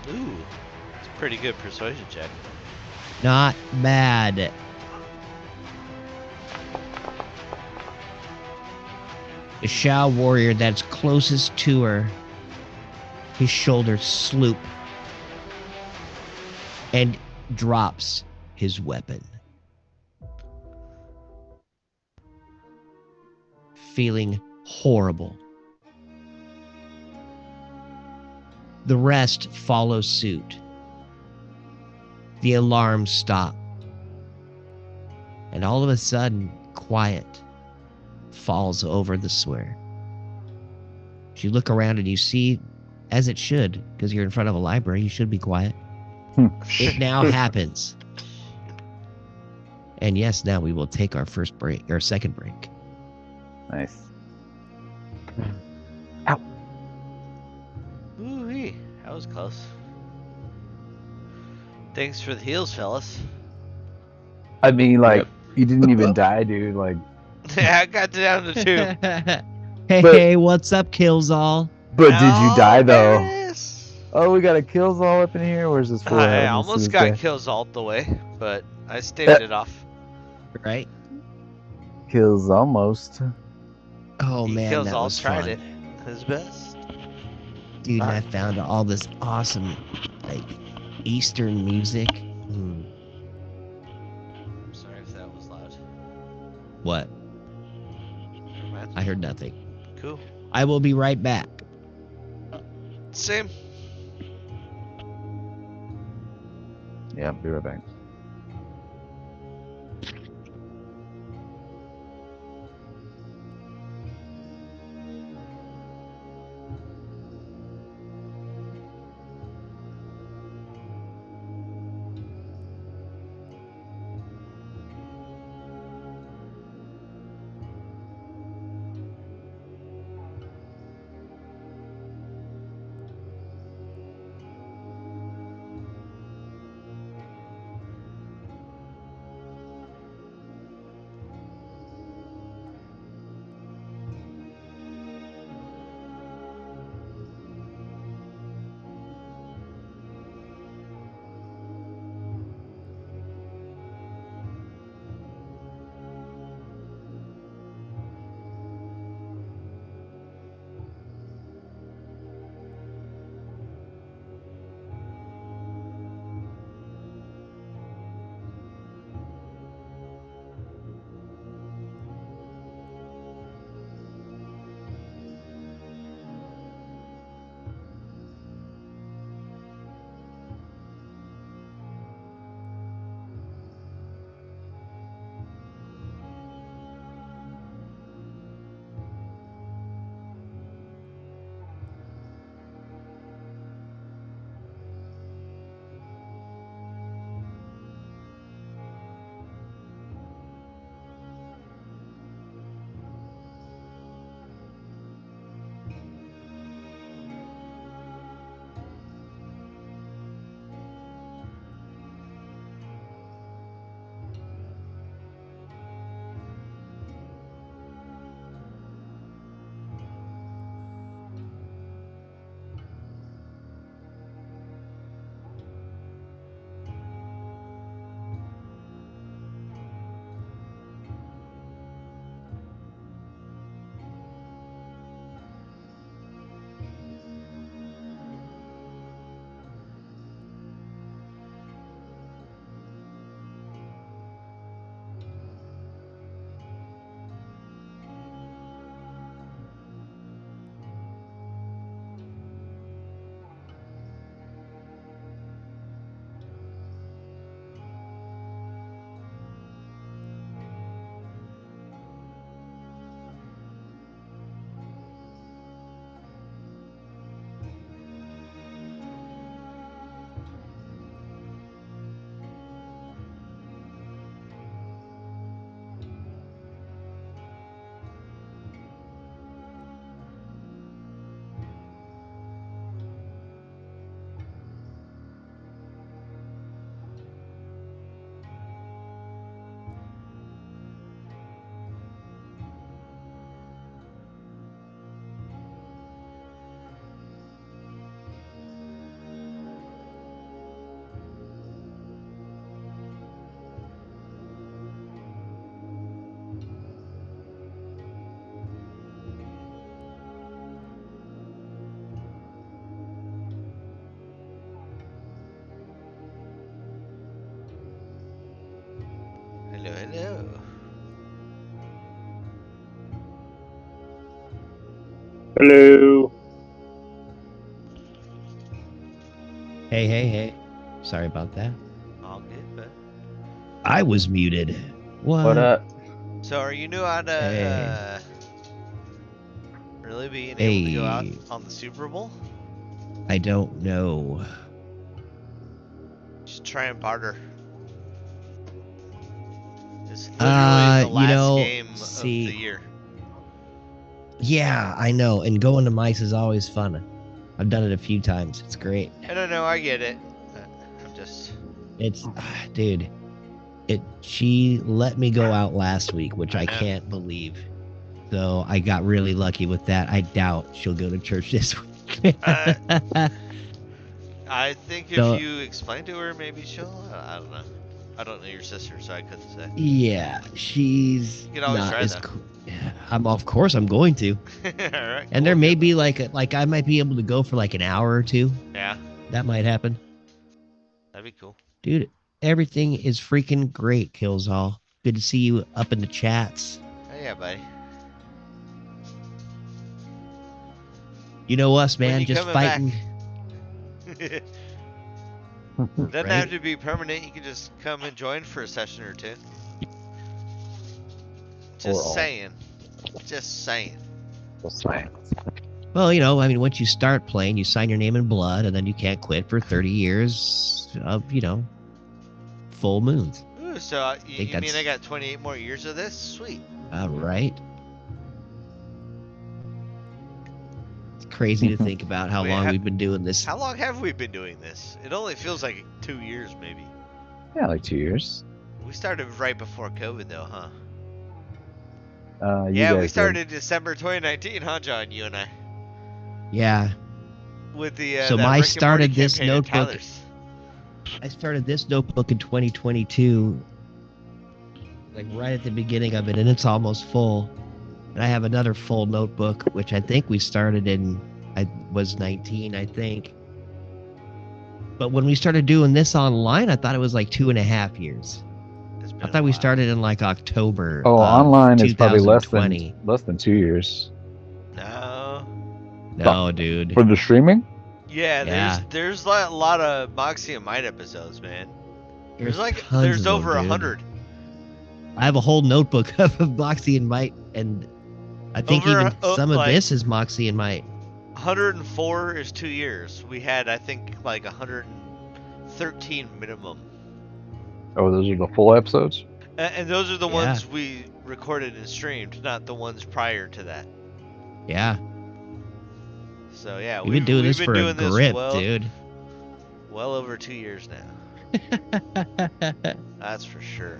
Ooh, it's a pretty good persuasion check. Not bad. The Shao warrior that's closest to her, his shoulders sloop and drops his weapon. Feeling horrible. The rest follow suit. The alarms stop. And all of a sudden, quiet falls over the square. As you look around and you see, as it should, because you're in front of a library, you should be quiet. It now happens. And yes, now we will take our first break, our second break. Nice. Ooh-wee, that was close. Thanks for the heals, fellas. I mean, like, Yep. you didn't even die, dude. Like, Yeah, I got down to 2. Hey, But- hey, what's up, Killsall? but did you die though? There it is. Oh, we got a kills all up in here. Where's this for? I Let me see almost this got guy. kills all the way, but I staved it off. Right? Kills almost. Oh He man, kills that all was tried fun. it his best. Dude, and I found all this awesome, like, Eastern music. I'm sorry if that was loud. What? Never mind. I heard nothing. Cool. I will be right back. Same. Yeah, I'll be right back. Hello. Hello. Hey. Sorry about that. All good, bud. I was muted. What up? So are you new how to Hey. really being able to go out Hey. on the Super Bowl? I don't know. Just try and barter. It's literally the last game of the year. Yeah, I know. And going to mice is always fun. I've done it a few times. It's great. I don't know, I get it. I'm just... It's, dude, she let me go out last week, which I know. can't believe. So I got really lucky with that. I doubt she'll go to church this week. I think if So- you explain to her, maybe she'll... I don't know. I don't know your sister, so I couldn't say. Yeah, she's You can always not try, as though. cool. Of course I'm going to. Alright, And there may be like I might be able to go for like an hour or two. Yeah, That might happen. that'd be cool. Dude, everything is freaking great, Killsall. Good to see you up in the chats. Oh, yeah, buddy. You know us, When man, you just coming fighting. back? Doesn't Right? have to be permanent. You can just come and join for a session or two. Just all. saying. Just saying. Well, you know, I mean, once you start playing, you sign your name in blood, and then you can't quit for 30 years of, you know, full moons. Ooh, so you think mean I that's- got 28 more years of this? Sweet. All right. It's crazy to think about how Wait, long how- we've been doing this. How long have we been doing this? It only feels like 2 years, maybe. Yeah, like 2 years. We started right before COVID, though, huh? You Yeah, we guys started December 2019, huh, John? You and I. Yeah. With the So that my Rick and started Morty this campaign at notebook- Tyler's. I started this notebook in 2022, like right at the beginning of it, and it's almost full. And I have another full notebook, which I think we started in, I was 19, I think. But when we started doing this online, I thought it was like 2.5 years. It's been I a thought we while. started in like October. Oh, of online is probably 2020. less than 2 years No. No, dude. for the streaming. Yeah, Yeah. there's like a lot of Moxie and Might episodes, man. There's tons of over them, dude. 100. I have a whole notebook of Moxie and Might, and I think Over, even some of like- this is Moxie and Might. 104 is 2 years. We had, I think, like 113 minimum. Oh, those are the full episodes. And those are the Yeah. ones we recorded and streamed, not the ones prior to that. Yeah. So yeah, We've been doing this been for doing a this grip, well, dude. well over 2 years now. That's for sure.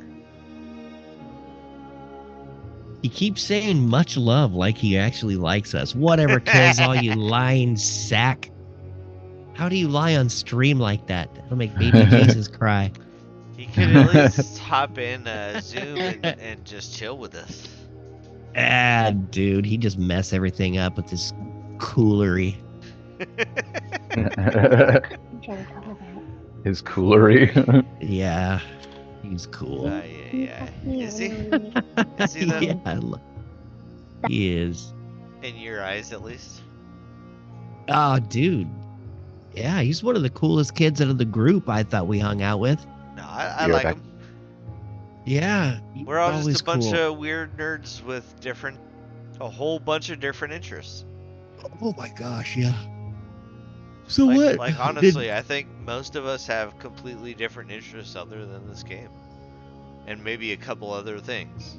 He keeps saying much love like he actually likes us. Whatever, kills all you lying sack. How do you lie on stream like that? That'll make baby Jesus cry. He could at least hop in Zoom and just chill with us. Ah, dude, he just mess everything up with his coolery. His coolery. Yeah, he's cool. Yeah. Is he? Is he though? Yeah, he is. In your eyes, at least. Oh, dude. Yeah, he's one of the coolest kids out of the group I thought we hung out with. No, I You're like back. him. Yeah. he's We're all always just a bunch cool. of weird nerds with a whole bunch of different interests. Oh my gosh, yeah. So Like, what? like honestly, I think most of us have completely different interests other than this game, and maybe a couple other things.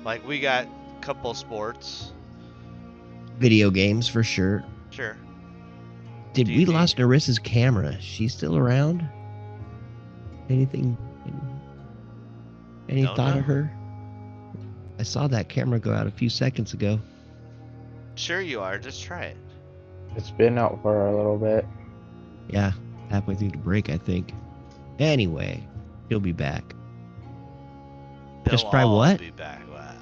Like we got a couple sports. Video games for sure. Sure. Did we D&D. lost Narissa's camera? She's still around? Anything? Any Don't thought know. of her? I saw that camera go out a few seconds ago. Sure you are. Just try it. It's been out for a little bit. Yeah, halfway through the break, I think. Anyway, he'll be back. Just They'll try all what? Be back. I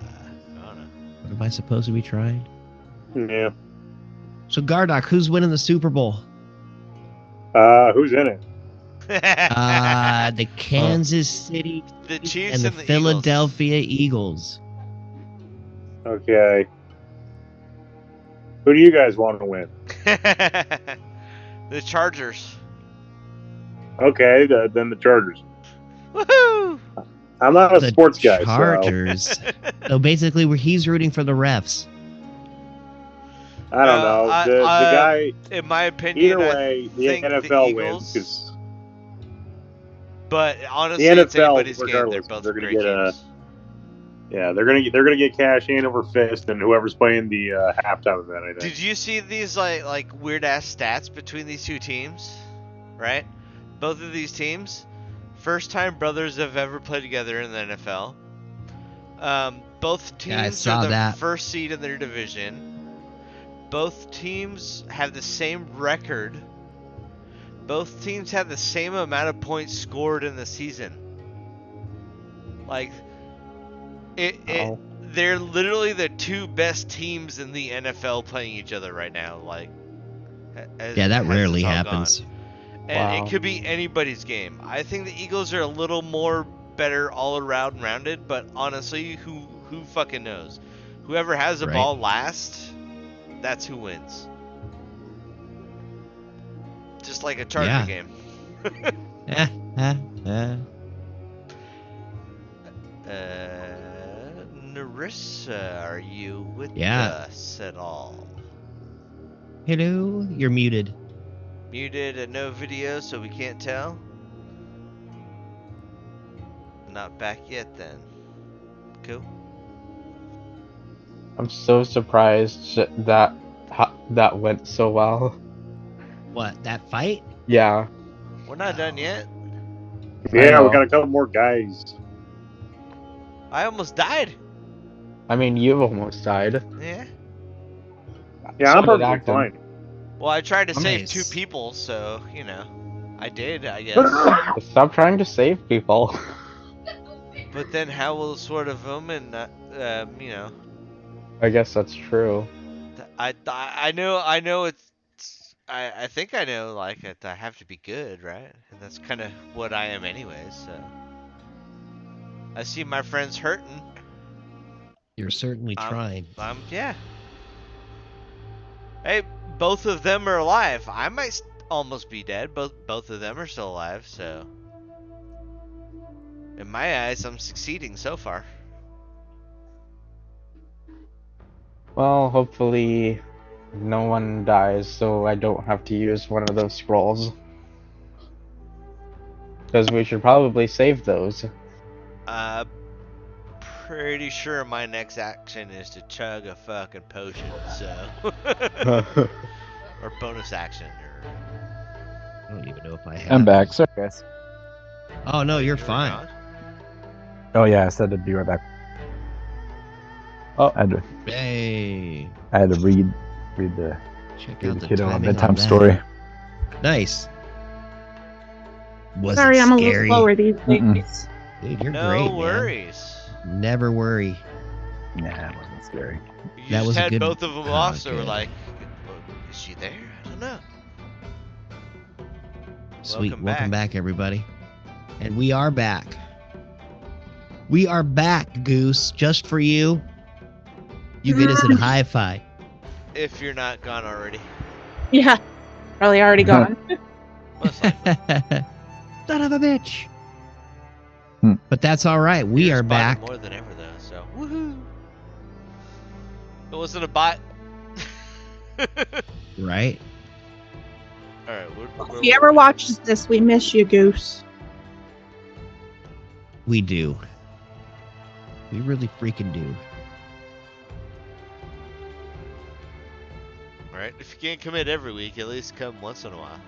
don't know. What am I supposed to be trying? Yeah. So Gardock, who's winning the Super Bowl? Who's in it? The Kansas City the Chiefs and the the Philadelphia Eagles. Okay. Who do you guys want to win? The Chargers. Okay, then the Chargers. Woohoo! I'm not a The sports guy, Chargers. So basically, he's rooting for the refs. I don't know. The guy. In my opinion, Either way, the NFL wins because but honestly, the it's NFL, anybody's game. They're regardless, both they're gonna great get games. they're gonna get cash hand over fist, and whoever's playing the halftime event, I think. Did you see these like weird ass stats between these two teams? Right, both of these teams, first time brothers have ever played together in the NFL. Both teams are the first seed in their division. Both teams have the same record. Both teams have the same amount of points scored in the season. Like, they're literally the two best teams in the NFL playing each other right now. Like, that rarely happens. And it could be anybody's game. I think the Eagles are a little more better all around rounded, but honestly, who fucking knows? Whoever has the ball last, that's who wins. Just like a Charger game. Narissa, are you with us at all? Hello, you're muted. Muted and no video, so we can't tell? Not back yet then. Cool. I'm so surprised that went so well. What, that fight? Yeah. We're not done yet. Yeah, we got a couple more guys. I almost died. I mean, you almost died. Yeah. Yeah, I'm perfectly fine. Well, I tried to save two people, so, you know, I did, I guess. Stop trying to save people. But then how will sort of them and, you know. I guess that's true. I know it's, I think I know, like, I have to be good, right? And that's kind of what I am anyways, so. I see my friends hurting. You're certainly trying. Yeah. Hey, both of them are alive. I might almost be dead. Both of them are still alive, so. In my eyes, I'm succeeding so far. Well, hopefully no one dies, so I don't have to use one of those scrolls. Because we should probably save those. Pretty sure my next action is to chug a fucking potion, so. Or bonus action, or. I don't even know if I have. I'm back. Sorry, guys. Oh, no, you're fine. Oh, yeah, I said I'd be right back. Oh, I had to read the kiddo a bedtime story. Nice. Was Sorry, it I'm a scary? little slower these days. Dude, you're no great, worries. Man. Never worry. Nah, it wasn't scary. You just had both of them off, so we're like, is she there? I don't know. Sweet. Welcome back, everybody. And we are back. We are back, Goose, just for you. You get us a high five. If you're not gone already. Yeah, probably already gone. Son of a bitch. But that's all right. We are back. More than ever, though. So woohoo! It wasn't a bot. Right. All right. If he ever watches this, we miss you, Goose. We do. We really freaking do. All right. If you can't commit every week, at least come once in a while.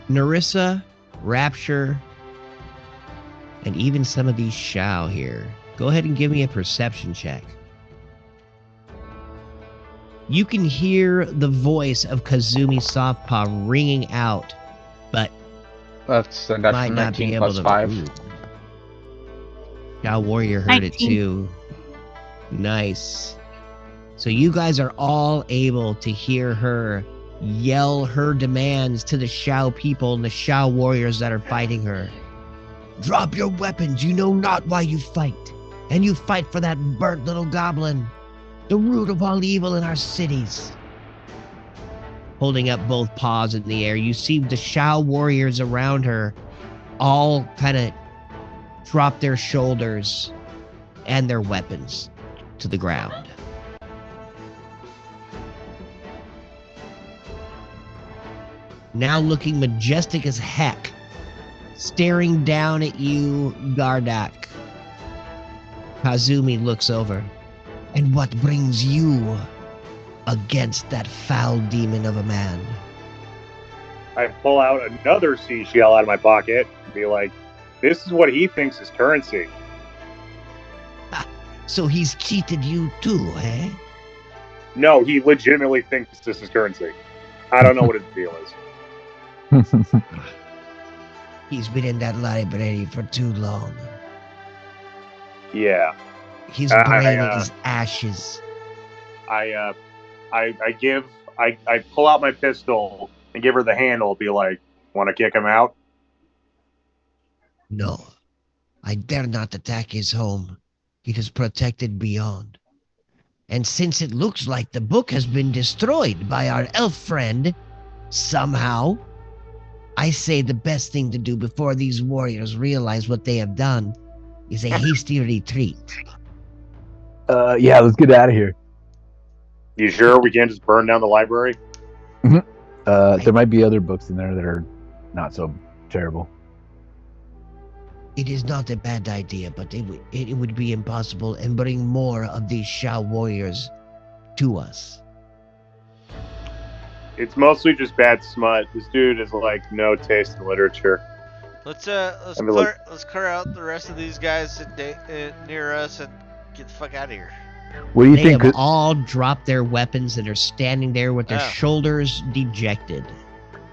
Narissa, Rapture, and even some of these Shao here. Go ahead and give me a perception check. You can hear the voice of Kazumi Softpaw ringing out, but that's might not be able to. 5. Shao Warrior heard 19. It too. Nice. So you guys are all able to hear her yell her demands to the Shao people and the Shao warriors that are fighting her. Drop your weapons, you know not why you fight. And you fight for that burnt little goblin, the root of all evil in our cities. Holding up both paws in the air, you see the Shao warriors around her all kind of drop their shoulders and their weapons to the ground. Now looking majestic as heck, staring down at you, Gardak. Kazumi looks over. And what brings you against that foul demon of a man? I pull out another seashell out of my pocket and be like, this is what he thinks is currency. So he's cheated you too, eh? No, he legitimately thinks this is currency. I don't know what his deal is. He's been in that library for too long. Yeah. His brain is ashes. I pull out my pistol and give her the handle, be like, want to kick him out? No, I dare not attack his home. It is protected beyond. And since it looks like the book has been destroyed by our elf friend, somehow, I say the best thing to do before these warriors realize what they have done is a hasty retreat. Yeah, let's get out of here. You sure we can't just burn down the library? There might be other books in there that are not so terrible. It is not a bad idea, but it would be impossible and bring more of these Shao warriors to us. It's mostly just bad smut. This dude is like no taste in literature. Let's clear out the rest of these guys near us and get the fuck out of here. What do you They think? have all dropped their weapons and are standing there with their Oh. shoulders dejected.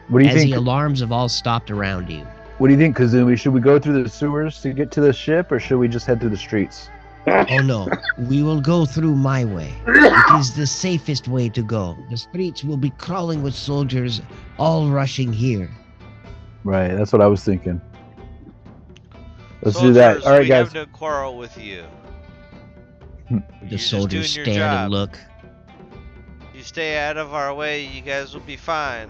What do you as think? the alarms have all stopped around you. What do you think, Kazumi? Should we go through the sewers to get to the ship, or should we just head through the streets? Oh no, we will go through my way. It is the safest way to go. The streets will be crawling with soldiers, all rushing here. Right, that's what I was thinking. Let's do that. Soldiers, All right, we guys. have no quarrel with you. The You're just soldiers doing your stand job. and look. You stay out of our way, you guys will be fine.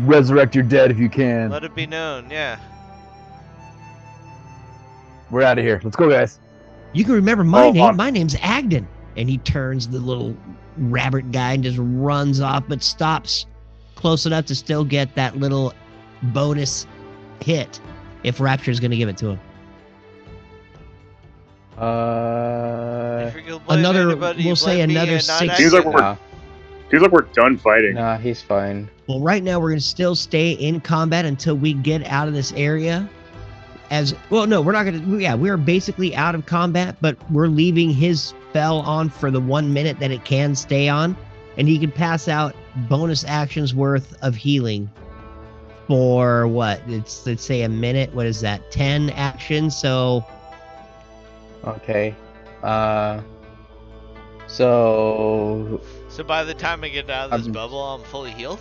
Resurrect your dead if you can. Let it be known, yeah. We're out of here. Let's go, guys. You can remember my Oh, name. My name's Agden. And he turns the little rabbit guy and just runs off, but stops close enough to still get that little bonus hit if Rapture's going to give it to him. If you're gonna blame Another- anybody, we'll you say blame me another and not six- Seems like we're Nah, done fighting. nah, he's fine. Well, right now we're going to still stay in combat until we get out of this area. We're not going to. Yeah, we're basically out of combat, but we're leaving his spell on for the 1 minute that it can stay on, and he can pass out bonus actions worth of healing for what? Let's say a minute. What is that? 10 actions. So Okay. So So by the time I get out of this I'm- bubble, I'm fully healed?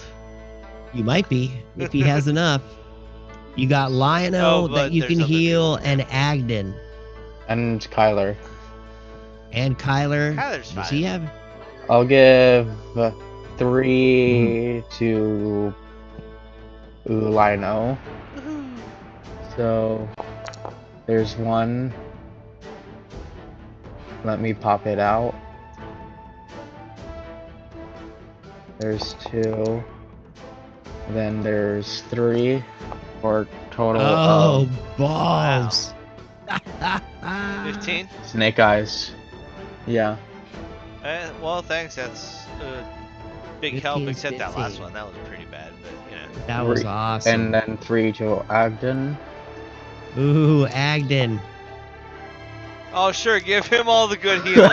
you might be if he has enough. You got Lionel Oh, that but you there's can other heal, people. and Agden and Kyler. and Kyler. Kyler's Does he fine. have? I'll give 3 to Lino. Woohoo. So there's 1. Let me pop it out. There's 2. Then there's 3 for total Oh, of balls! 15? Snake Eyes. Yeah. Well, thanks. That's big help, 15 is except that last 15. one. That was pretty bad, but you know. That was awesome. And then 3 to Ogden. Ooh, Agden. Oh, sure. Give him all the good healing.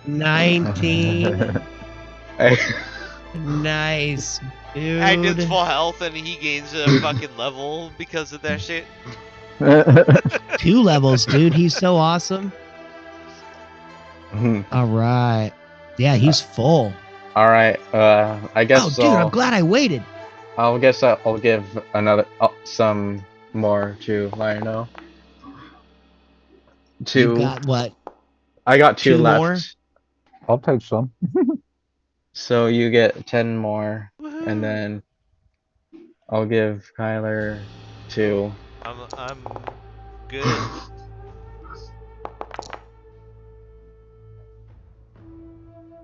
19. Nice, dude. Agden's full health and he gains a fucking level because of that shit. 2 levels, dude. He's so awesome. All right. Yeah, he's full. All right. I guess. Oh, dude, I'm glad I waited. I'll guess I'll give another some more to Lionel. You got what? I got 2 2 left. more? I'll take some. So you get 10 more, Woohoo. and then I'll give Kyler 2. I'm good.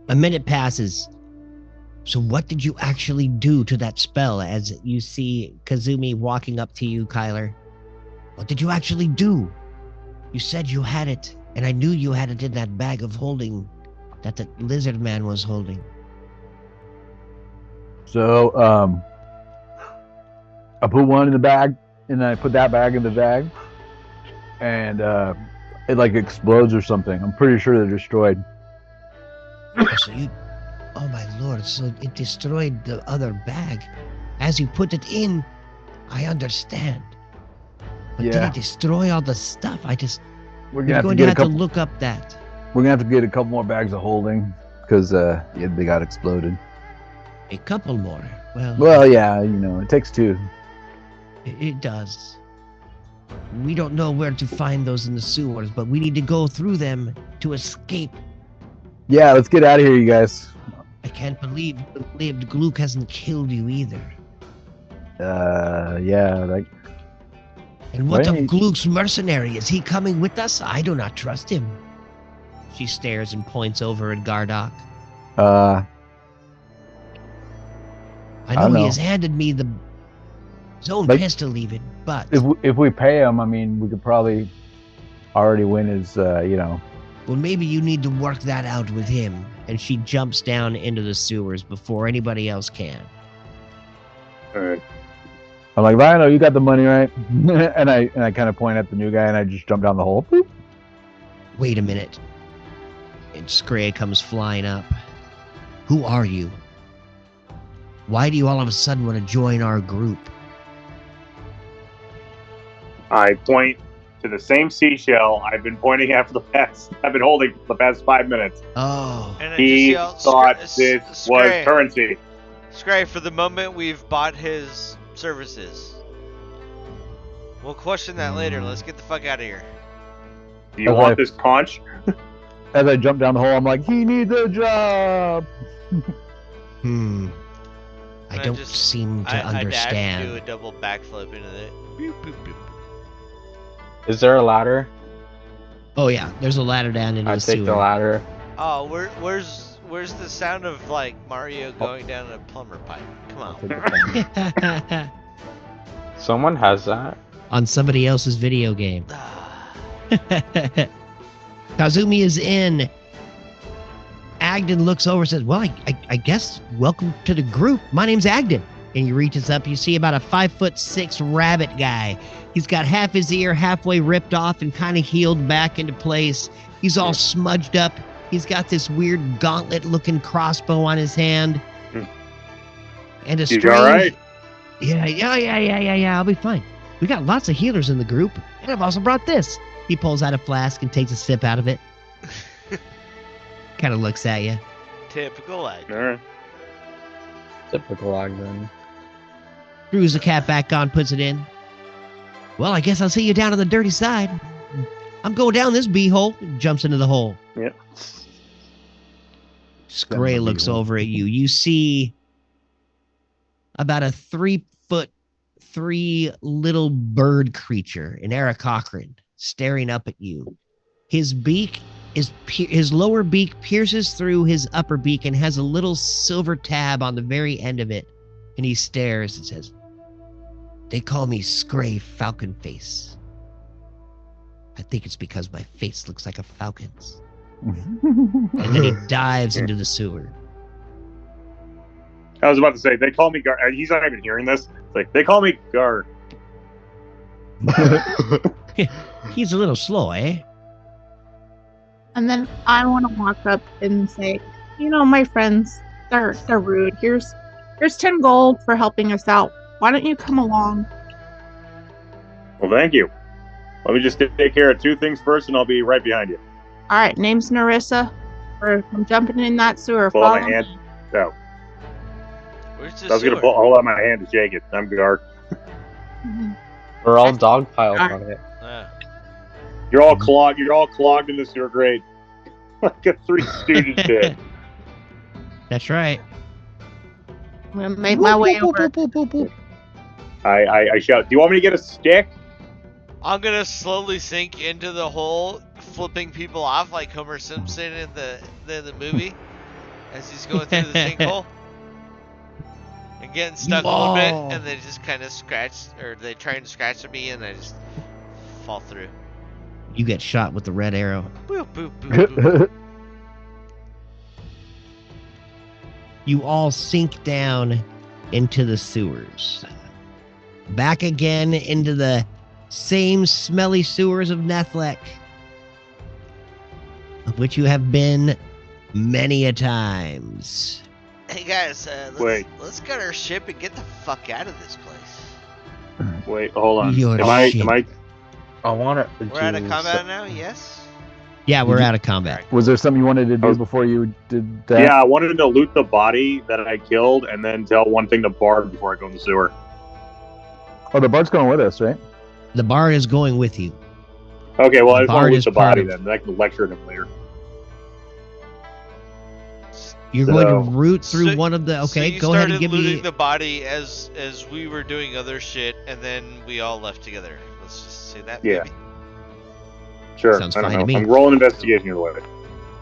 A minute passes. So what did you actually do to that spell as you see Kazumi walking up to you, Kyler? What did you actually do? You said you had it, and I knew you had it in that bag of holding that the lizard man was holding. So, I put one in the bag, and then I put that bag in the bag, and it like explodes or something. I'm pretty sure they're destroyed. So you, oh my lord, so it destroyed the other bag. As you put it in, I understand. But did Yeah. it destroy all the stuff? We're You're gonna going have to have to to look up that. We're gonna have to get a couple more bags of holding because yeah, they got exploded. A couple more. Well, yeah, you know, it takes 2. It does. We don't know where to find those in the sewers, but we need to go through them to escape. Yeah, let's get out of here, you guys. I can't believe Gluck hasn't killed you either. Yeah, like. And what Right. of Gluck's mercenary? Is he coming with us? I do not trust him. She stares and points over at Gardock. I I don't know he know. has handed me his own Like, pistol even, but... If we pay him, I mean, we could probably already win his, you know. Well, maybe you need to work that out with him. And she jumps down into the sewers before anybody else can. All right. I'm like, Rhino, you got the money, right? and I kind of point at the new guy, and I just jump down the hole. Boop. Wait a minute. And Scray comes flying up. Who are you? Why do you all of a sudden want to join our group? I point to the same seashell I've been pointing at for the past. I've been holding for the past 5 minutes. Oh. And I He just thought yell, this was currency. Scray, for the moment we've bought his services. We'll question that later. Let's get the fuck out of here. Do you Okay. want this conch? As I jump down the hole, I'm like, he needs a job. I And don't seem to I dash and understand. do a double backflip into it. Boop, boop, boop. Is there a ladder? Oh yeah, there's a ladder down into I the take sewer. the ladder. Oh, where's the sound of like Mario going down a plumber pipe? Come on. Someone has that. On somebody else's video game. Kazumi is in. Agden looks over and says, well, I guess welcome to the group. My name's Agden. And he reaches up. You see about a 5'6" rabbit guy. He's got half his ear halfway ripped off and kind of healed back into place. He's all smudged up. He's got this weird gauntlet-looking crossbow on his hand. And a You strange... all right? Yeah, I'll be fine. We got lots of healers in the group. And I've also brought this. He pulls out a flask and takes a sip out of it. Kind of looks at you. Typical like. All right. Typical Ogden. Screws the cap back on, puts it in. Well, I guess I'll see you down on the dirty side. I'm going down this beehole. Jumps into the hole. Yep. Scray looks over at you. You see about a 3'3" little bird creature, an Aarakocra, staring up at you. His beak his lower beak pierces through his upper beak and has a little silver tab on the very end of it. And he stares and says, they call me Scray Falcon Face. I think it's because my face looks like a falcon's. And then he dives into the sewer. I was about to say, they call me Gar. He's not even hearing this. It's like, they call me Gar. He's a little slow, eh? And then I want to walk up and say, you know, my friends, they're rude. Here's 10 gold for helping us out. Why don't you come along? Well, thank you. Let me just take care of 2 things first, and I'll be right behind you. All right, name's Narissa. I'm jumping in that sewer. Hold Follow my me. hand. Oh, Where's the I was gonna sewer? hold out my hand to shake it. I'm Gar. We're all dogpiled on it. Ah. You're all clogged. You're all clogged in the sewer grate, like a Three Stooges bit. That's right. I'm gonna make my way over. I shout. Do you want me to get a stick? I'm gonna slowly sink into the hole, flipping people off like Homer Simpson in the movie as he's going through the sinkhole. And getting stuck a little bit, and they just kind of scratch, or they try and scratch at me, and I just fall through. You get shot with the red arrow. Boop, boop, boop, boop. You all sink down into the sewers. Back again into the same smelly sewers of Nethlek, of which you have been many a times. Hey guys, Wait. let's get our ship and get the fuck out of this place. Wait, hold on. Your Am ship. I want to. We're out of combat now, yes? Yeah, we're out of combat. Was there something you wanted to do before you did that? Yeah, I wanted to loot the body that I killed, and then tell one thing to Bard before I go in the sewer. Oh, the Bard's going with us, right? The bard is going with you. Okay, well, I The just want Bard to is loot the part body of- then. I can lecture him later. You're So- going to root through So- one of the. So Okay, you go ahead and started give looting me. the body as we were doing other shit, and then we all left together. Let's just say that. Yeah. Maybe. Sure, Sounds I don't fine know. to me. I'm rolling investigation either way.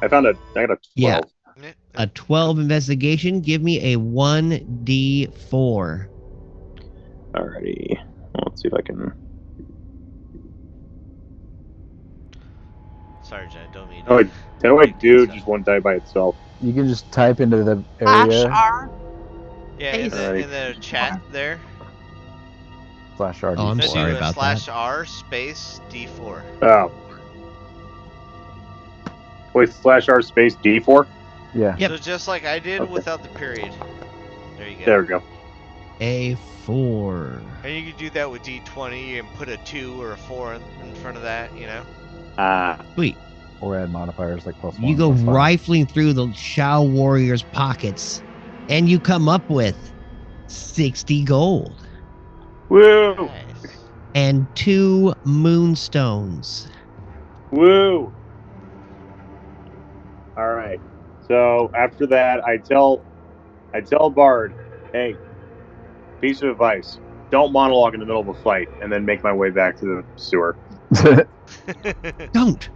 I got a 12. Yeah. Yeah. A 12 investigation. Give me a 1d4. Alrighty. Let's see if I can. Sorry, Jen. Don't mean. Oh, wait, how do I do So- just one die by itself? You can just type into the Slash area. R. Yeah, in Alright. the chat there. Slash R. Oh, I'm Just sorry do a about slash that. R space D4. Oh. Wait, slash R space D4? Yeah. Yep. So just like I did Okay. without the period. There you go. There we go. A 4. And you can do that with D20 and put a 2 or a 4 in front of that, you know? Sweet. Or add modifiers like +1. You go +5. rifling through the Shao warrior's pockets, and you come up with 60 gold Woo! Nice. and 2 moonstones. Woo! Alright. So after that I tell Bard, hey, piece of advice. Don't monologue in the middle of a fight and then make my way back to the sewer. Don't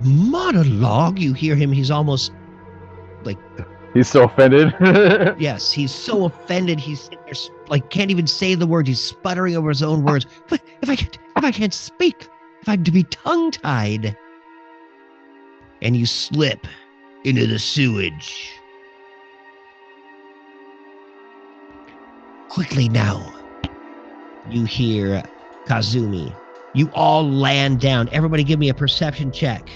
monologue. You hear him. He's almost He's so offended. yes. He's so offended. He's sitting there, like can't even say the words. He's sputtering over his own words. But if I can't speak, if I'm to be tongue tied, and you slip into the sewage. Quickly now, you hear Kazumi. You all land down. Everybody give me a perception check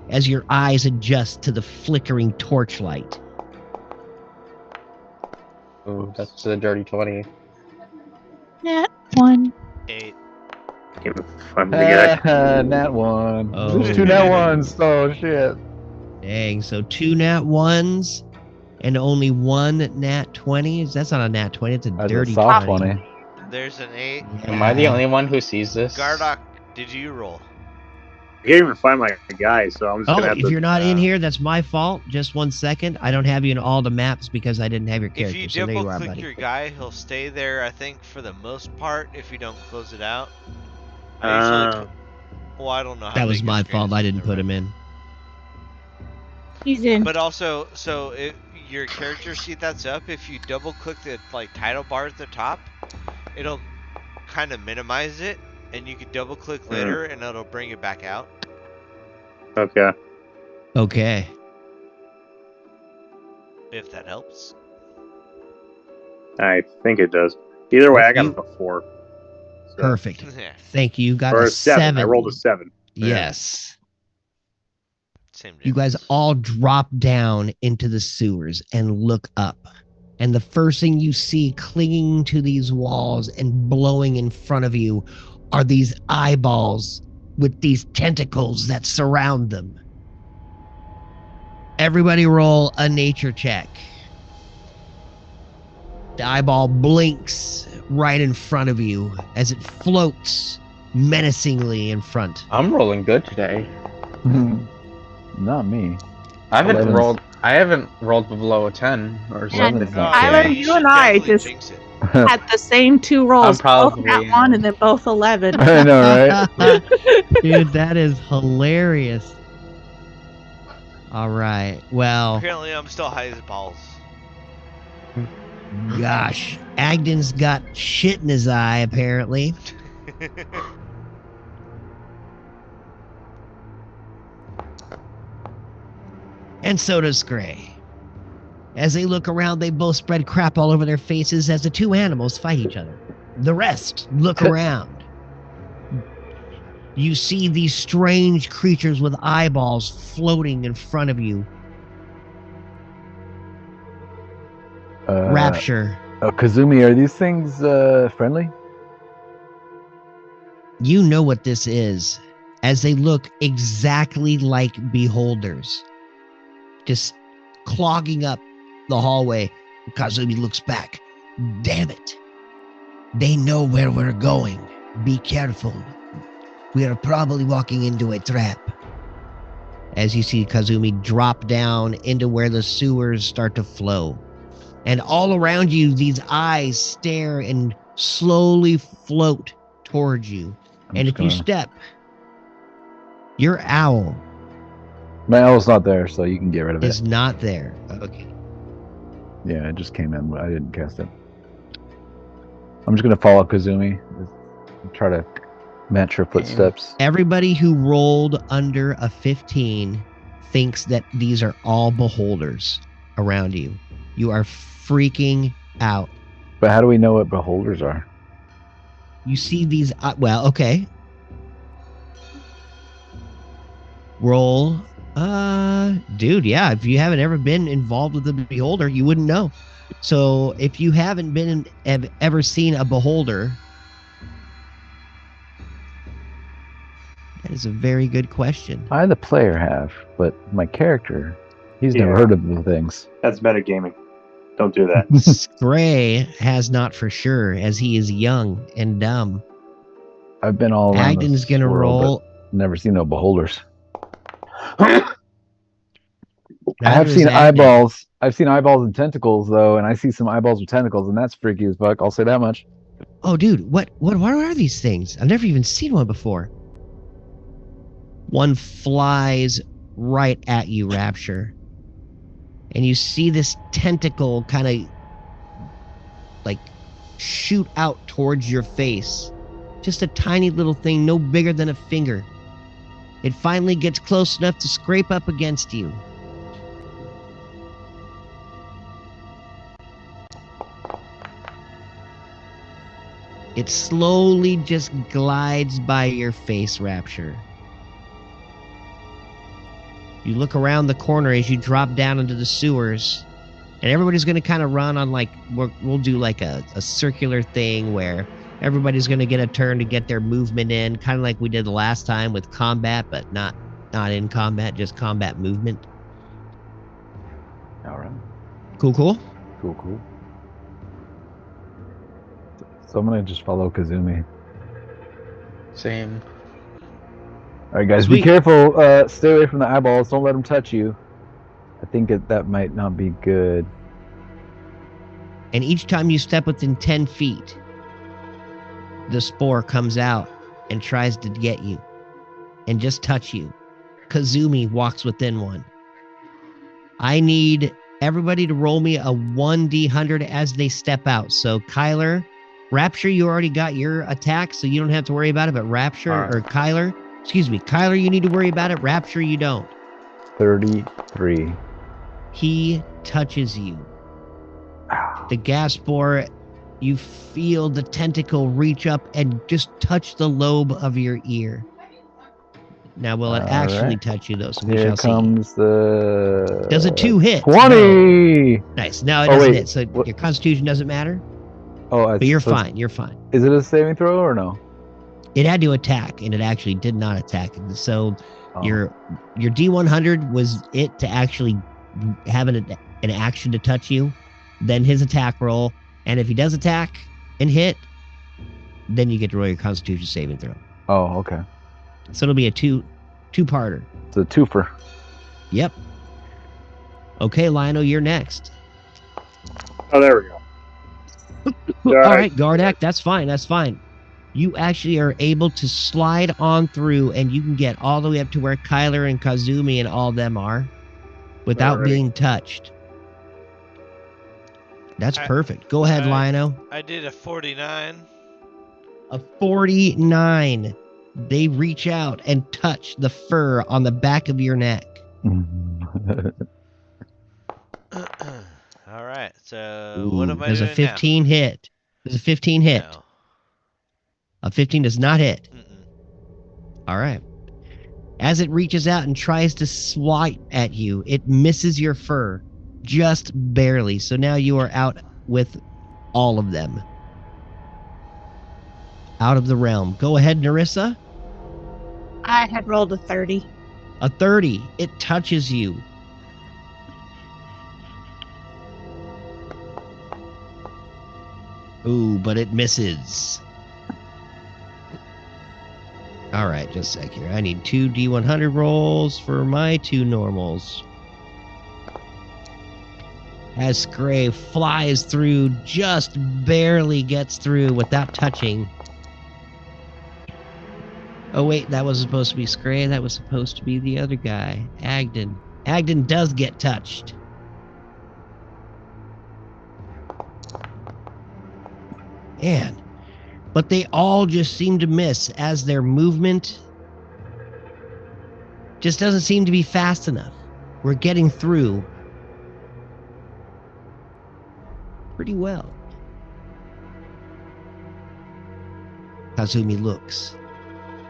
as your eyes adjust to the flickering torchlight. Ooh, that's a dirty 20. Nat 1. 8. I'm gonna get Nat 1. Oh. There's 2 Nat 1s. Oh, shit. Dang, so 2 nat 1s and only 1 nat 20. That's not a nat 20, it's a That's dirty a soft 20. 20. There's an 8. Am I the only one who sees this? Gardock, did you roll? I can't even find my guy, so I'm just Oh, gonna have if to. you're not in here, that's my fault. Just 1 second. I don't have you in all the maps because I didn't have your If character. you So there you double are, click buddy. your guy, he'll stay there, I think, for the most part if you don't close it out. I usually well, I don't know how That was big your my screen fault. is. I didn't Never put mind. him in. He's in. But also, so your character sheet that's up, if you double click the title bar at the top, it'll kind of minimize it, and you can double click later, and it'll bring it back out. Okay. Okay. If that helps. I think it does. Either way, I got You- a 4. So- Perfect. Yeah, Thank you. You got Or a a 7. I rolled a 7. Yes. same difference. You guys all drop down into the sewers and look up. And the first thing you see clinging to these walls and blowing in front of you are these eyeballs with these tentacles that surround them. Everybody roll a nature check. The eyeball blinks right in front of you as it floats menacingly in front. I'm rolling good today. Not me. I haven't 11's rolled below a 10 or And something. not Tyler, bad. you and I definitely just jinx it. had the same two rolls. probably, both at 1 and then both 11. I know, right? Dude, that is hilarious. All right. Well, Apparently, I'm still high as balls. gosh, Agden's got shit in his eye, apparently. And so does Gray. As they look around, they both spread crap all over their faces as the two animals fight each other. The rest look around. You see these strange creatures with eyeballs floating in front of you. Rapture. Kazumi, are these things friendly? You know what this is, as they look exactly like beholders. Just clogging up the hallway. Kazumi looks back. Damn it. They know where we're going. Be careful. We are probably walking into a trap. As you see Kazumi drop down into where the sewers start to flow. And all around you, these eyes stare and slowly float towards you. And if you step, your owl My owl's not there, so you can get rid of is it. not there. Okay. Yeah, it just came in. I didn't cast it. I'm just gonna follow Kazumi. Try to match her footsteps. Everybody who rolled under a 15 thinks that these are all beholders around you. You are freaking out. But how do we know what beholders are? You see these, well, okay. Roll. Dude, yeah, if you haven't ever been involved with a beholder, you wouldn't know. So if you haven't have ever seen a beholder, that is a very good question. I, the player, have, but my character, he's Yeah. never heard of the things. That's metagaming. Don't do that. Gray has not for sure, as he is young and dumb. I've been all around Agden's this gonna world, roll. but never seen no beholders. I Neither have is seen Agden. eyeballs. I've seen eyeballs and tentacles though, and I see some eyeballs with tentacles, and that's freaky as fuck. I'll say that much. Oh, dude, what are these things? I've never even seen one before. One flies right at you, Rapture. And you see this tentacle kind of like shoot out towards your face. Just a tiny little thing, no bigger than a finger. It finally gets close enough to scrape up against you. It slowly just glides by your face, Rapture. You look around the corner as you drop down into the sewers, and everybody's going to kind of run on like, we'll do like a circular thing where everybody's going to get a turn to get their movement in, kind of like we did the last time with combat, but not in combat, just combat movement. All right. Cool. Cool. So I'm gonna just follow Kazumi. Same. All right, guys, Sweet. be careful. Stay away from the eyeballs. Don't let them touch you. I think that might not be good. And each time you step within 10 feet, the spore comes out and tries to get you and just touch you. Kazumi walks within one. I need everybody to roll me a 1d100 as they step out. So Kyler, Rapture, you already got your attack, so you don't have to worry about it, but Rapture, All right. or Kyler, you need to worry about it. Rapture, you don't. 33. He touches you. The gas spore, you feel the tentacle reach up and just touch the lobe of your ear. Now, will it All actually right. touch you, though? So we Here shall see. comes the... Does a 2 hit? 20! No. Nice. No, it Oh, doesn't wait. hit. So What? your constitution doesn't matter, Oh, but you're fine. You're fine. Is it a saving throw or no? It had to attack, and it actually did not attack. So Oh. Your D100 was it to actually have an action to touch you, then his attack roll, and if he does attack and hit, then you get to roll your Constitution saving throw. Oh, okay. So it'll be a two-parter. It's a twofer. Yep. Okay, Lionel, you're next. Oh, there we go. All right, Gardak, that's fine. That's fine. You actually are able to slide on through, and you can get all the way up to where Kyler and Kazumi and all them are without Alrighty. being touched. That's perfect. Go ahead, Lionel. I did a 49. A 49. They reach out and touch the fur on the back of your neck. All right. So what am I There's doing a 15 hit. There's a 15 hit. No. A 15 does not hit. Mm-mm. All right. As it reaches out and tries to swipe at you, it misses your fur just barely. So now you are out with all of them. Out of the realm. Go ahead, Narissa. I had rolled a 30. A 30. It touches you. Ooh, but it misses. All right, just a sec here. I need 2 D100 rolls for my 2 normals. As Scray flies through, just barely gets through without touching. Oh, wait, that was supposed to be Scray. That was supposed to be the other guy, Agden. Agden does get touched. Man. But they all just seem to miss as their movement just doesn't seem to be fast enough. We're getting through pretty well. Kazumi looks.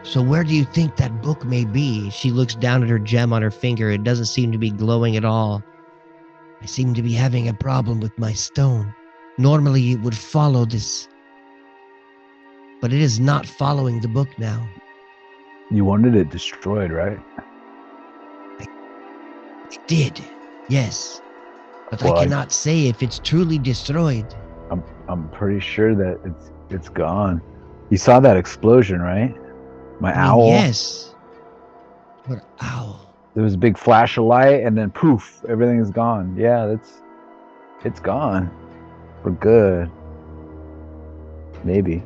So where do you think that book may be? She looks down at her gem on her finger. It doesn't seem to be glowing at all. I seem to be having a problem with my stone. Normally it would follow this, but it is not following the book now. You wanted it destroyed, right? I did, yes. But Well, I cannot say if it's truly destroyed. I'm pretty sure that it's gone. You saw that explosion, right? My owl. Yes. What owl? There was a big flash of light, and then poof, everything is gone. Yeah, it's gone for good. Maybe.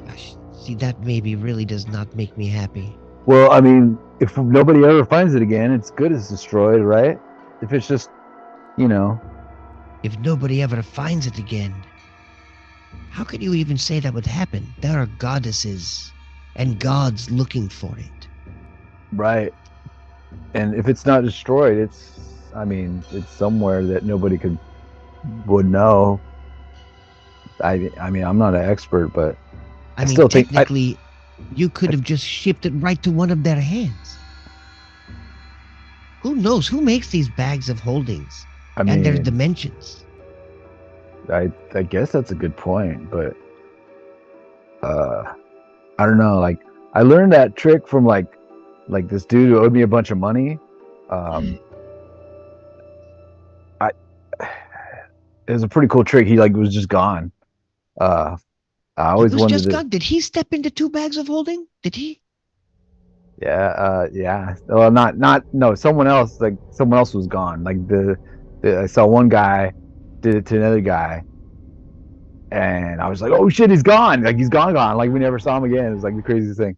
Gosh, see, that maybe really does not make me happy. Well, I mean, if nobody ever finds it again, it's good as destroyed, right? If it's just, you know. If nobody ever finds it again, how could you even say that would happen? There are goddesses and gods looking for it. Right. And if it's not destroyed, it's somewhere that nobody would know. I mean, I'm not an expert, but I mean, still think technically, you could have just shipped it right to one of their hands. Who knows? Who makes these bags of holdings? And their dimensions? I guess that's a good point, but I don't know. Like, I learned that trick from like this dude who owed me a bunch of money. It was a pretty cool trick. He was just gone. I always wanted to. Gone. Did he step into 2 bags of holding? Did he? Yeah. Yeah. Well, no. Someone else was gone. Like I saw one guy did it to another guy, and I was like, "Oh shit, he's gone! Like he's gone. Like we never saw him again." It was like the craziest thing.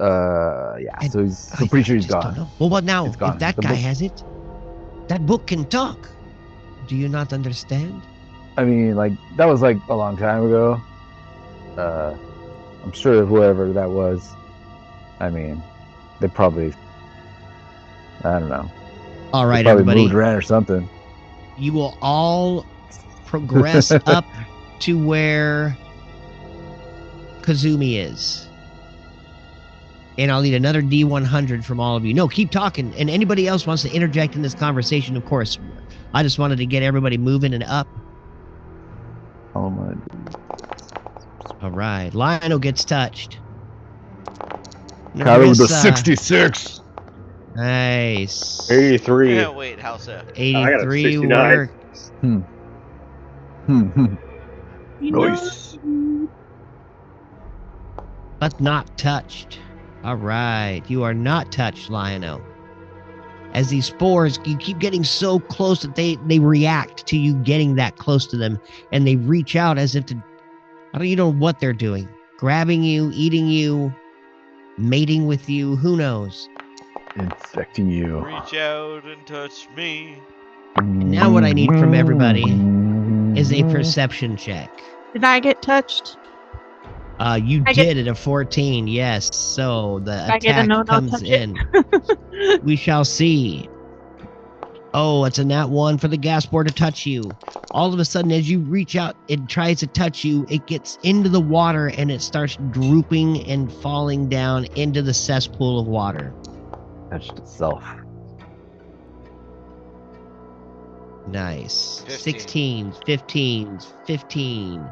Yeah. And so I'm pretty sure he's gone. Don't know. Well, what now? It's gone. If that The guy book- has it, that book can talk. Do you not understand? I mean, like that was like a long time ago. I'm sure whoever that was. I mean, they probably. I don't know. All right, probably everybody. moved around or something. You will all progress up to where Kazumi is. And I'll need another D100 from all of you. No, keep talking. And anybody else wants to interject in this conversation, of course. I just wanted to get everybody moving and up. Oh my. All right. Lionel gets touched. Kyler with the Narissa. 66. Nice. 83. Wait, how so? I got a 83 69. works. Nice. But not touched. All right. You are not touched, Lionel. As these spores, you keep getting so close that they react to you getting that close to them, and they reach out as if to, I don't know what they're doing. Grabbing you, eating you, mating with you, who knows? Infecting you. Reach out and touch me. And now what I need from everybody is a perception check. Did I get touched? You I did at a 14, yes. So the I get a attack no, don't comes touch it? in. We shall see. Oh, it's a nat 1 for the gas board to touch you. All of a sudden, as you reach out, it tries to touch you. It gets into the water and it starts drooping and falling down into the cesspool of water. Touched itself. Nice. 15. 16s, 15s, 15.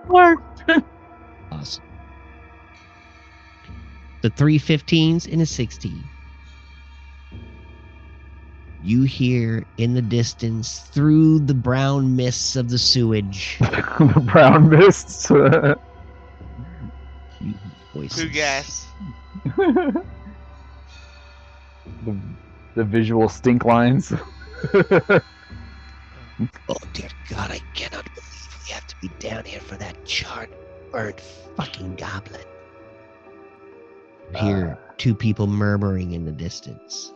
Or Awesome. The 3 15s and a 16. You hear in the distance, through the brown mists of the sewage, The brown mists. voices. Poo gas. the visual stink lines. Oh dear God, I cannot believe we have to be down here for that charred, bird fucking goblin. You hear two people murmuring in the distance.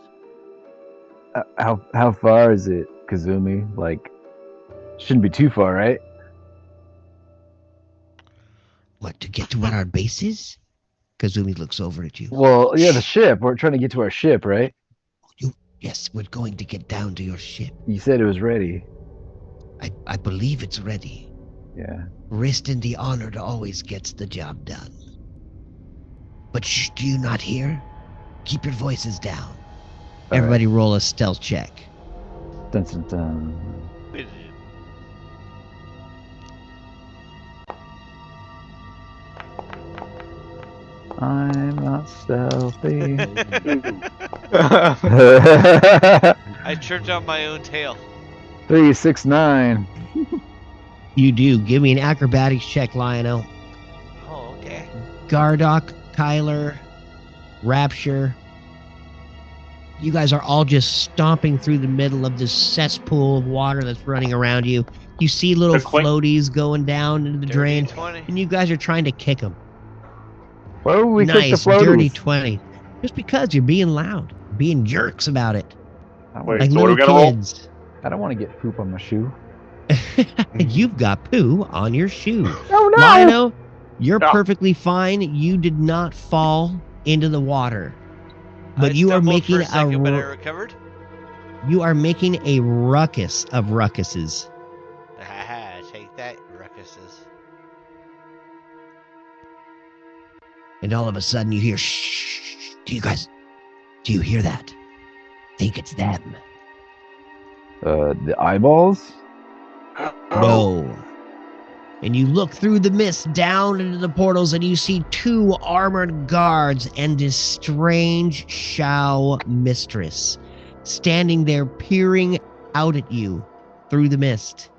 How far is it, Kazumi? Like, shouldn't be too far, right? What, to get to where our base is? Kazumi looks over at you. Well, yeah, the ship. We're trying to get to our ship, right? Yes, we're going to get down to your ship. You said it was ready. I believe it's ready. Yeah. Rest in the honored always gets the job done. But shh, do you not hear? Keep your voices down. All Everybody roll a stealth check. Dun, dun, dun. I'm not stealthy. I tripped on my own tail. 3, 6, 9. You do. Give me an acrobatics check, Lionel. Oh, okay. Gardock, Kyler, Rapture. You guys are all just stomping through the middle of this cesspool of water that's running around you. You see little Good point. floaties going down into the Dirty drain, 20. and you guys are trying to kick them. Why would we Nice, kick the floaties? dirty 20. Just because you're being loud, being jerks about it. Wait, Like so what do little we gotta roll? kids. I don't want to get poop on my shoe. You've got poo on your shoe. Oh no! Lionel, you're Yeah. perfectly fine. You did not fall into the water. But I you are stumbled making for a second, but I a recovered. you are making a ruckus of ruckuses. Haha, take that, ruckuses. And all of a sudden you hear shh. Do you hear that? Think it's them. The eyeballs? No. And you look through the mist down into the portals and you see two armored guards and this strange Shao mistress standing there peering out at you through the mist.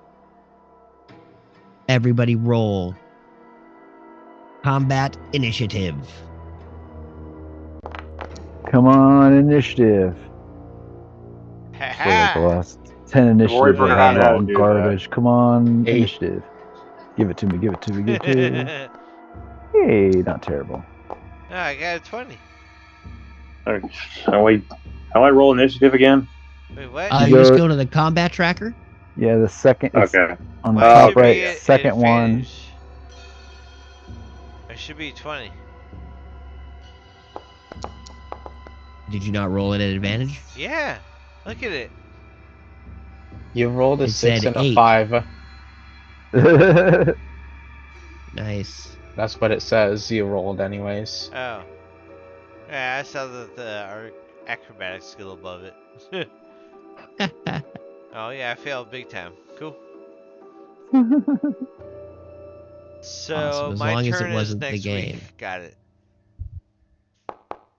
Everybody roll. Combat initiative. Come on, initiative. For like the Haha. last 10 initiative. forgot I how to got do garbage. Come on, 8. initiative. Give it to me, give it to me, give it to me. Hey, not terrible. Oh, I got a 20. How I roll initiative again? Wait, what? You go- just go to the combat tracker. Yeah, the second. It's Okay. on the Mine top should be right, at second one. advantage. I should be 20. Did you not roll it at advantage? Yeah. Look at it. You rolled a It 6 said and a 8. 5. Nice. That's what it says. You rolled anyways. Oh. Yeah, I saw our acrobatic skill above it. Oh yeah, I failed big time. Cool. So Awesome, as my long as it turn is wasn't the next game. week. Got it.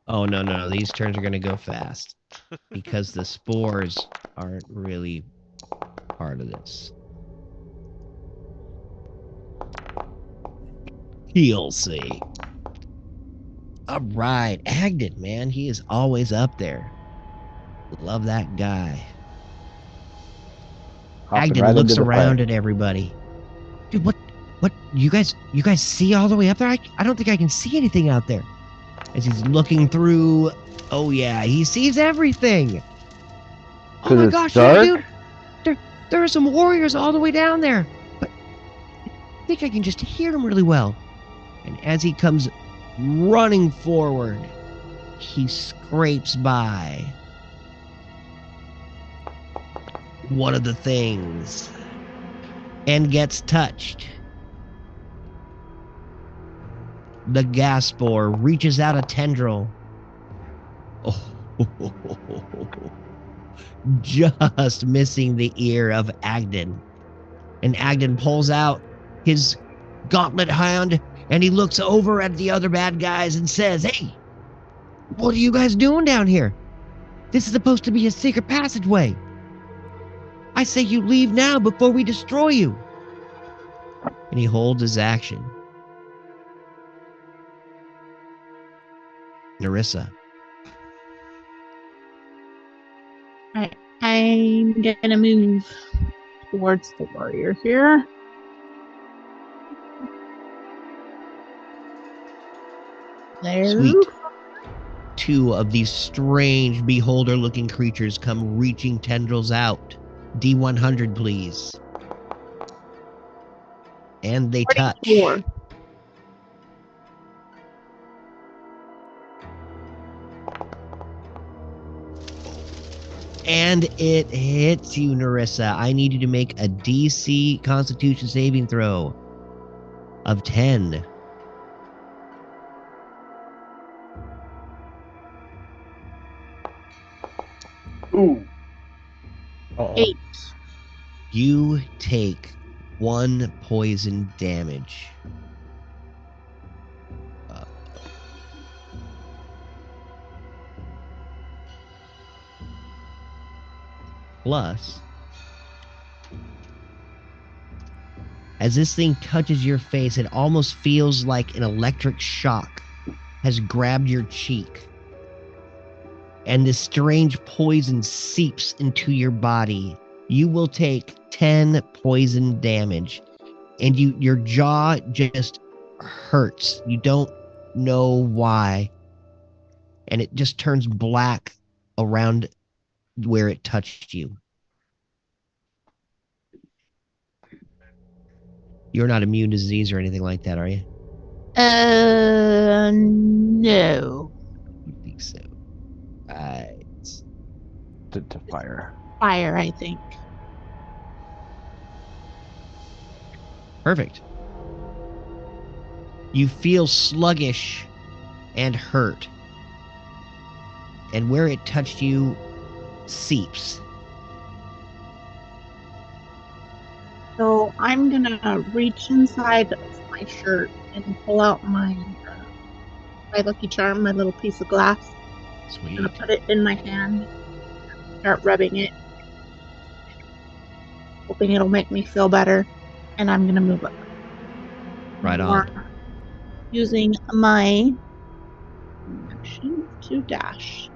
Oh, no. These turns are going to go fast because the spores aren't really part of this. He'll see. All right. Agden, man. He is always up there. Love that guy. Hopping Agden right looks into the around fire. at everybody. Dude, what you guys see all the way up there? I don't think I can see anything out there. As he's looking through, oh yeah, he sees everything. Oh 'Cause my it's gosh, yeah, dark? dude. There are some warriors all the way down there. But I think I can just hear them really well. And as he comes running forward, he scrapes by one of the things and gets touched. The gas spore reaches out a tendril. Oh, just missing the ear of Agden. And Agden pulls out his gauntlet hand and he looks over at the other bad guys and says, "Hey, what are you guys doing down here? This is supposed to be a secret passageway. I say you leave now before we destroy you." And he holds his action. Narissa. Right. I'm gonna move towards the warrior here. There. Sweet. Two of these strange beholder-looking creatures come reaching tendrils out. D100, please. And they touch. 44. And it hits you, Narissa. I need you to make a DC Constitution saving throw of 10. Ooh. Uh-oh. 8. You take 1 poison damage. Plus, as this thing touches your face, it almost feels like an electric shock has grabbed your cheek. And this strange poison seeps into your body. You will take 10 poison damage. And your jaw just hurts. You don't know why. And it just turns black around where it touched you. You're not immune to disease or anything like that, are you? No. I think so. To fire. Fire, I think. Perfect. You feel sluggish and hurt. And where it touched you seeps. So I'm gonna reach inside of my shirt and pull out my Lucky Charm, my little piece of glass. I'm gonna Sweet. put it in my hand, start rubbing it, hoping it'll make me feel better, and I'm gonna move up. Right on. Using my action to dash.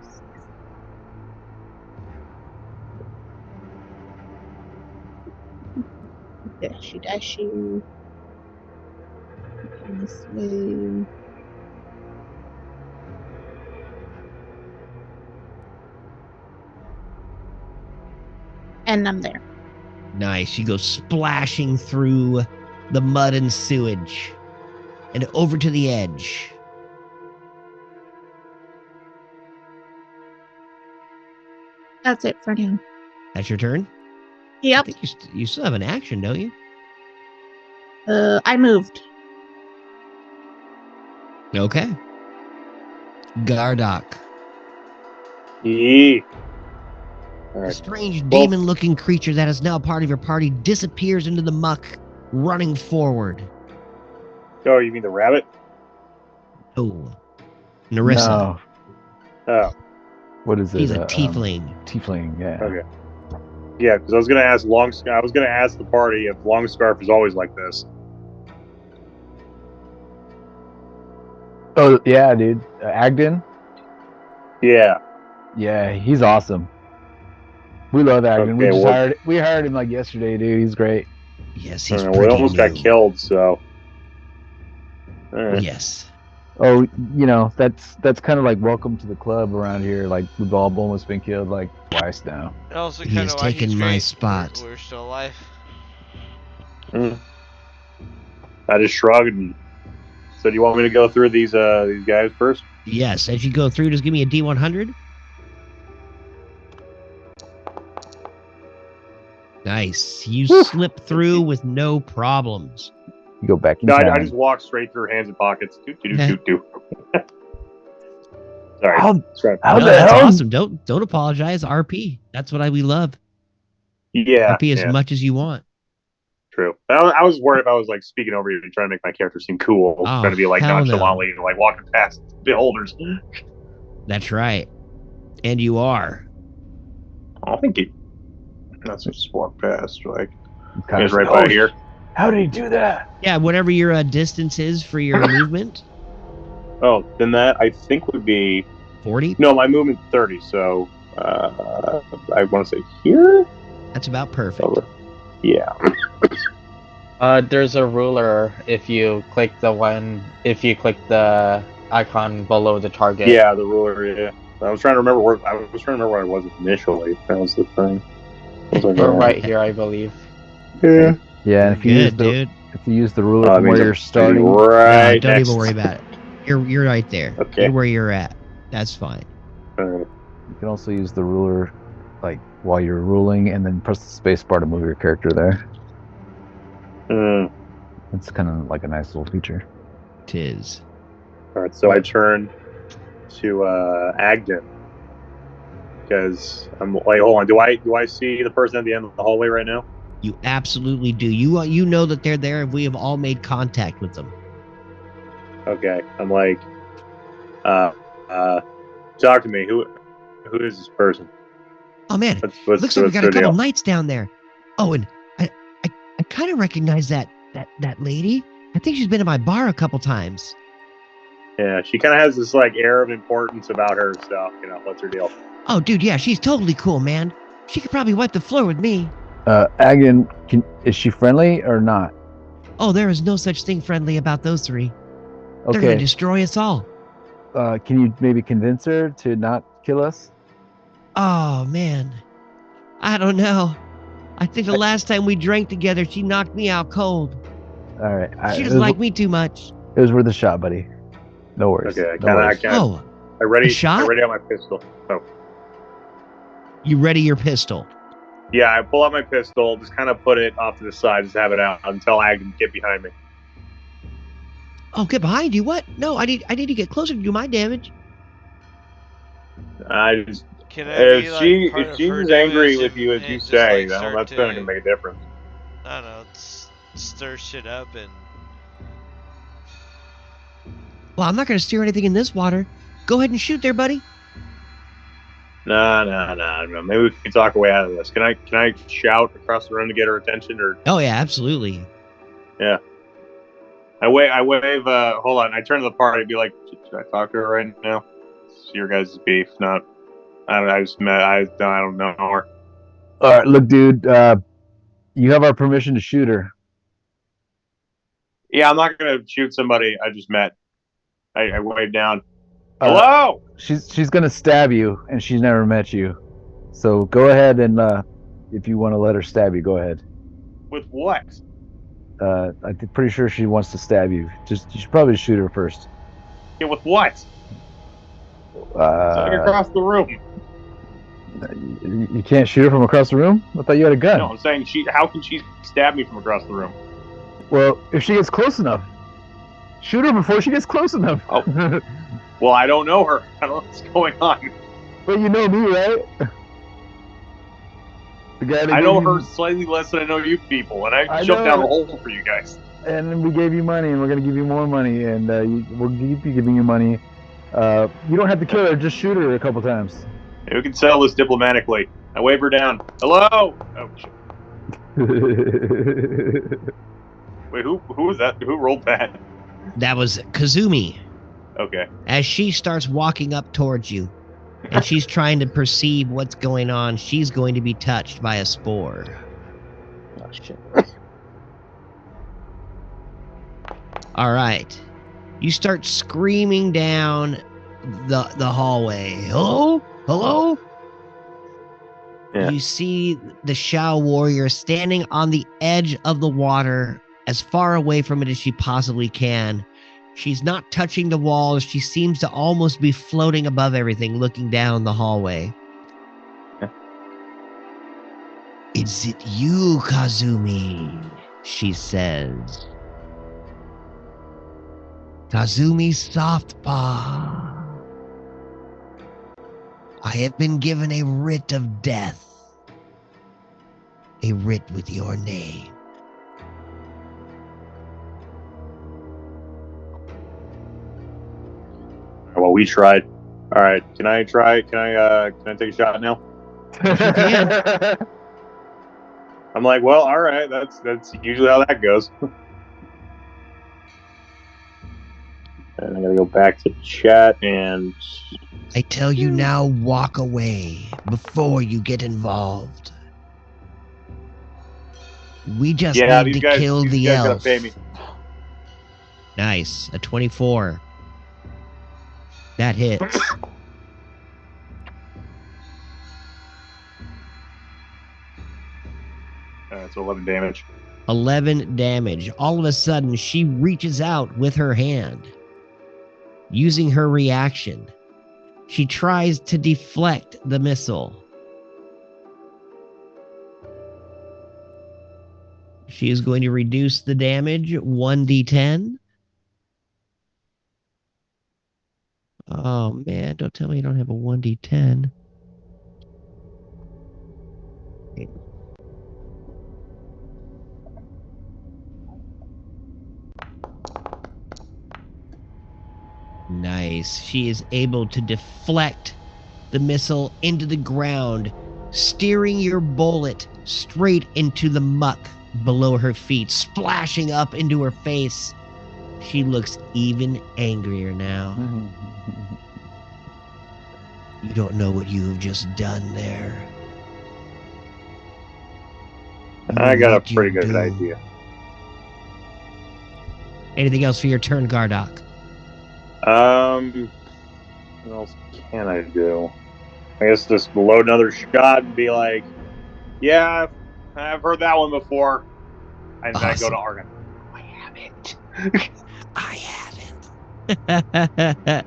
Dashy. This way. And I'm there. Nice. You go splashing through the mud and sewage and over to the edge. That's it for now. That's your turn? I Yep. think you still have an action, don't you? I moved. Okay. Gardock. Yeah. All A right. strange Well- demon-looking creature that is now part of your party disappears into the muck, running forward. Oh, you mean the rabbit? Oh. Narissa. No. Oh, What is it? He's a tiefling. Tiefling, yeah. okay. Yeah, because I was gonna ask the party if Long Scarf is always like this. Oh yeah, dude. Agden. Yeah. Yeah, he's awesome. We love Agden. Okay, We hired him like yesterday, dude. He's great. Yes, he's We pretty almost got new. killed, so. Yes. Oh, that's kind of like welcome to the club around here. Like we've all almost been killed like twice now. And also He kind has of why taken he's my great. spot. We're still alive. I just shrugged and said, "Do you want me to go through these guys first?" Yes, as you go through, just give me a D100. Nice. You slip through with no problems. You go back in No, time. I just walked straight through hands and pockets. Do. Sorry. How That's right. How no, the that's hell? awesome. Don't apologize. RP. That's what we love. Yeah. RP as yeah, much as you want. true. I was worried if I was like speaking over you and trying to make my character seem cool, Oh, trying to be like hell no. nonchalantly like walking past beholders. That's right. And you are. I think he. That's just walk past. Like Kind he's of right by here. How did he do that? Yeah, whatever your distance is for your movement. Oh, then that I think would be 40? no. My movement's 30, so I want to say here. That's about perfect. Yeah. There's a ruler if you click the icon below the target. Yeah, the ruler. Yeah, I was trying to remember where I was initially. That was the thing. We're right here, I believe. Yeah. Yeah, and if you Good, use the ruler That from means where I'm you're starting, right. don't next. even worry about it. You're right there. Okay. You're where you're at. That's fine. you can also use the ruler like while you're ruling, and then press the space bar to move your character there. It's kind of like a nice little feature. Tis. All right, so I turn to Agden because I'm like, hold on. Do I see the person at the end of the hallway right now? You absolutely do. You know that they're there, and we have all made contact with them. Okay, I'm like, talk to me. Who is this person? Oh man, What's looks like we got a their couple deal? knights down there. Oh, and I kind of recognize that lady. I think she's been in my bar a couple times. Yeah, she kind of has this like air of importance about her. So what's her deal? Oh, dude, yeah, she's totally cool, man. She could probably wipe the floor with me. Agden, is she friendly or not? Oh, there is no such thing friendly about those three. They're Okay. gonna destroy us all. Can you maybe convince her to not kill us? Oh man, I don't know. I think the last time we drank together, she knocked me out cold. All right. She doesn't like me too much. It was worth a shot, buddy. No worries. Okay, Oh, I ready a shot? I ready out my pistol. Oh. You ready your pistol? Yeah, I pull out my pistol, just kind of put it off to the side, just have it out until Agden get behind me. Oh, get behind you? What? No, I need to get closer to do my damage. I just Can I be like part if of she's her as angry damage with you as and you just, say, like, start that's going to make a difference. I don't know, stir shit up and. Well, I'm not gonna steer anything in this water. Go ahead and shoot there, buddy. No. Maybe we can talk our way out of this. Can I shout across the room to get her attention, or? Oh yeah, absolutely. Yeah. I wave. Hold on. I turn to the party and be like, "Should I talk to her right now? It's your guys' beef, not. I don't know her." All right, look, dude. You have our permission to shoot her. Yeah, I'm not gonna shoot somebody I just met. I wave down. Hello. She's gonna stab you, and she's never met you. So go ahead and if you want to let her stab you, go ahead. With what? I'm pretty sure she wants to stab you. You should probably shoot her first. Yeah, with what? Like across the room. You can't shoot her from across the room? I thought you had a gun. No, I'm saying how can she stab me from across the room? Well, if she gets close enough. Shoot her before she gets close enough. Oh. Well, I don't know her. I don't know what's going on. But you know me, right? The guy that I know gave her you... slightly less than I know you people, and I I jumped know. down the hole for you guys. And we gave you money, and we're going to give you more money, and we'll keep giving you money You don't have to kill her. Just shoot her a couple times. We can settle this diplomatically. I wave her down. Hello. Oh shit. Wait, who was that? Who rolled that? That was Kazumi. Okay. As she starts walking up towards you, and she's trying to perceive what's going on, she's going to be touched by a spore. Oh shit. All right. You start screaming down the hallway. Hello? Hello? Yeah. You see the Shao warrior standing on the edge of the water, as far away from it as she possibly can. She's not touching the walls. She seems to almost be floating above everything, looking down the hallway. Yeah. Is it you, Kazumi? She says. Kazumi Softpaw. I have been given a writ of death. A writ with your name. Well, we tried. All right. Can I try? Can I take a shot now? I'm like, well, all right. That's usually how that goes. And I gotta go back to chat and. I tell you now, walk away before you get involved. We just need these to guys, kill these the guys elf. gotta pay me. Nice, a 24. That hits. So 11 damage. 11 damage. All of a sudden, she reaches out with her hand. Using her reaction, she tries to deflect the missile. She is going to reduce the damage 1d10. Oh man, don't tell me you don't have a 1d10. Nice. She is able to deflect the missile into the ground, steering your bullet straight into the muck below her feet, splashing up into her face. She looks even angrier now. You don't know what you have just done there. I got a pretty good idea. Anything else for your turn, Gardock? What else can I do? I guess just load another shot and be like, yeah, I've heard that one before. And then I go to Argon. I haven't. I haven't.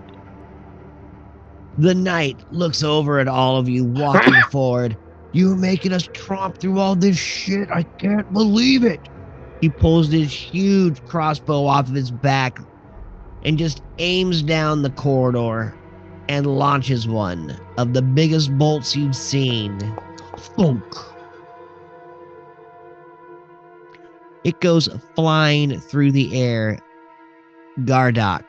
The knight looks over at all of you walking forward. You're making us tromp through all this shit. I can't believe it. He pulls this huge crossbow off of his back and just aims down the corridor and launches one of the biggest bolts you've seen. Thunk. It goes flying through the air. Gardock,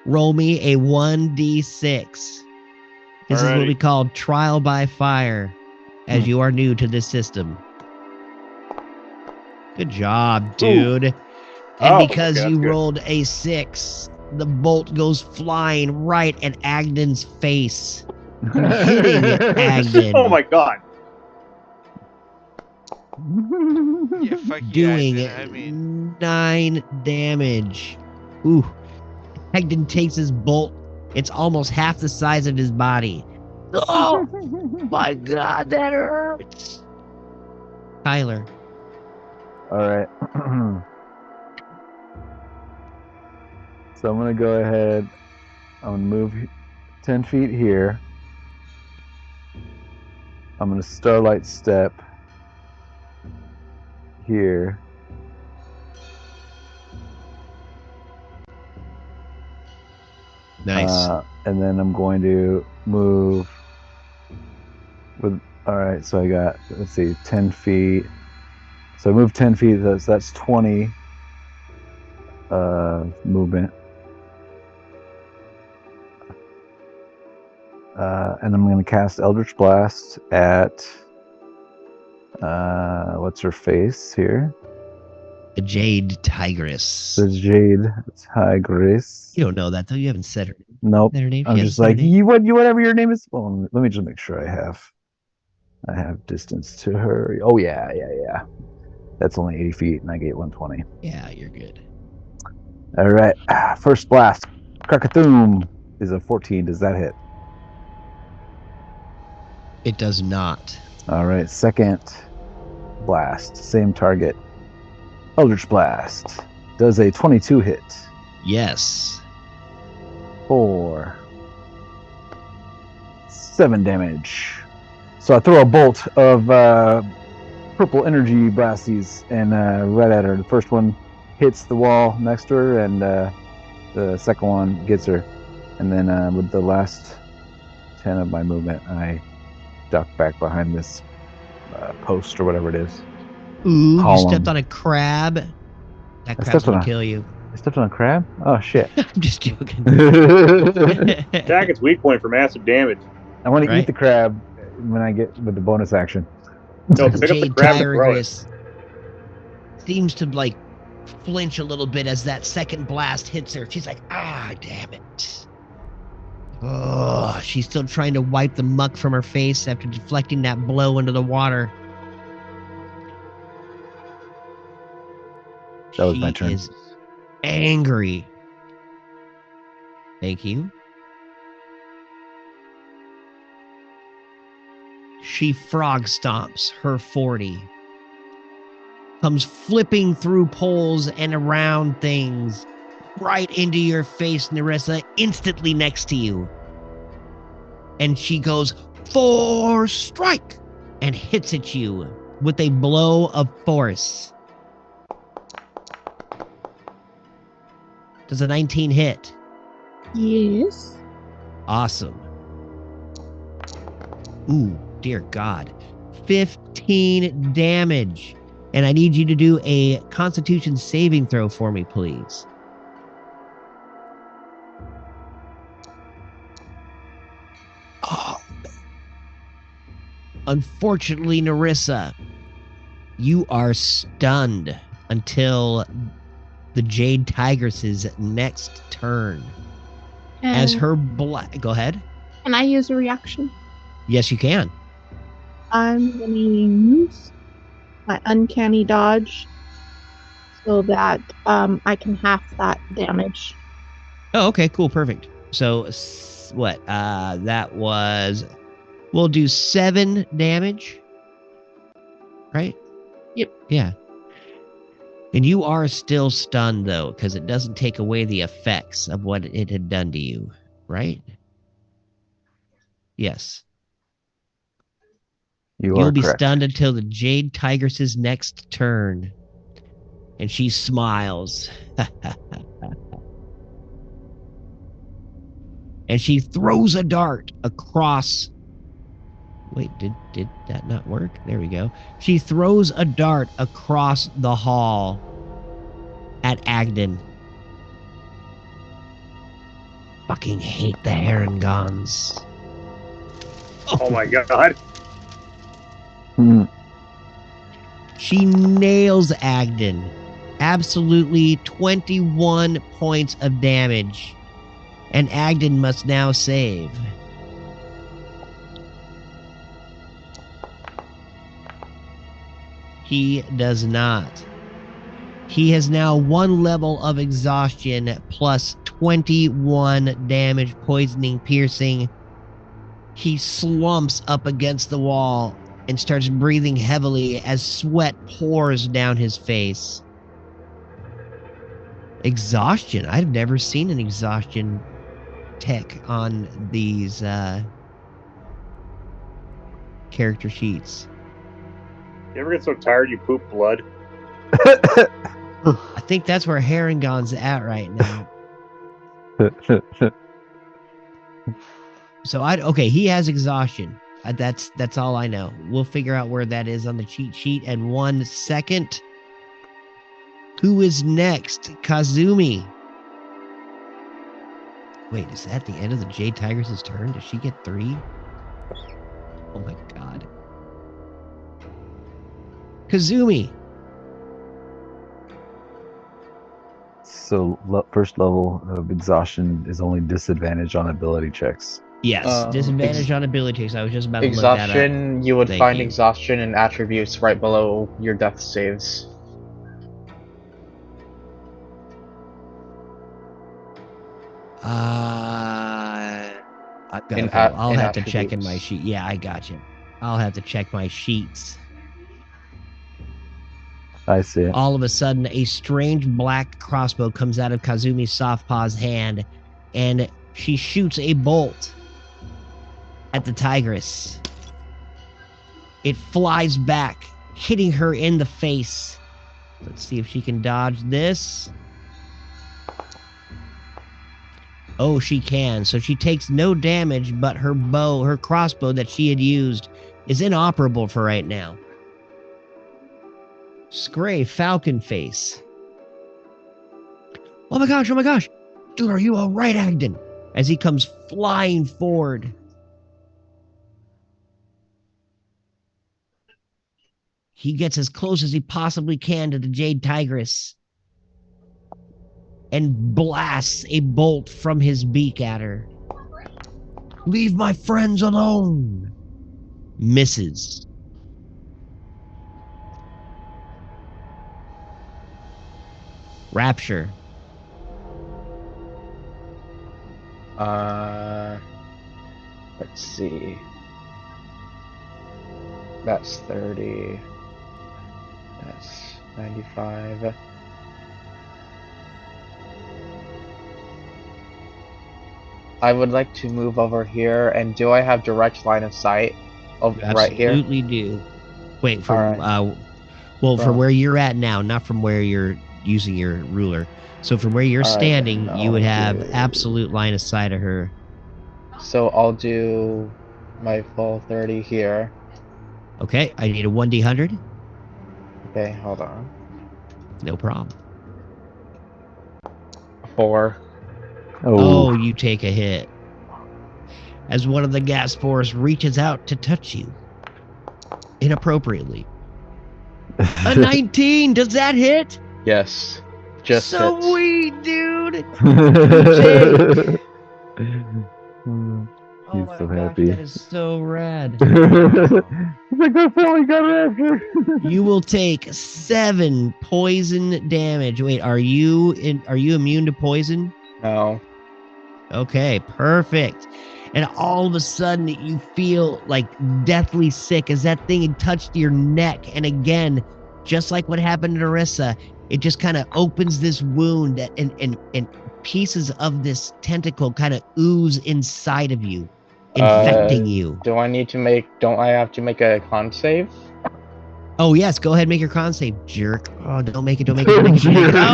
roll me a 1d6. This is what we call trial by fire, as you are new to this system. Good job, dude. Ooh. And because you rolled a 6, the bolt goes flying right at Agden's face, hitting Agden. Oh my god. Yeah, fuck you, doing Agden, 9 damage. Ooh. Agden takes his bolt. It's almost half the size of his body. Oh my god, that hurts. Tyler. All right. So I'm going to go ahead. I'm going to move 10 feet here. I'm going to Starlight Step here. Nice. And then I'm going to move with, all right, so I got, let's see, 10 feet. So I move 10 feet, that's 20 movement. And I'm going to cast Eldritch Blast at what's her face here? The Jade Tigress. The Jade Tigress. You don't know that though. You haven't said her name. Nope. Her name? I'm She just hasn't said like her name? you. Whatever your name is. Well, let me just make sure I have distance to her. Oh yeah. That's only 80 feet, and I get 120. Yeah, you're good. All right. First blast. Krakathoom is a 14. Does that hit? It does not. All right. Second blast. Same target. Eldritch Blast. Does a 22 hit? Yes. 4. 7 damage. So I throw a bolt of purple energy blasties and right at her. The first one hits the wall next to her, and the second one gets her. And then with the last 10 of my movement, I duck back behind this post or whatever it is. Ooh, Column. you stepped on a crab. That I crab's stepped on gonna a- kill you. I stepped on a crab? Oh shit. I'm just joking. Attack its weak point for massive damage. I want to Right. eat the crab when I get with the bonus action. No, The pick up the Jade crab and throw it. Tigress seems to like flinch a little bit as that second blast hits her. She's like, ah, damn it. Oh, she's still trying to wipe the muck from her face after deflecting that blow into the water. That was my She turn. is angry. Thank you. She frog stomps her 40. Comes flipping through poles and around things right into your face, Nerissa, instantly next to you. And she goes, for strike, and hits at you with a blow of force. Does a 19 hit? Yes. Awesome. Ooh, dear God. 15 damage. And I need you to do a Constitution saving throw for me, please. Oh. Unfortunately, Nerissa, you are stunned until the Jade Tigress's next turn. As her go ahead. Can I use a reaction? Yes, you can. I'm gonna use my uncanny dodge so that I can half that damage. Oh, okay, cool, perfect. So what? That was. We'll do 7 damage. Right? Yep. Yeah. And you are still stunned though, because it doesn't take away the effects of what it had done to you, right? Yes. You'll be correct. stunned until the Jade Tigress's next turn. And she smiles. And she throws a dart across. Wait, did that not work? There we go. She throws a dart across the hall at Agden. Fucking hate the Herringons. Oh my god. Hmm. She nails Agden. Absolutely 21 points of damage. And Agden must now save. He does not. He has now 1 level of exhaustion plus 21 damage, poisoning, piercing. He slumps up against the wall and starts breathing heavily as sweat pours down his face. Exhaustion. I've never seen an exhaustion tech on these character sheets. You ever get so tired you poop blood? I think that's where Herringon's at right now. So okay, he has exhaustion. That's all I know. We'll figure out where that is on the cheat sheet in 1 second. Who is next? Kazumi. Wait, is that the end of the Jade Tigress's turn? Does she get 3? Oh my god. Kazumi. So first level of exhaustion is only disadvantage on ability checks. Yes, disadvantage on ability checks. I was just about to look that up. Exhaustion, you would Thank find you. exhaustion and attributes right below your death saves. I've got. In Okay, well, I'll in have to check in my attributes. sheet. Yeah, I got you. I'll have to check my sheets. I see it. All of a sudden, a strange black crossbow comes out of Kazumi's soft paw's hand, and she shoots a bolt at the tigress. It flies back, hitting her in the face. Let's see if she can dodge this. Oh, she can. So she takes no damage, but her bow, her crossbow that she had used, is inoperable for right now. Scray, Falcon Face. Oh my gosh, oh my gosh. Dude, are you all right, Agden? As he comes flying forward. He gets as close as he possibly can to the Jade Tigress and blasts a bolt from his beak at her. Leave my friends alone. Misses. Rapture. Let's see. That's 30. That's 95. I would like to move over here, and do I have direct line of sight of You right here? absolutely do. Wait, from Alright. from where you're at now, not from where you're using your ruler. So from where you're Alright, standing, then you would I'll have do- absolute line of sight of her. So I'll do my full 30 here. Okay, I need a 1d100. Okay, hold on. No problem. 4. Oh, you take a hit. As one of the gas spores reaches out to touch you. Inappropriately. A 19! Does that hit? Yes. Just hits. Sweet, dude! He's my so gosh, happy. that is so rad. He's like, that's how we got after. You will take 7 poison damage. Wait, are you immune to poison? No. Okay, perfect. And all of a sudden you feel like deathly sick as that thing had touched your neck. And again, just like what happened to Narissa, it just kind of opens this wound and pieces of this tentacle kind of ooze inside of you, infecting you. Don't I have to make a con save? Oh yes, go ahead and make your con save, jerk. Oh, don't make it. Oh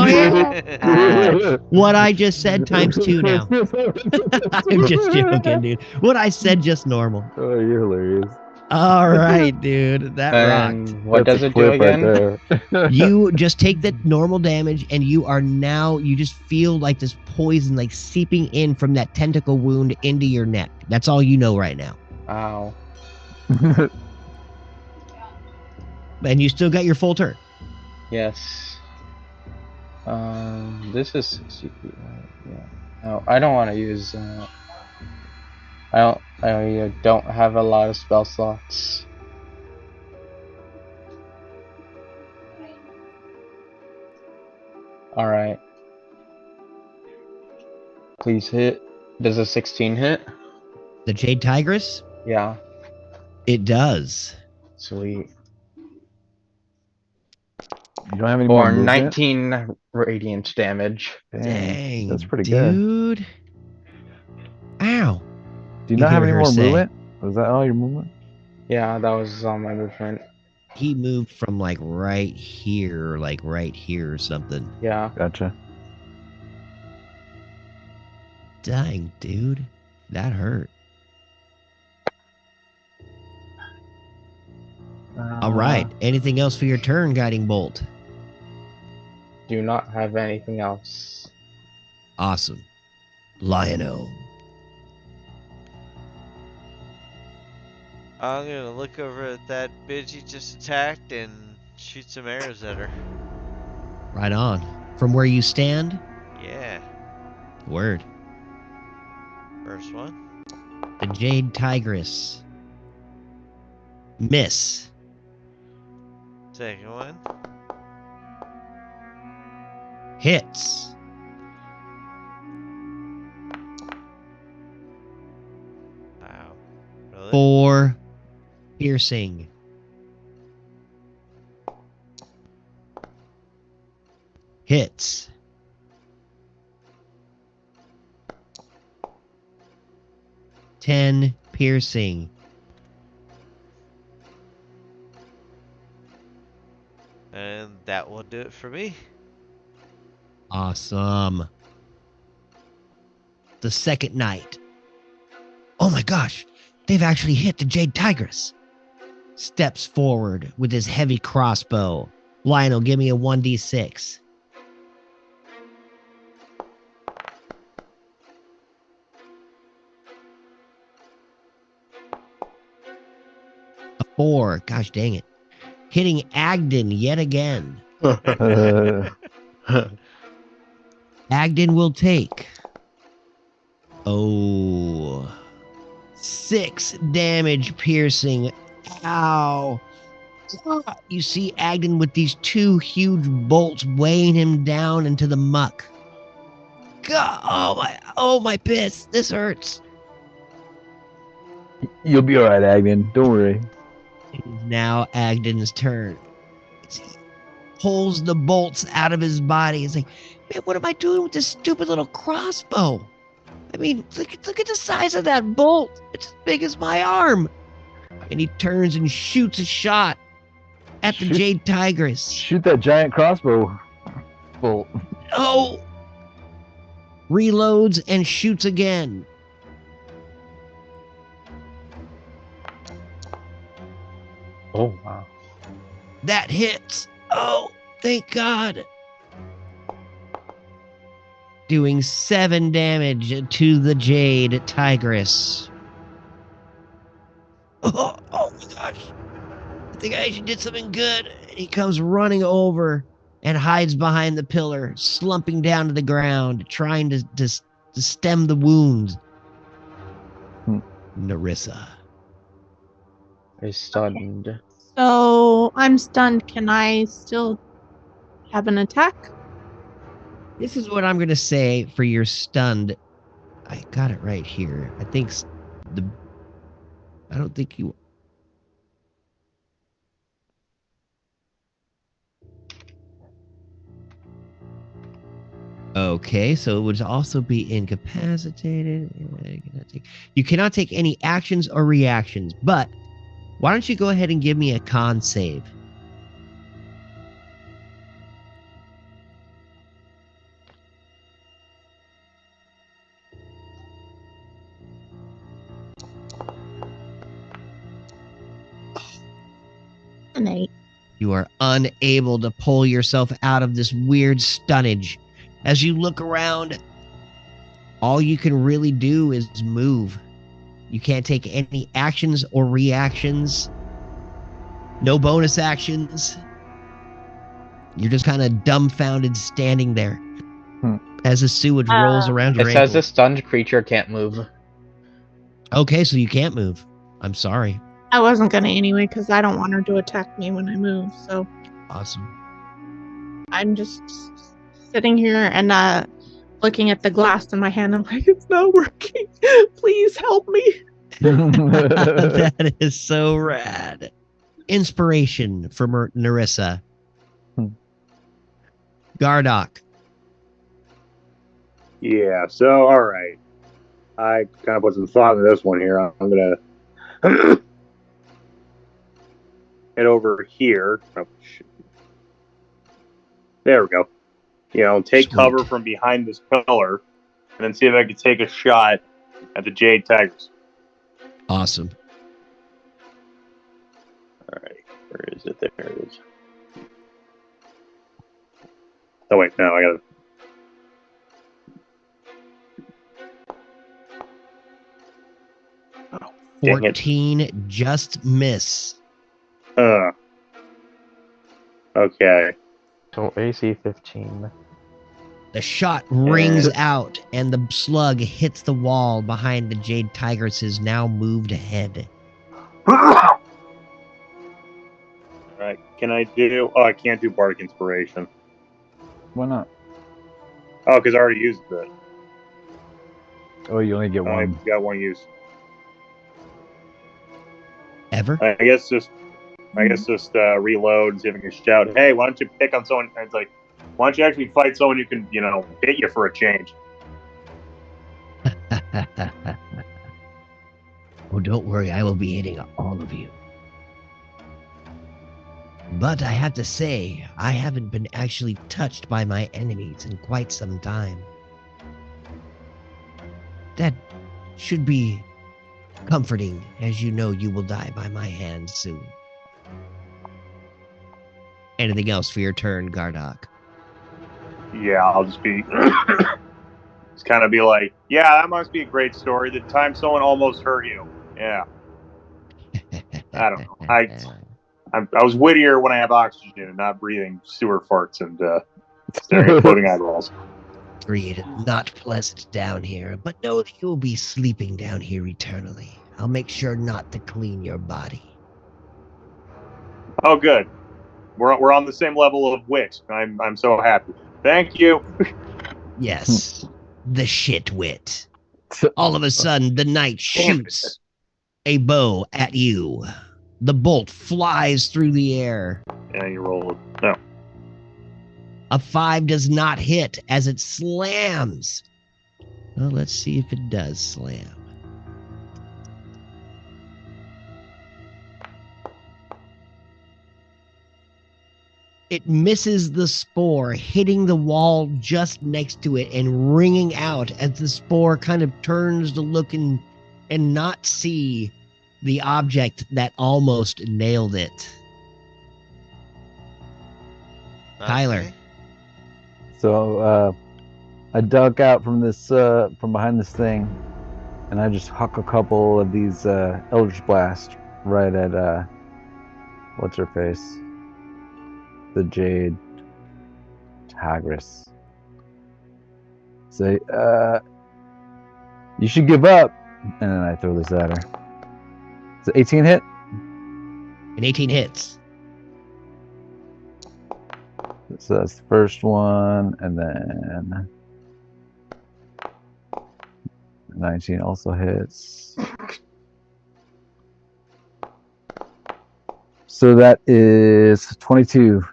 yeah. What I just said times 2 now. I'm just joking, dude. What I said just normal. Oh, you're hilarious. All right, dude. That rocked. And what does it do Clip right again? there. You just take the normal damage and you just feel like this poison like seeping in from that tentacle wound into your neck. That's all you know right now. Ow. And you still got your full turn. Yes. This is 60 feet, right? Yeah. No, I don't want to use. I don't have a lot of spell slots. All right. Please hit. Does a 16 hit? The Jade Tigress? Yeah. It does. Sweet. You don't have any more For movement? 19 radiant damage. Dang, that's pretty good. Dude. Ow. Do you not have hear any her more say. movement? Was that all your movement? Yeah, that was all my movement. He moved from like right here or something. Yeah. Gotcha. Dang, dude. That hurt. All right. Anything else for your turn, Guiding Bolt? Do not have anything else. Awesome. Lion-O. I'm gonna look over at that bitch he just attacked and shoot some arrows at her. Right on. From where you stand? Yeah. Word. First one. The Jade Tigress. Miss. Second one. Hits. Wow. Really? 4 piercing. Hits. Ten piercing. And that will do it for me. Awesome. The second night. Oh my gosh, they've actually hit the Jade Tigress. Steps forward with his heavy crossbow. Lionel, give me a 1d6. A 4. Gosh dang it. Hitting Agden yet again. Agden will take. 6 damage piercing. Ow. You see Agden with these 2 huge bolts weighing him down into the muck. God, oh my bits. This hurts. You'll be all right, Agnes. Don't worry. It is now Agden's turn. He pulls the bolts out of his body. He's like, man, what am I doing with this stupid little crossbow? I mean, look at the size of that bolt. It's as big as my arm. And he turns and shoots a shot at the Jade Tigress. Shoot that giant crossbow bolt. Oh! Reloads and shoots again. Oh, wow. That hits. Oh, thank God. Doing 7 damage to the Jade Tigress. Oh my gosh. I think I actually did something good. And he comes running over and hides behind the pillar, slumping down to the ground, trying to stem the wounds. Nerissa. He's stunned. So I'm stunned. Can I still have an attack? This is what I'm going to say for your stunned. I got it right here. I don't think you. Okay, so it would also be incapacitated. You cannot take any actions or reactions, but why don't you go ahead and give me a con save? An 8. You are unable to pull yourself out of this weird stunnage. As you look around, all you can really do is move. You can't take any actions or reactions. No bonus actions. You're just kind of dumbfounded standing there as the sewage rolls around your It says ankle. the stunned creature can't move. Okay, so you can't move. I'm sorry. I wasn't gonna anyway because I don't want her to attack me when I move. So Awesome. I'm just sitting here and looking at the glass in my hand. I'm like, it's not working. Please help me. That is so rad. Inspiration for Nerissa. Gardock. Yeah, so, alright. I kind of put some thought into this one here. I'm going to head over here. Oh, there we go. You know, take Sweet. cover from behind this pillar, and then see if I can take a shot at the Jade Tigers. Awesome. Alright, where is it? There it is. Oh, wait, no, I gotta... Dang it. 14 just miss. Okay. So AC 15. The shot rings out, and the slug hits the wall behind the Jade Tigress's now moved head. All right. Can I do? Oh, I can't do Bardic Inspiration. Why not? Oh, because I already used it. Oh, you only get I one. got one use. Ever? I guess just reload and see if I can shout, "Hey, why don't you pick on someone?" And it's like, why don't you actually fight someone who can, hit you for a change? Oh, don't worry, I will be hitting all of you. But I have to say, I haven't been actually touched by my enemies in quite some time. That should be comforting, as you know you will die by my hand soon. Anything else for your turn, Gardock? Yeah, I'll just be, just kind of be like, yeah, that must be a great story. The time someone almost hurt you. Yeah, I don't know. I was wittier when I have oxygen and not breathing sewer farts and staring at floating eyeballs. It is not pleasant down here, but know that you will be sleeping down here eternally. I'll make sure not to clean your body. Oh, good. We're on the same level of wit. I'm so happy. Thank you. Yes, the shitwit. All of a sudden, the knight shoots a bow at you. The bolt flies through the air. Yeah, you roll it. No. A 5 does not hit as it slams. Well, let's see if it does slam. It misses the spore, hitting the wall just next to it and ringing out as the spore kind of turns to look and not see the object that almost nailed it. Tyler. Okay. So I duck out from this from behind this thing, and I just huck a couple of these Eldritch Blast right at what's her face, the Jade Tigress. Say, you should give up, and then I throw this at her. It's an 18 hit. An 18 hits. So that's the first one, and then 19 also hits. So that is 22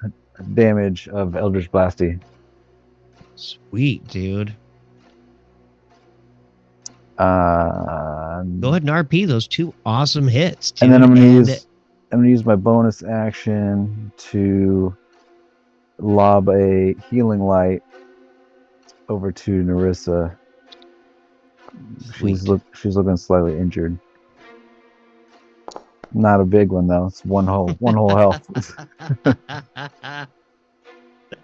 damage of Eldritch Blasty. Sweet, dude. Go Go ahead and RP those 2 awesome hits, dude. And then I'm gonna use my bonus action to lob a healing light over to Narissa. She's looking slightly injured. Not a big one though. It's one whole health.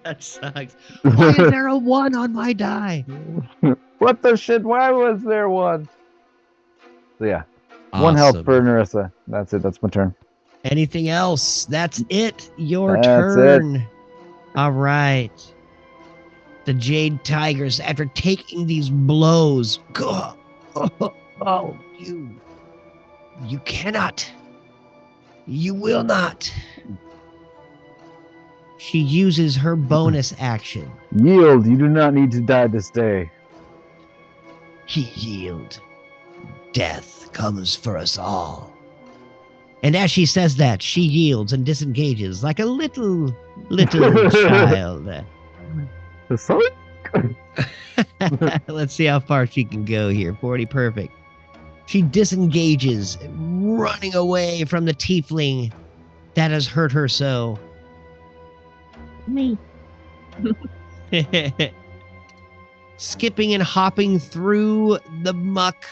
That sucks. Why is there a 1 on my die? What the shit? Why was there one? So yeah. Awesome. 1 health for Narissa. That's it. That's my turn. Anything else? That's it. Your That's turn. it. All right. The Jade Tigers, after taking these blows, you cannot. You will not. She uses her bonus action. Yield. You do not need to die this day. Yield. Death comes for us all. And as she says that, she yields and disengages like a little child. Sorry? Let's see how far she can go here. 40, perfect. She disengages, running away from the tiefling that has hurt her so. Me. Skipping and hopping through the muck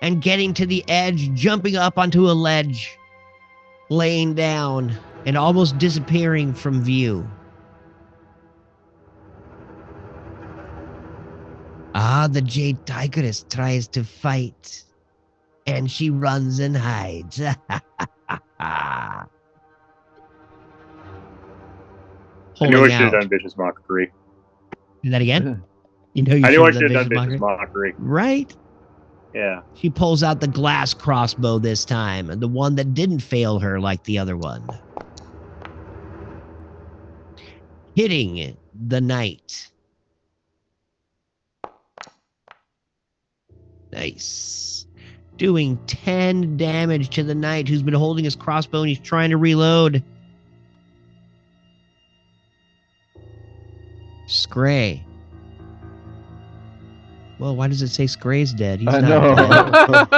and getting to the edge, jumping up onto a ledge, laying down, and almost disappearing from view. The Jade Tigress tries to fight and she runs and hides. I knew I Holding should have out. done vicious mockery. Do that again? You know you I knew I should should have have done done vicious vicious mockery. mockery. Right? Yeah. She pulls out the glass crossbow this time, the one that didn't fail her like the other one. Hitting the knight. Nice. Doing 10 damage to the knight who's been holding his crossbow and he's trying to reload. Scray. Well, why does it say Scray's dead? He's I not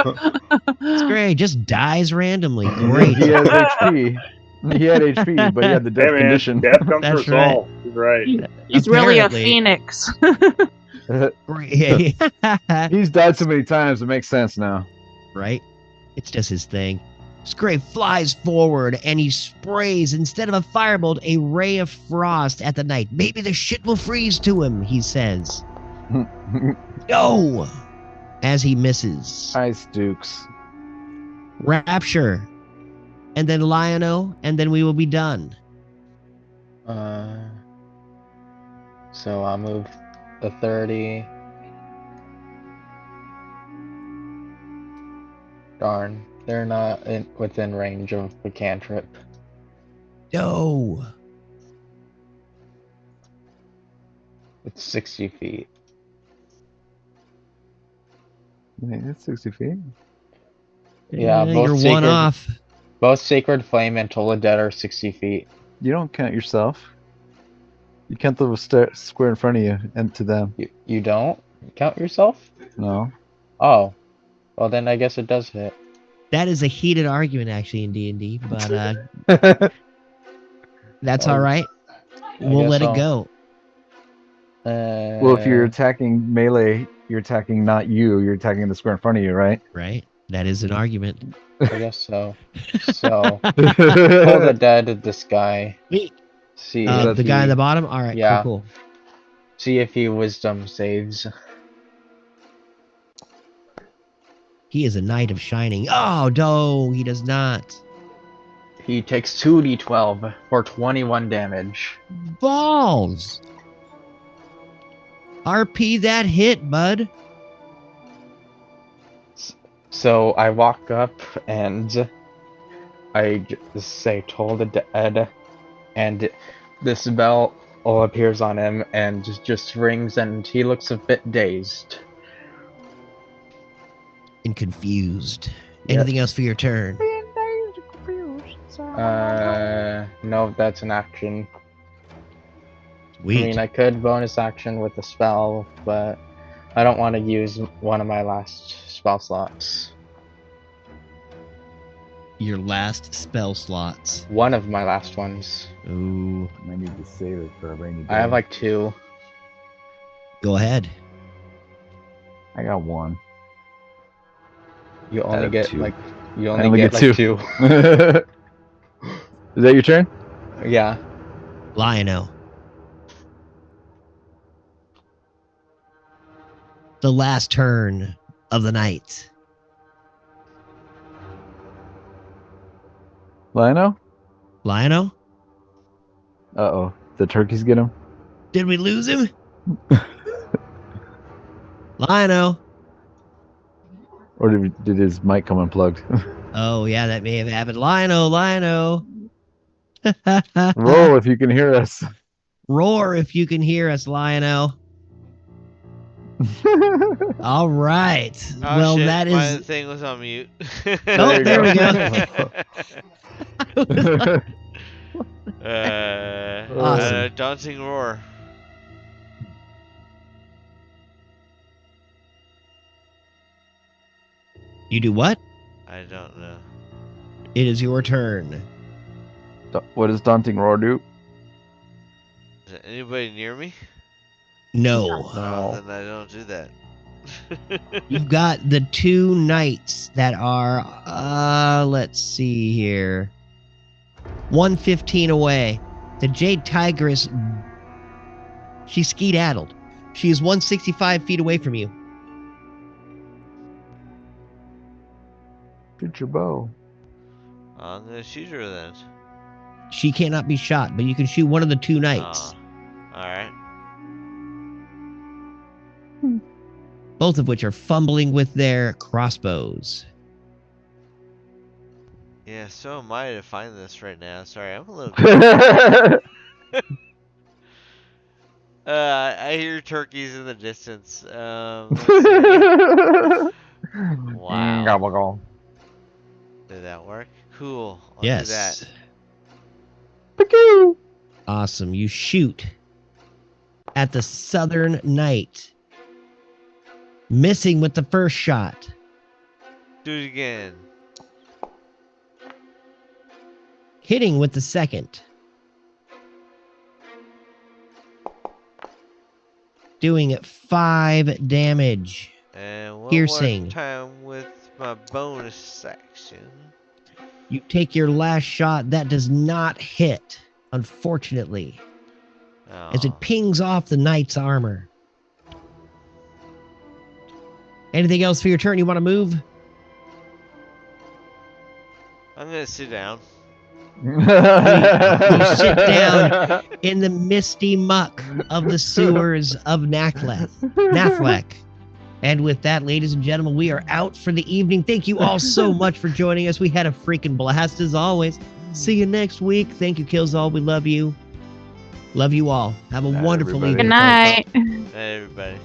know. dead. Scray just dies randomly. Great. He has HP. He had HP, but he had the death Hey man, condition. death comes for That's us all. He's right. He's really a Apparently. phoenix. Great. He's died so many times, it makes sense now. Right? It's just his thing. Scray flies forward and he sprays, instead of a firebolt, a ray of frost at the knight. Maybe the shit will freeze to him, he says. No! As he misses. Ice Dukes. Rapture. And then Lion-O, and then we will be done. So I'll move the 30. Darn, they're not within range of the cantrip. No! It's 60 feet. Wait, that's 60 feet. Yeah, both you're sacred, one off. Both Sacred Flame and Toll of Dead are 60 feet. You don't count yourself. You count the square in front of you and to them. You don't count yourself? No. Oh, well then I guess it does hit. That is a heated argument, actually, in D&D, but that's all right. We'll let it go. Well, if you're attacking melee, you're attacking not you. You're attacking the square in front of you, right? Right. That is an argument. I guess so. So, Toll the Dead, this guy. See if the guy at the bottom? All right, Yeah. cool. See if he wisdom saves. He is a knight of shining. Oh, no, he does not. He takes 2d12 for 21 damage. Balls! RP that hit, bud. So I walk up and I just say Toll the Dead, and the spell appears on him and just rings, and he looks a bit dazed. And confused. Yep. Anything else for your turn? No, that's an action. Sweet. I mean, I could bonus action with the spell, but I don't want to use one of my last spell slots. Your last spell slots. One of my last ones. Ooh. I need to save it for a rainy day. I have like 2. Go ahead. I got 1. You Out only of get 2. like you I only only get get like 2. 2. Is that your turn? Yeah. Lion-O. The last turn of the night. Lino? Lion-O? Uh-oh. The turkeys get him? Did we lose him? Lion-O. Or did his mic come unplugged? Oh, yeah, that may have happened. Lion-O, Lion-O. Roll if you can hear us. Roar if you can hear us, Lion-O. All right. Oh, well, shit, that my is... thing was on mute. Oh, there we go. Awesome. Daunting roar. You do what? I don't know. It is your turn. What does Daunting Roar do? Is there anybody near me? No. Oh, then I don't do that. You've got the 2 knights that are, let's see here. 115 away. The Jade Tigress, she's skedaddled. She is 165 feet away from you. Shoot your bow. I'm gonna shoot her then. She cannot be shot, but you can shoot one of the two knights, Alright. both of which are fumbling with their crossbows. Yeah, so am I to find this right now. Sorry, I'm a little. I hear turkeys in the distance. Let's see. Wow. Gobble. Did that work? Cool. I'll do Yes. that. Peekoo! Awesome. You shoot at the southern knight, missing with the first shot. Do it again. Hitting with the second. Doing 5 damage. And one Piercing. more time with my bonus action. You take your last shot. That does not hit, unfortunately, as it pings off the knight's armor. Anything else for your turn? You want to move? I'm gonna sit down. You sit down in the misty muck of the sewers of Nathlek. And with that, ladies and gentlemen, we are out for the evening. Thank you all so much for joining us. We had a freaking blast as always. See you next week. Thank you, Killzall. We love you. Love you all. Have a wonderful everybody. evening. Good night. Hey, everybody.